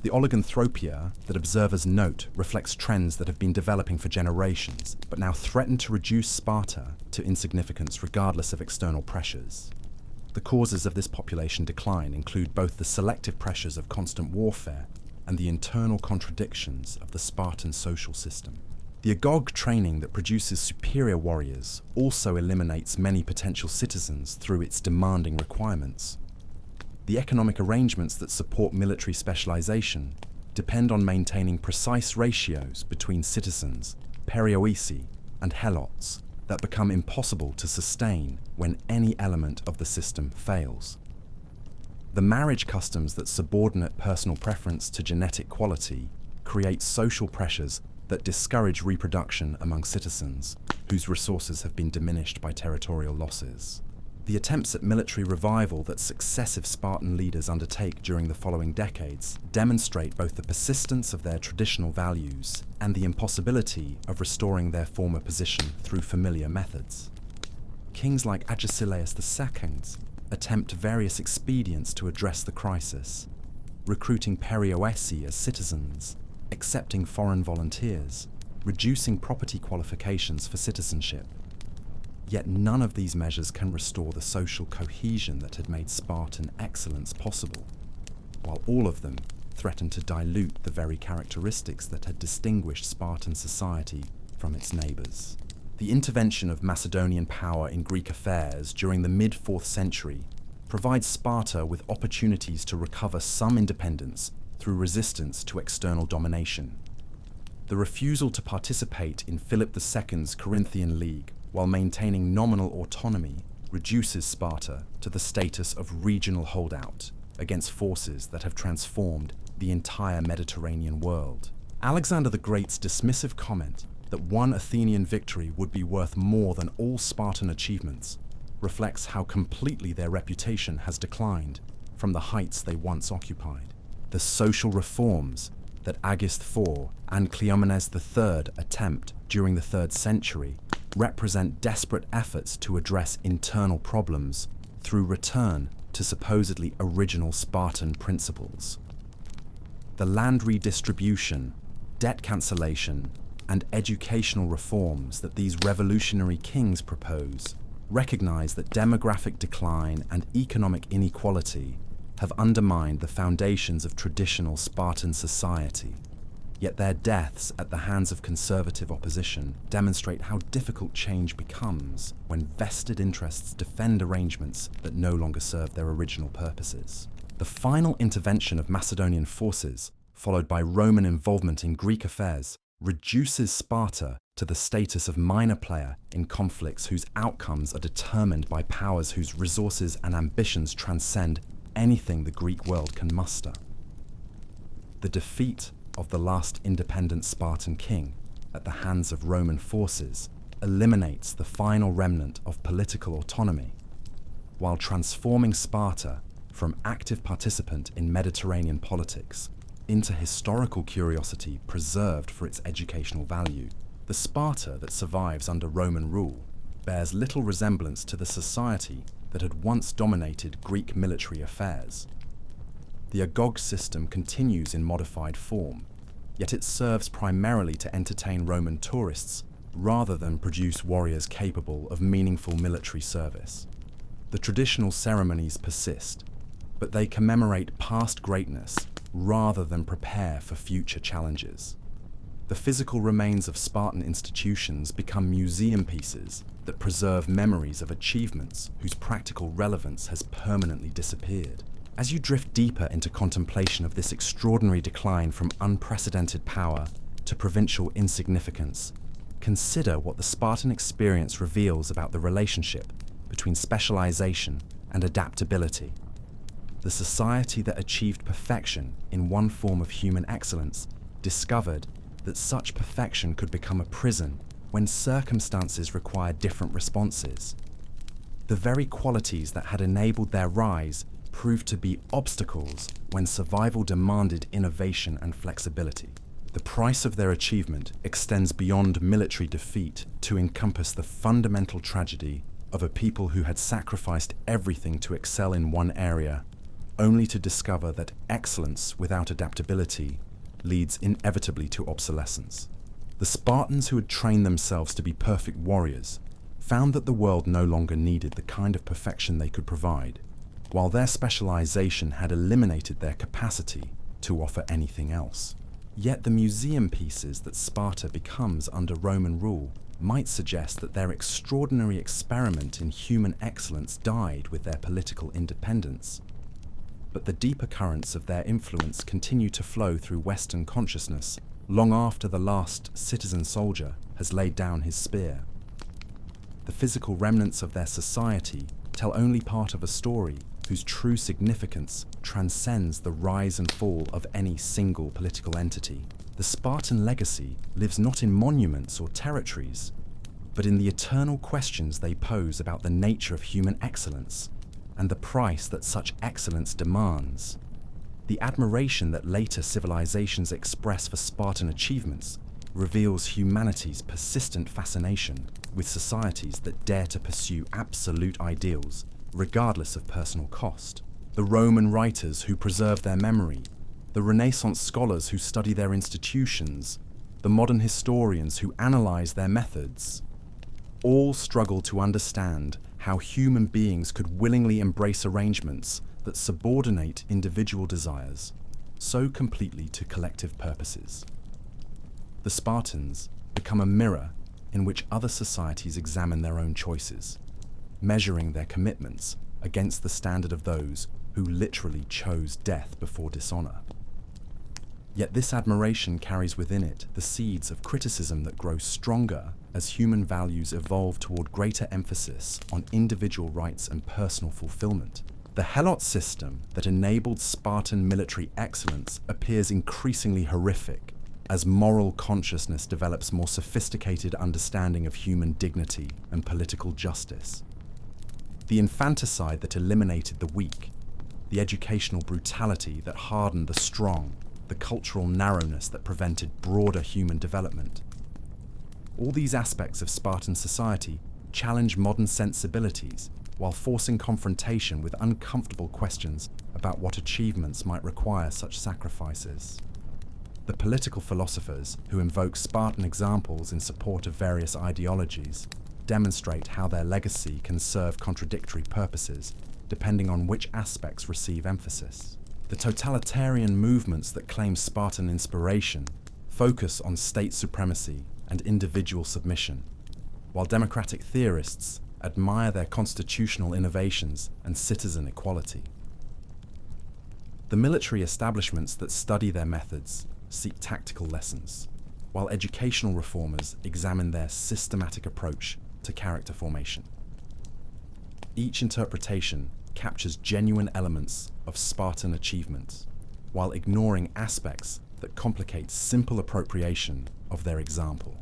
The oliganthropia that observers note reflects trends that have been developing for generations, but now threaten to reduce Sparta to insignificance regardless of external pressures. The causes of this population decline include both the selective pressures of constant warfare and the internal contradictions of the Spartan social system. The agoge training that produces superior warriors also eliminates many potential citizens through its demanding requirements. The economic arrangements that support military specialization depend on maintaining precise ratios between citizens, perioeci, and helots that become impossible to sustain when any element of the system fails. The marriage customs that subordinate personal preference to genetic quality create social pressures that discourage reproduction among citizens whose resources have been diminished by territorial losses. The attempts at military revival that successive Spartan leaders undertake during the following decades demonstrate both the persistence of their traditional values and the impossibility of restoring their former position through familiar methods. Kings like Agesilaus II attempt various expedients to address the crisis, recruiting perioeci as citizens, accepting foreign volunteers, reducing property qualifications for citizenship. Yet none of these measures can restore the social cohesion that had made Spartan excellence possible, while all of them threaten to dilute the very characteristics that had distinguished Spartan society from its neighbors. The intervention of Macedonian power in Greek affairs during the mid-4th century provides Sparta with opportunities to recover some independence through resistance to external domination. The refusal to participate in Philip II's Corinthian League while maintaining nominal autonomy reduces Sparta to the status of regional holdout against forces that have transformed the entire Mediterranean world. Alexander the Great's dismissive comment that one Athenian victory would be worth more than all Spartan achievements reflects how completely their reputation has declined from the heights they once occupied. the social reforms that August IV and Cleomenes III attempt during the 3rd century represent desperate efforts to address internal problems through return to supposedly original Spartan principles. The land redistribution, debt cancellation, and educational reforms that these revolutionary kings propose recognize that demographic decline and economic inequality have undermined the foundations of traditional Spartan society. Yet their deaths at the hands of conservative opposition demonstrate how difficult change becomes when vested interests defend arrangements that no longer serve their original purposes. The final intervention of Macedonian forces, followed by Roman involvement in Greek affairs, reduces Sparta to the status of minor player in conflicts whose outcomes are determined by powers whose resources and ambitions transcend anything the Greek world can muster. The defeat of the last independent Spartan king at the hands of Roman forces eliminates the final remnant of political autonomy, while transforming Sparta from active participant in Mediterranean politics into historical curiosity preserved for its educational value. The Sparta that survives under Roman rule bears little resemblance to the society that had once dominated Greek military affairs. The agoge system continues in modified form, yet it serves primarily to entertain Roman tourists rather than produce warriors capable of meaningful military service. The traditional ceremonies persist, but they commemorate past greatness rather than prepare for future challenges. The physical remains of Spartan institutions become museum pieces that preserve memories of achievements whose practical relevance has permanently disappeared. As you drift deeper into contemplation of this extraordinary decline from unprecedented power to provincial insignificance, consider what the Spartan experience reveals about the relationship between specialization and adaptability. The society that achieved perfection in one form of human excellence discovered that such perfection could become a prison when circumstances required different responses. The very qualities that had enabled their rise proved to be obstacles when survival demanded innovation and flexibility. The price of their achievement extends beyond military defeat to encompass the fundamental tragedy of a people who had sacrificed everything to excel in one area, only to discover that excellence without adaptability leads inevitably to obsolescence. The Spartans who had trained themselves to be perfect warriors found that the world no longer needed the kind of perfection they could provide, while their specialization had eliminated their capacity to offer anything else. Yet the museum pieces that Sparta becomes under Roman rule might suggest that their extraordinary experiment in human excellence died with their political independence. But the deeper currents of their influence continue to flow through Western consciousness long after the last citizen soldier has laid down his spear. The physical remnants of their society tell only part of a story whose true significance transcends the rise and fall of any single political entity. The Spartan legacy lives not in monuments or territories, but in the eternal questions they pose about the nature of human excellence and the price that such excellence demands. The admiration that later civilizations express for Spartan achievements reveals humanity's persistent fascination with societies that dare to pursue absolute ideals regardless of personal cost. The Roman writers who preserve their memory, the Renaissance scholars who study their institutions, the modern historians who analyze their methods, all struggle to understand how human beings could willingly embrace arrangements that subordinate individual desires so completely to collective purposes. The Spartans become a mirror in which other societies examine their own choices, measuring their commitments against the standard of those who literally chose death before dishonor. Yet this admiration carries within it the seeds of criticism that grow stronger as human values evolve toward greater emphasis on individual rights and personal fulfillment. The Helot system that enabled Spartan military excellence appears increasingly horrific as moral consciousness develops more sophisticated understanding of human dignity and political justice. The infanticide that eliminated the weak, the educational brutality that hardened the strong, the cultural narrowness that prevented broader human development. All these aspects of Spartan society challenge modern sensibilities while forcing confrontation with uncomfortable questions about what achievements might require such sacrifices. The political philosophers who invoke Spartan examples in support of various ideologies demonstrate how their legacy can serve contradictory purposes depending on which aspects receive emphasis. The totalitarian movements that claim Spartan inspiration focus on state supremacy and individual submission, while democratic theorists admire their constitutional innovations and citizen equality. The military establishments that study their methods seek tactical lessons, while educational reformers examine their systematic approach to character formation. Each interpretation captures genuine elements of Spartan achievement, while ignoring aspects that complicate simple appropriation of their example.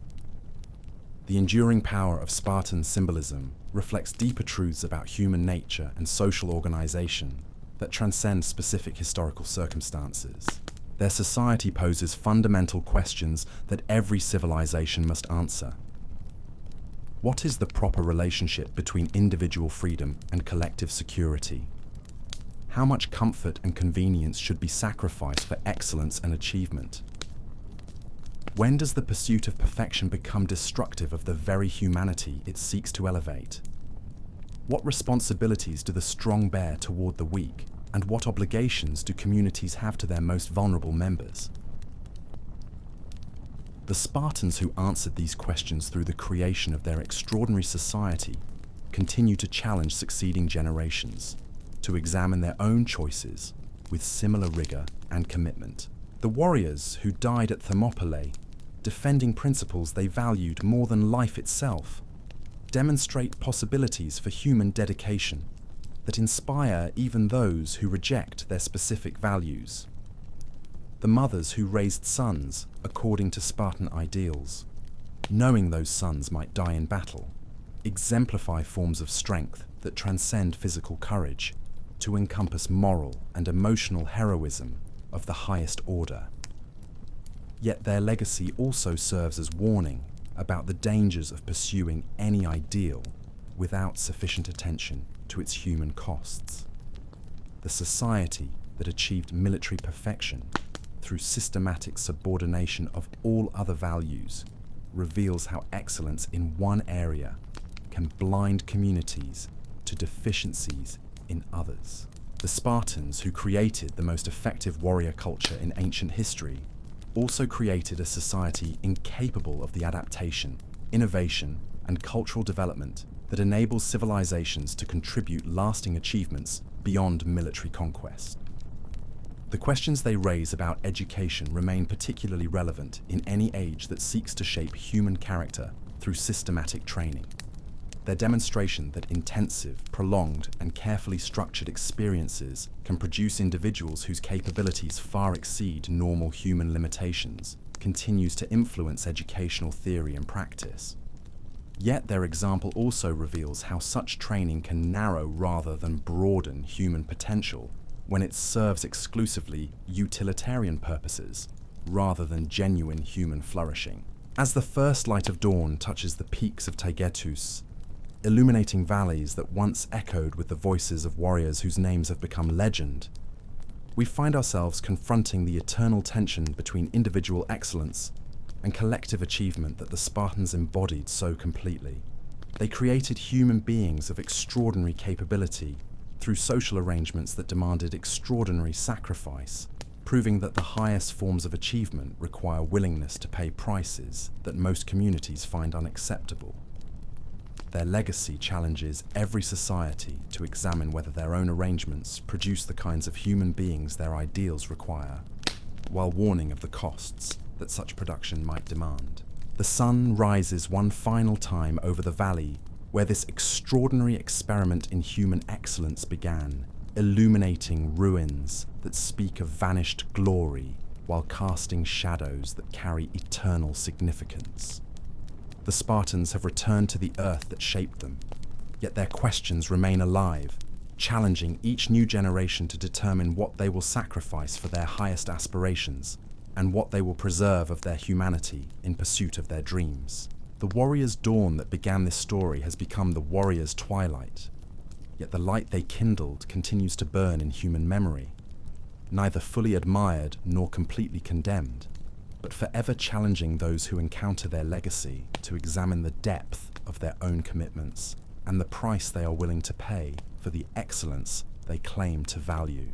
The enduring power of Spartan symbolism reflects deeper truths about human nature and social organization that transcend specific historical circumstances. Their society poses fundamental questions that every civilization must answer. What is the proper relationship between individual freedom and collective security? How much comfort and convenience should be sacrificed for excellence and achievement? When does the pursuit of perfection become destructive of the very humanity it seeks to elevate? What responsibilities do the strong bear toward the weak, and what obligations do communities have to their most vulnerable members? The Spartans who answered these questions through the creation of their extraordinary society continue to challenge succeeding generations to examine their own choices with similar rigor and commitment. The warriors who died at Thermopylae, defending principles they valued more than life itself, demonstrate possibilities for human dedication that inspire even those who reject their specific values. The mothers who raised sons according to Spartan ideals, knowing those sons might die in battle, exemplify forms of strength that transcend physical courage to encompass moral and emotional heroism of the highest order. Yet their legacy also serves as warning about the dangers of pursuing any ideal without sufficient attention to its human costs. The society that achieved military perfection through systematic subordination of all other values reveals how excellence in one area can blind communities to deficiencies in others. The Spartans, who created the most effective warrior culture in ancient history, also created a society incapable of the adaptation, innovation, and cultural development that enables civilizations to contribute lasting achievements beyond military conquest. The questions they raise about education remain particularly relevant in any age that seeks to shape human character through systematic training. Their demonstration that intensive, prolonged, and carefully structured experiences can produce individuals whose capabilities far exceed normal human limitations continues to influence educational theory and practice. Yet their example also reveals how such training can narrow rather than broaden human potential when it serves exclusively utilitarian purposes rather than genuine human flourishing. As the first light of dawn touches the peaks of Taygetus, illuminating valleys that once echoed with the voices of warriors whose names have become legend, we find ourselves confronting the eternal tension between individual excellence and collective achievement that the Spartans embodied so completely. They created human beings of extraordinary capability through social arrangements that demanded extraordinary sacrifice, proving that the highest forms of achievement require willingness to pay prices that most communities find unacceptable. Their legacy challenges every society to examine whether their own arrangements produce the kinds of human beings their ideals require, while warning of the costs that such production might demand. The sun rises one final time over the valley where this extraordinary experiment in human excellence began, illuminating ruins that speak of vanished glory while casting shadows that carry eternal significance. The Spartans have returned to the earth that shaped them, yet their questions remain alive, challenging each new generation to determine what they will sacrifice for their highest aspirations and what they will preserve of their humanity in pursuit of their dreams. The warrior's dawn that began this story has become the warrior's twilight, yet the light they kindled continues to burn in human memory, neither fully admired nor completely condemned, but forever challenging those who encounter their legacy to examine the depth of their own commitments and the price they are willing to pay for the excellence they claim to value.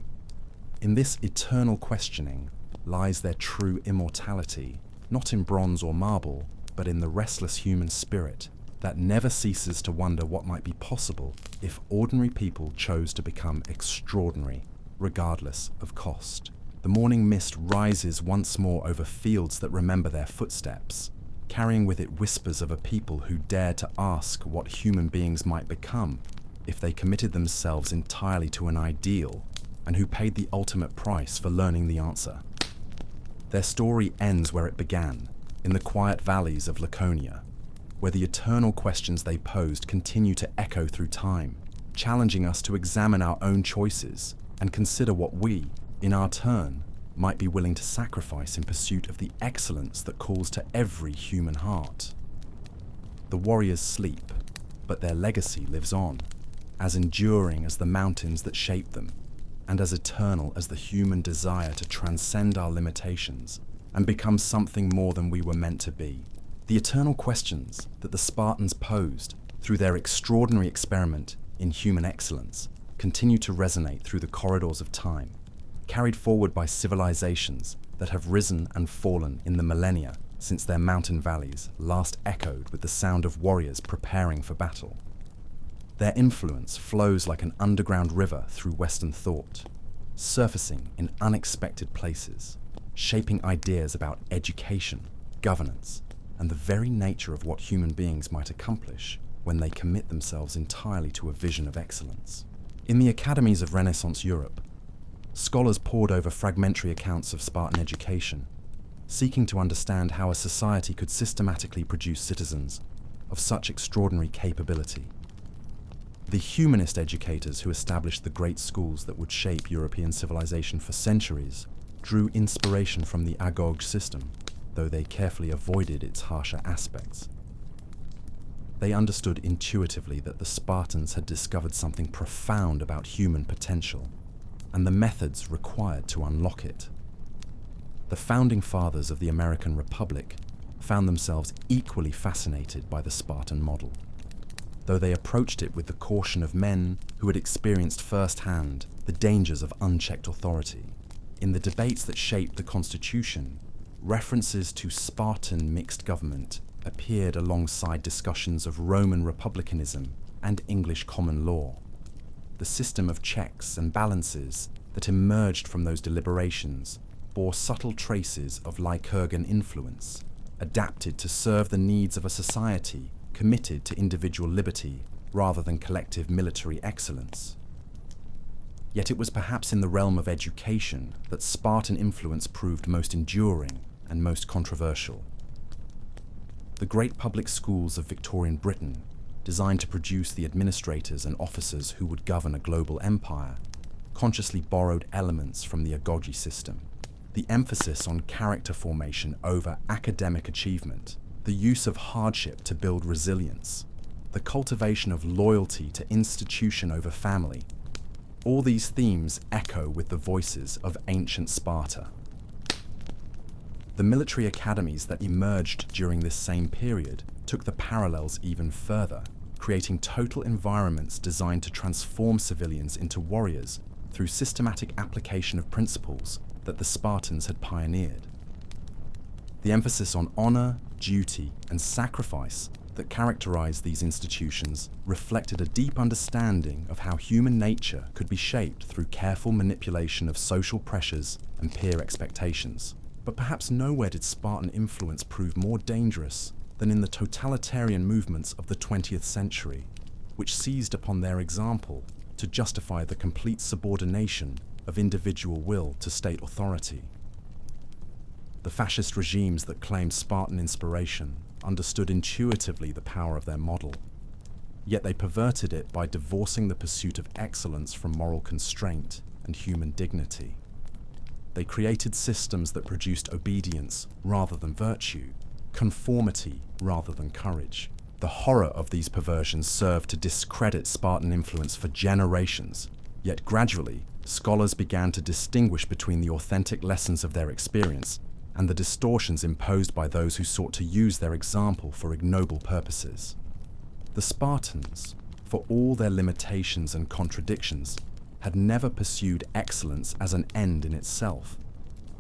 In this eternal questioning lies their true immortality, not in bronze or marble, but in the restless human spirit that never ceases to wonder what might be possible if ordinary people chose to become extraordinary, regardless of cost. The morning mist rises once more over fields that remember their footsteps, carrying with it whispers of a people who dared to ask what human beings might become if they committed themselves entirely to an ideal, and who paid the ultimate price for learning the answer. Their story ends where it began, in the quiet valleys of Laconia, where the eternal questions they posed continue to echo through time, challenging us to examine our own choices and consider what we, in our turn, might be willing to sacrifice in pursuit of the excellence that calls to every human heart. The warriors sleep, but their legacy lives on, as enduring as the mountains that shape them, and as eternal as the human desire to transcend our limitations and become something more than we were meant to be. The eternal questions that the Spartans posed through their extraordinary experiment in human excellence continue to resonate through the corridors of time, carried forward by civilizations that have risen and fallen in the millennia since their mountain valleys last echoed with the sound of warriors preparing for battle. Their influence flows like an underground river through Western thought, surfacing in unexpected places, shaping ideas about education, governance, and the very nature of what human beings might accomplish when they commit themselves entirely to a vision of excellence. In the academies of Renaissance Europe, scholars pored over fragmentary accounts of Spartan education, seeking to understand how a society could systematically produce citizens of such extraordinary capability. The humanist educators who established the great schools that would shape European civilization for centuries drew inspiration from the agoge system, though they carefully avoided its harsher aspects. They understood intuitively that the Spartans had discovered something profound about human potential, and the methods required to unlock it. The founding fathers of the American Republic found themselves equally fascinated by the Spartan model, though they approached it with the caution of men who had experienced firsthand the dangers of unchecked authority. In the debates that shaped the Constitution, references to Spartan mixed government appeared alongside discussions of Roman republicanism and English common law. The system of checks and balances that emerged from those deliberations bore subtle traces of Lycurgan influence, adapted to serve the needs of a society committed to individual liberty rather than collective military excellence. Yet it was perhaps in the realm of education that Spartan influence proved most enduring and most controversial. The great public schools of Victorian Britain, designed to produce the administrators and officers who would govern a global empire, consciously borrowed elements from the agoge system. The emphasis on character formation over academic achievement, the use of hardship to build resilience, the cultivation of loyalty to institution over family, all these themes echo with the voices of ancient Sparta. The military academies that emerged during this same period took the parallels even further, creating total environments designed to transform civilians into warriors through systematic application of principles that the Spartans had pioneered. The emphasis on honor, duty, and sacrifice that characterized these institutions reflected a deep understanding of how human nature could be shaped through careful manipulation of social pressures and peer expectations. But perhaps nowhere did Spartan influence prove more dangerous than in the totalitarian movements of the 20th century, which seized upon their example to justify the complete subordination of individual will to state authority. The fascist regimes that claimed Spartan inspiration understood intuitively the power of their model. Yet they perverted it by divorcing the pursuit of excellence from moral constraint and human dignity. They created systems that produced obedience rather than virtue, conformity rather than courage. The horror of these perversions served to discredit Spartan influence for generations, yet gradually, scholars began to distinguish between the authentic lessons of their experience and the distortions imposed by those who sought to use their example for ignoble purposes. The Spartans, for all their limitations and contradictions, had never pursued excellence as an end in itself,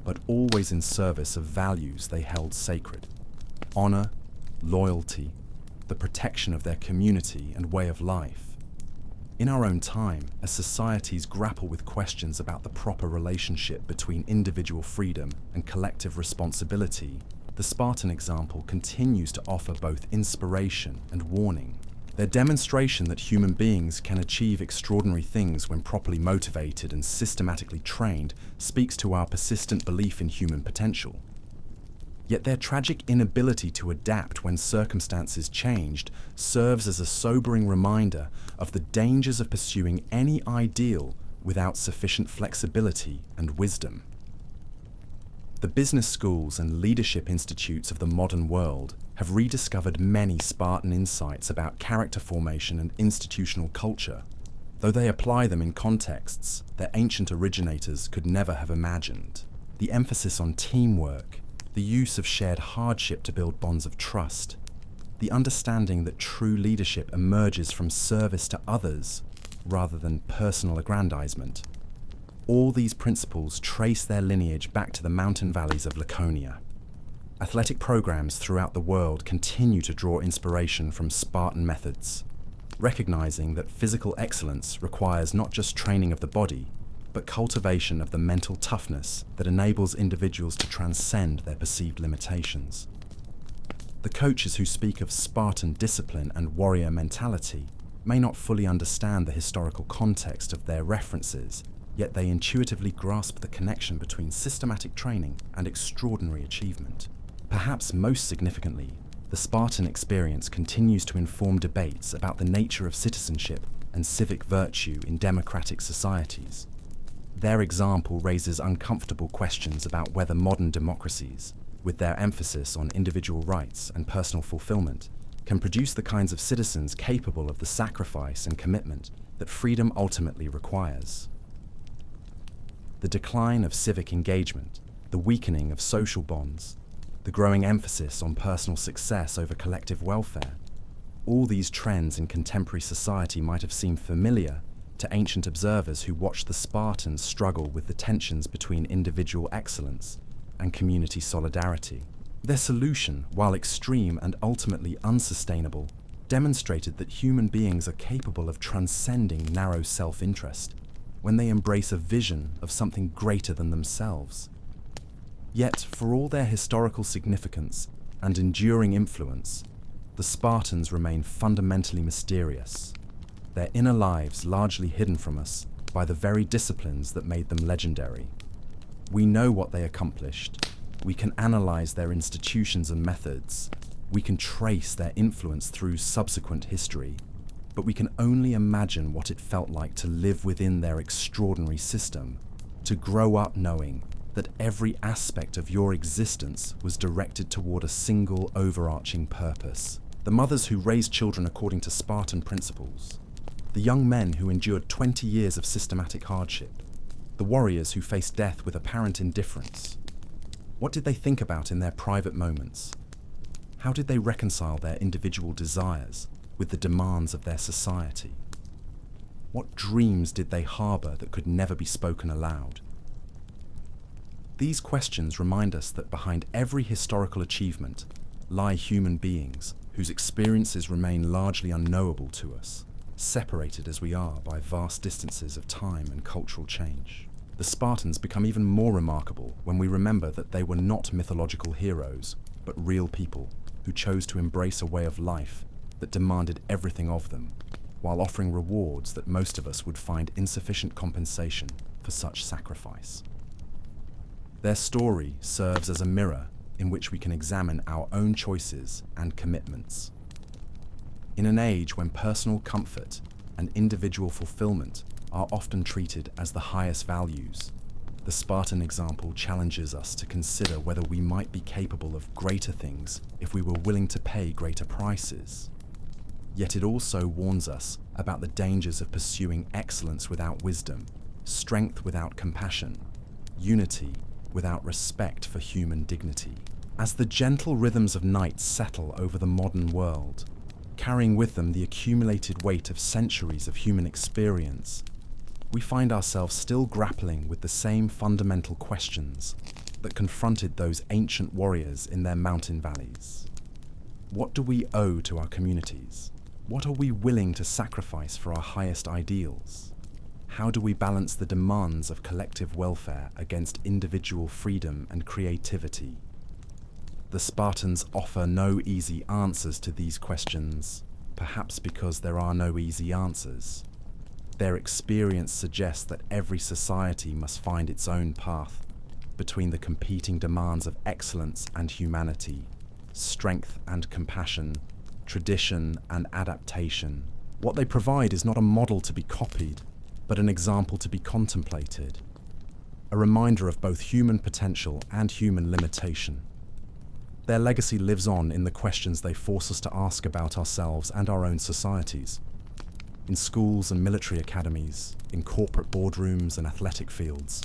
but always in service of values they held sacred: honor, loyalty, the protection of their community and way of life. In our own time, as societies grapple with questions about the proper relationship between individual freedom and collective responsibility, the Spartan example continues to offer both inspiration and warning. Their demonstration that human beings can achieve extraordinary things when properly motivated and systematically trained speaks to our persistent belief in human potential. Yet their tragic inability to adapt when circumstances changed serves as a sobering reminder of the dangers of pursuing any ideal without sufficient flexibility and wisdom. The business schools and leadership institutes of the modern world have rediscovered many Spartan insights about character formation and institutional culture, though they apply them in contexts that ancient originators could never have imagined. The emphasis on teamwork, the use of shared hardship to build bonds of trust, the understanding that true leadership emerges from service to others rather than personal aggrandizement. All these principles trace their lineage back to the mountain valleys of Laconia. Athletic programs throughout the world continue to draw inspiration from Spartan methods, recognizing that physical excellence requires not just training of the body, but cultivation of the mental toughness that enables individuals to transcend their perceived limitations. The coaches who speak of Spartan discipline and warrior mentality may not fully understand the historical context of their references, yet they intuitively grasp the connection between systematic training and extraordinary achievement. Perhaps most significantly, the Spartan experience continues to inform debates about the nature of citizenship and civic virtue in democratic societies. Their example raises uncomfortable questions about whether modern democracies, with their emphasis on individual rights and personal fulfillment, can produce the kinds of citizens capable of the sacrifice and commitment that freedom ultimately requires. The decline of civic engagement, the weakening of social bonds, the growing emphasis on personal success over collective welfare, all these trends in contemporary society might have seemed familiar to ancient observers who watched the Spartans struggle with the tensions between individual excellence and community solidarity. Their solution, while extreme and ultimately unsustainable, demonstrated that human beings are capable of transcending narrow self-interest when they embrace a vision of something greater than themselves. Yet, for all their historical significance and enduring influence, the Spartans remain fundamentally mysterious, their inner lives largely hidden from us by the very disciplines that made them legendary. We know what they accomplished. We can analyze their institutions and methods. We can trace their influence through subsequent history. But we can only imagine what it felt like to live within their extraordinary system, to grow up knowing that every aspect of your existence was directed toward a single overarching purpose. The mothers who raised children according to Spartan principles, the young men who endured 20 years of systematic hardship, the warriors who faced death with apparent indifference. What did they think about in their private moments? How did they reconcile their individual desires with the demands of their society? What dreams did they harbor that could never be spoken aloud? These questions remind us that behind every historical achievement lie human beings whose experiences remain largely unknowable to us, separated as we are by vast distances of time and cultural change. The Spartans become even more remarkable when we remember that they were not mythological heroes, but real people who chose to embrace a way of life that demanded everything of them, while offering rewards that most of us would find insufficient compensation for such sacrifice. Their story serves as a mirror in which we can examine our own choices and commitments. In an age when personal comfort and individual fulfillment are often treated as the highest values, the Spartan example challenges us to consider whether we might be capable of greater things if we were willing to pay greater prices. Yet it also warns us about the dangers of pursuing excellence without wisdom, strength without compassion, unity without respect for human dignity. As the gentle rhythms of night settle over the modern world, carrying with them the accumulated weight of centuries of human experience, we find ourselves still grappling with the same fundamental questions that confronted those ancient warriors in their mountain valleys. What do we owe to our communities? What are we willing to sacrifice for our highest ideals? How do we balance the demands of collective welfare against individual freedom and creativity? The Spartans offer no easy answers to these questions, perhaps because there are no easy answers. Their experience suggests that every society must find its own path between the competing demands of excellence and humanity, strength and compassion, tradition and adaptation. What they provide is not a model to be copied, but an example to be contemplated, a reminder of both human potential and human limitation. Their legacy lives on in the questions they force us to ask about ourselves and our own societies. In schools and military academies, in corporate boardrooms and athletic fields,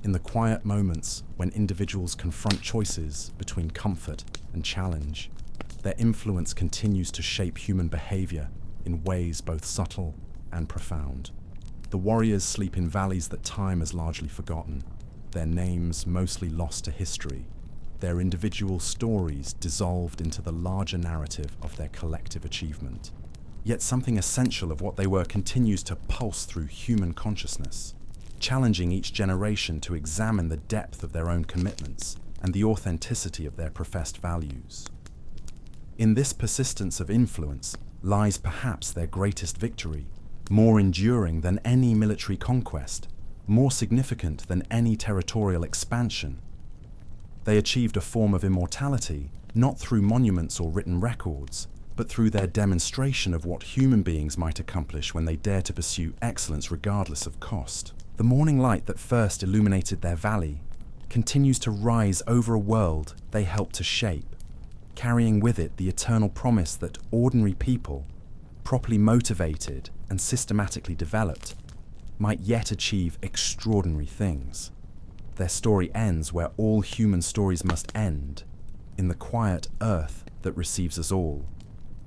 in the quiet moments when individuals confront choices between comfort and challenge, their influence continues to shape human behavior in ways both subtle and profound. The warriors sleep in valleys that time has largely forgotten, their names mostly lost to history, their individual stories dissolved into the larger narrative of their collective achievement. Yet something essential of what they were continues to pulse through human consciousness, challenging each generation to examine the depth of their own commitments and the authenticity of their professed values. In this persistence of influence lies perhaps their greatest victory, more enduring than any military conquest, more significant than any territorial expansion. They achieved a form of immortality, not through monuments or written records, but through their demonstration of what human beings might accomplish when they dare to pursue excellence regardless of cost. The morning light that first illuminated their valley continues to rise over a world they helped to shape, carrying with it the eternal promise that ordinary people, properly motivated and systematically developed, might yet achieve extraordinary things. Their story ends where all human stories must end, in the quiet earth that receives us all.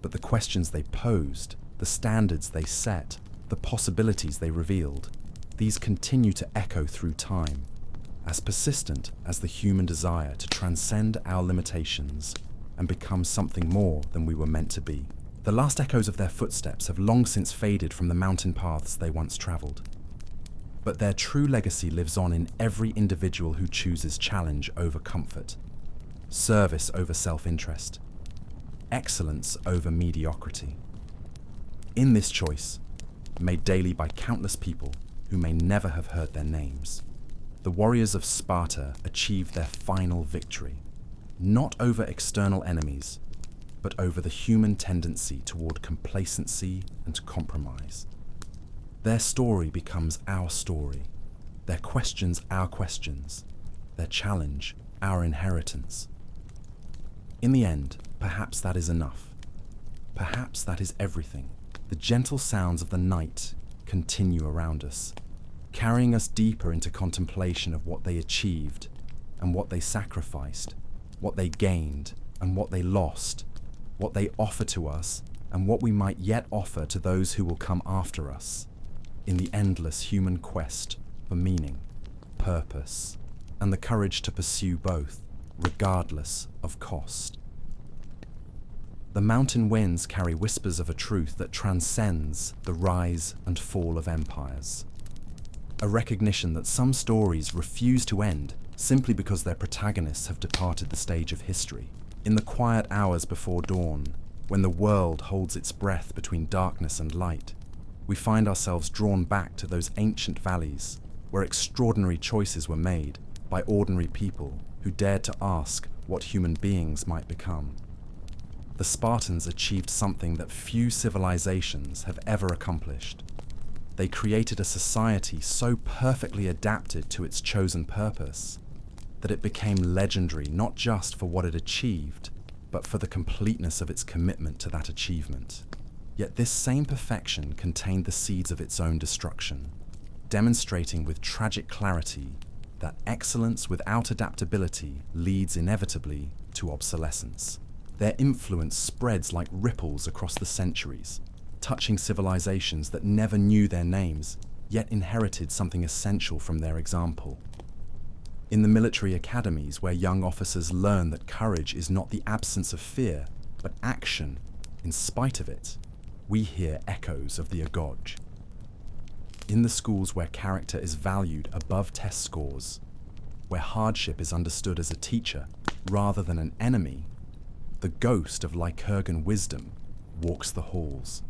But the questions they posed, the standards they set, the possibilities they revealed, these continue to echo through time, as persistent as the human desire to transcend our limitations and become something more than we were meant to be. The last echoes of their footsteps have long since faded from the mountain paths they once traveled. But their true legacy lives on in every individual who chooses challenge over comfort, service over self-interest, excellence over mediocrity. In this choice, made daily by countless people who may never have heard their names, the warriors of Sparta achieved their final victory, not over external enemies, but over the human tendency toward complacency and compromise. Their story becomes our story, their questions our questions, their challenge our inheritance. In the end, perhaps that is enough. Perhaps that is everything. The gentle sounds of the night continue around us, carrying us deeper into contemplation of what they achieved and what they sacrificed, what they gained and what they lost, what they offer to us and what we might yet offer to those who will come after us, in the endless human quest for meaning, purpose, and the courage to pursue both, regardless of cost. The mountain winds carry whispers of a truth that transcends the rise and fall of empires. A recognition that some stories refuse to end simply because their protagonists have departed the stage of history. In the quiet hours before dawn, when the world holds its breath between darkness and light, we find ourselves drawn back to those ancient valleys where extraordinary choices were made by ordinary people who dared to ask what human beings might become. the Spartans achieved something that few civilizations have ever accomplished. They created a society so perfectly adapted to its chosen purpose that it became legendary not just for what it achieved, but for the completeness of its commitment to that achievement. Yet this same perfection contained the seeds of its own destruction, demonstrating with tragic clarity that excellence without adaptability leads inevitably to obsolescence. Their influence spreads like ripples across the centuries, touching civilizations that never knew their names, yet inherited something essential from their example. In the military academies, where young officers learn that courage is not the absence of fear, but action in spite of it, we hear echoes of the agoge. In the schools where character is valued above test scores, where hardship is understood as a teacher rather than an enemy, the ghost of Lycurgan wisdom walks the halls.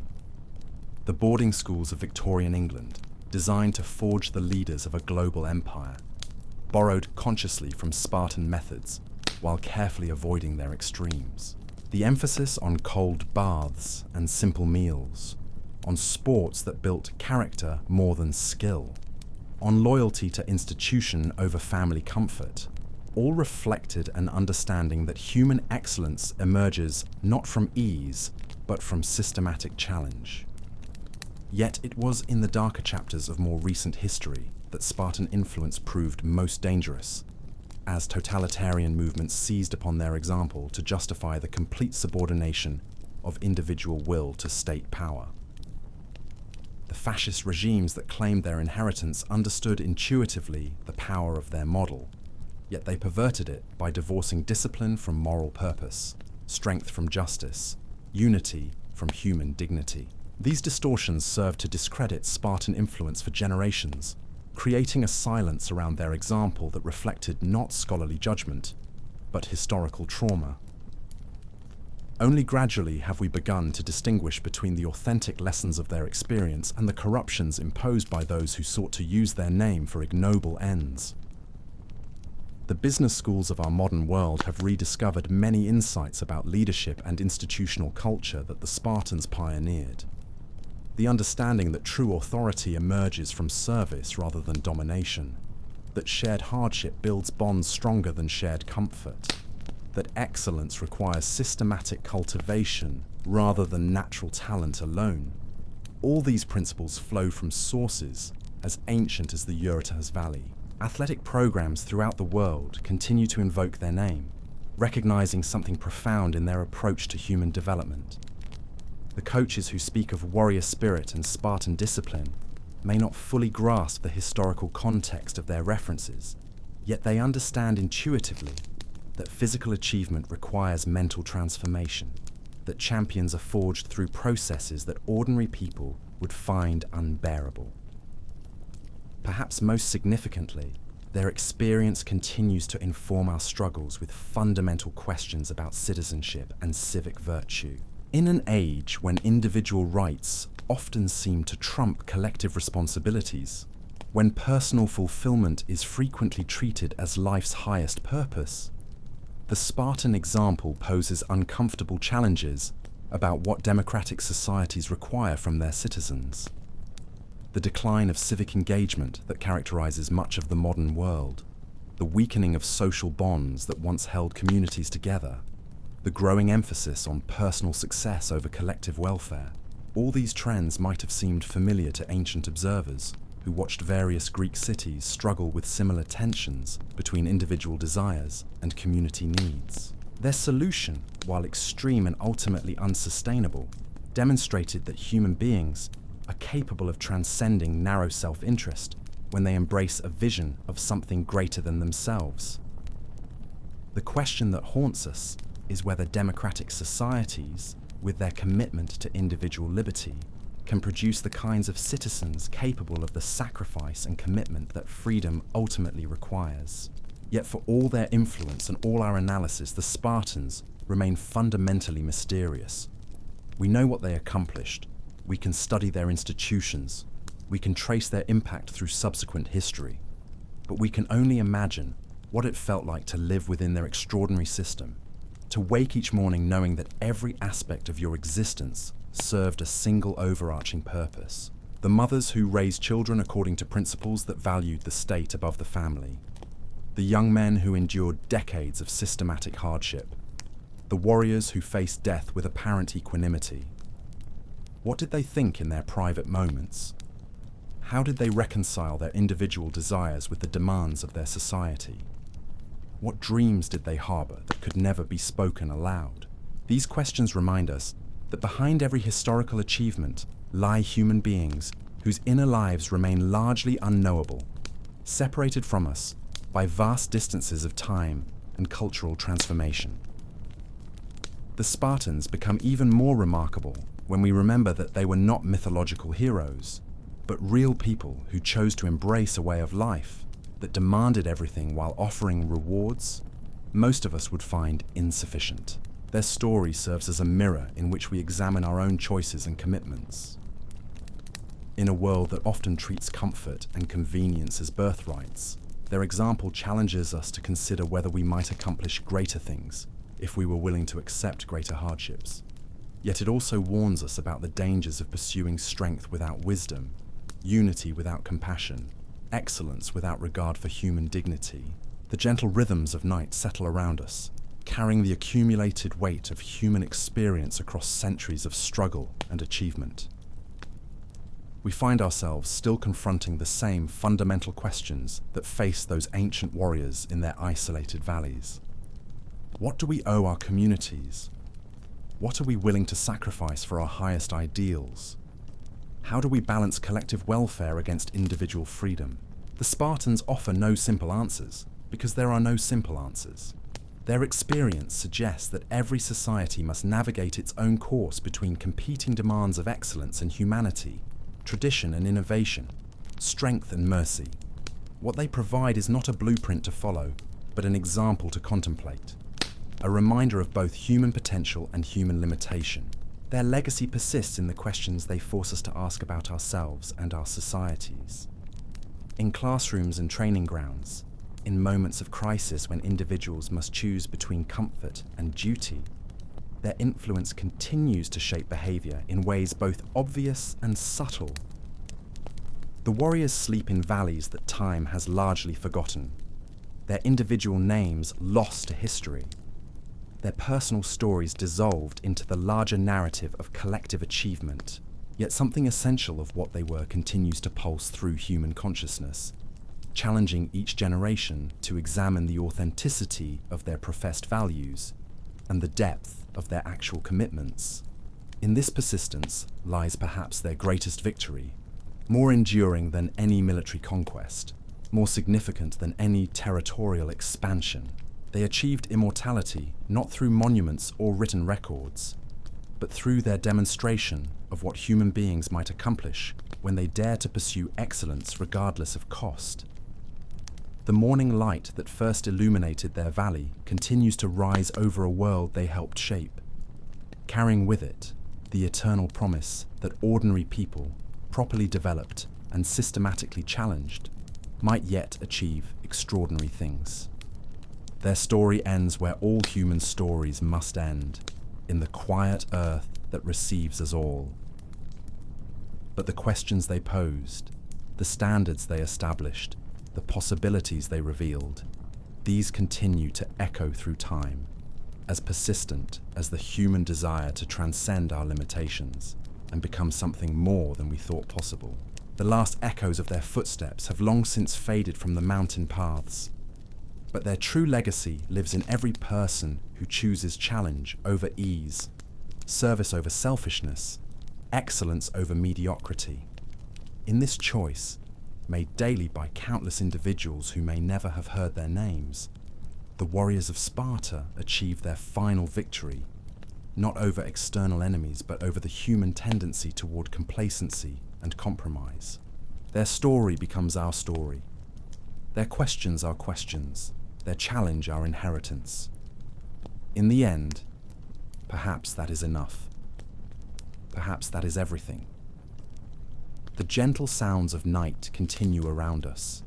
The boarding schools of Victorian England, designed to forge the leaders of a global empire, borrowed consciously from Spartan methods while carefully avoiding their extremes. The emphasis on cold baths and simple meals, on sports that built character more than skill, on loyalty to institution over family comfort, all reflected an understanding that human excellence emerges not from ease, but from systematic challenge. Yet it was in the darker chapters of more recent history that Spartan influence proved most dangerous, as totalitarian movements seized upon their example to justify the complete subordination of individual will to state power. The fascist regimes that claimed their inheritance understood intuitively the power of their model, yet they perverted it by divorcing discipline from moral purpose, strength from justice, unity from human dignity. These distortions served to discredit Spartan influence for generations, creating a silence around their example that reflected not scholarly judgment, but historical trauma. Only gradually have we begun to distinguish between the authentic lessons of their experience and the corruptions imposed by those who sought to use their name for ignoble ends. The business schools of our modern world have rediscovered many insights about leadership and institutional culture that the Spartans pioneered. The understanding that true authority emerges from service rather than domination, that shared hardship builds bonds stronger than shared comfort, that excellence requires systematic cultivation rather than natural talent alone. All these principles flow from sources as ancient as the Eurotas Valley. Athletic programs throughout the world continue to invoke their name, recognizing something profound in their approach to human development. The coaches who speak of warrior spirit and Spartan discipline may not fully grasp the historical context of their references, yet they understand intuitively that physical achievement requires mental transformation, that champions are forged through processes that ordinary people would find unbearable. Perhaps most significantly, their experience continues to inform our struggles with fundamental questions about citizenship and civic virtue. In an age when individual rights often seem to trump collective responsibilities, when personal fulfillment is frequently treated as life's highest purpose, the Spartan example poses uncomfortable challenges about what democratic societies require from their citizens. The decline of civic engagement that characterizes much of the modern world, the weakening of social bonds that once held communities together, the growing emphasis on personal success over collective welfare, all these trends might have seemed familiar to ancient observers who watched various Greek cities struggle with similar tensions between individual desires and community needs. Their solution, while extreme and ultimately unsustainable, demonstrated that human beings are capable of transcending narrow self-interest when they embrace a vision of something greater than themselves. The question that haunts us is whether democratic societies, with their commitment to individual liberty, can produce the kinds of citizens capable of the sacrifice and commitment that freedom ultimately requires. Yet for all their influence and all our analysis, the Spartans remain fundamentally mysterious. We know what they accomplished. We can study their institutions. We can trace their impact through subsequent history. But we can only imagine what it felt like to live within their extraordinary system, To wake each morning knowing that every aspect of your existence served a single overarching purpose. The mothers who raised children according to principles that valued the state above the family. The young men who endured decades of systematic hardship. The warriors who faced death with apparent equanimity. What did they think in their private moments? How did they reconcile their individual desires with the demands of their society? What dreams did they harbor that could never be spoken aloud? These questions remind us that behind every historical achievement lie human beings whose inner lives remain largely unknowable, separated from us by vast distances of time and cultural transformation. The Spartans become even more remarkable when we remember that they were not mythological heroes, but real people who chose to embrace a way of life that demanded everything while offering rewards most of us would find insufficient. Their story serves as a mirror in which we examine our own choices and commitments. In a world that often treats comfort and convenience as birthrights, their example challenges us to consider whether we might accomplish greater things if we were willing to accept greater hardships. Yet it also warns us about the dangers of pursuing strength without wisdom, unity without compassion, excellence without regard for human dignity. The gentle rhythms of night settle around us, carrying the accumulated weight of human experience across centuries of struggle and achievement. We find ourselves still confronting the same fundamental questions that faced those ancient warriors in their isolated valleys. What do we owe our communities? What are we willing to sacrifice for our highest ideals? How do we balance collective welfare against individual freedom? The Spartans offer no simple answers, because there are no simple answers. Their experience suggests that every society must navigate its own course between competing demands of excellence and humanity, tradition and innovation, strength and mercy. What they provide is not a blueprint to follow, but an example to contemplate, a reminder of both human potential and human limitation. Their legacy persists in the questions they force us to ask about ourselves and our societies. In classrooms and training grounds, in moments of crisis when individuals must choose between comfort and duty, their influence continues to shape behavior in ways both obvious and subtle. The warriors sleep in valleys that time has largely forgotten, their individual names lost to history, their personal stories dissolved into the larger narrative of collective achievement. Yet something essential of what they were continues to pulse through human consciousness, challenging each generation to examine the authenticity of their professed values and the depth of their actual commitments. In this persistence lies perhaps their greatest victory, more enduring than any military conquest, more significant than any territorial expansion. They achieved immortality not through monuments or written records, but through their demonstration of what human beings might accomplish when they dare to pursue excellence regardless of cost. The morning light that first illuminated their valley continues to rise over a world they helped shape, carrying with it the eternal promise that ordinary people, properly developed and systematically challenged, might yet achieve extraordinary things. Their story ends where all human stories must end, in the quiet earth that receives us all. But the questions they posed, the standards they established, the possibilities they revealed, these continue to echo through time, as persistent as the human desire to transcend our limitations and become something more than we thought possible. The last echoes of their footsteps have long since faded from the mountain paths, but their true legacy lives in every person who chooses challenge over ease, service over selfishness, excellence over mediocrity. In this choice, made daily by countless individuals who may never have heard their names, the warriors of Sparta achieved their final victory, not over external enemies, but over the human tendency toward complacency and compromise. Their story becomes our story. Their questions our questions. Their challenge our inheritance. In the end, perhaps that is enough. Perhaps that is everything. The gentle sounds of night continue around us,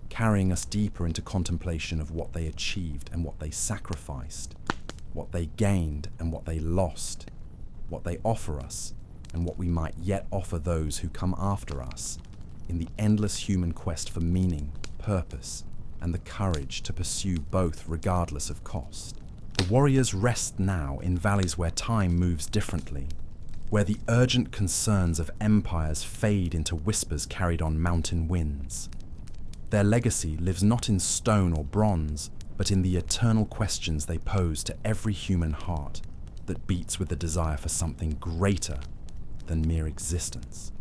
carrying us deeper into contemplation of what they achieved and what they sacrificed. what they gained and what they lost, what they offer us and what we might yet offer those who come after us, in the endless human quest for meaning, purpose, and the courage to pursue both regardless of cost. The warriors rest now in valleys where time moves differently, where the urgent concerns of empires fade into whispers carried on mountain winds. Their legacy lives not in stone or bronze, but in the eternal questions they pose to every human heart that beats with the desire for something greater than mere existence.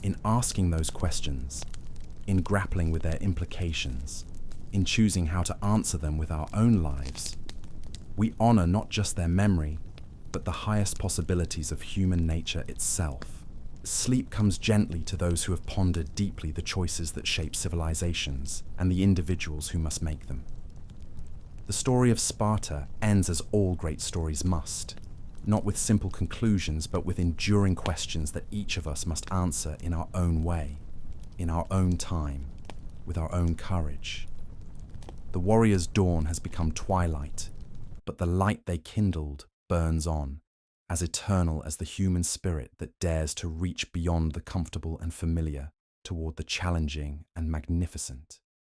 In asking those questions, in grappling with their implications, in choosing how to answer them with our own lives, we honor not just their memory, but the highest possibilities of human nature itself. Sleep comes gently to those who have pondered deeply the choices that shape civilizations and the individuals who must make them. The story of Sparta ends as all great stories must, not with simple conclusions, but with enduring questions that each of us must answer in our own way, in our own time, with our own courage. The warrior's dawn has become twilight, but the light they kindled burns on, as eternal as the human spirit that dares to reach beyond the comfortable and familiar toward the challenging and magnificent.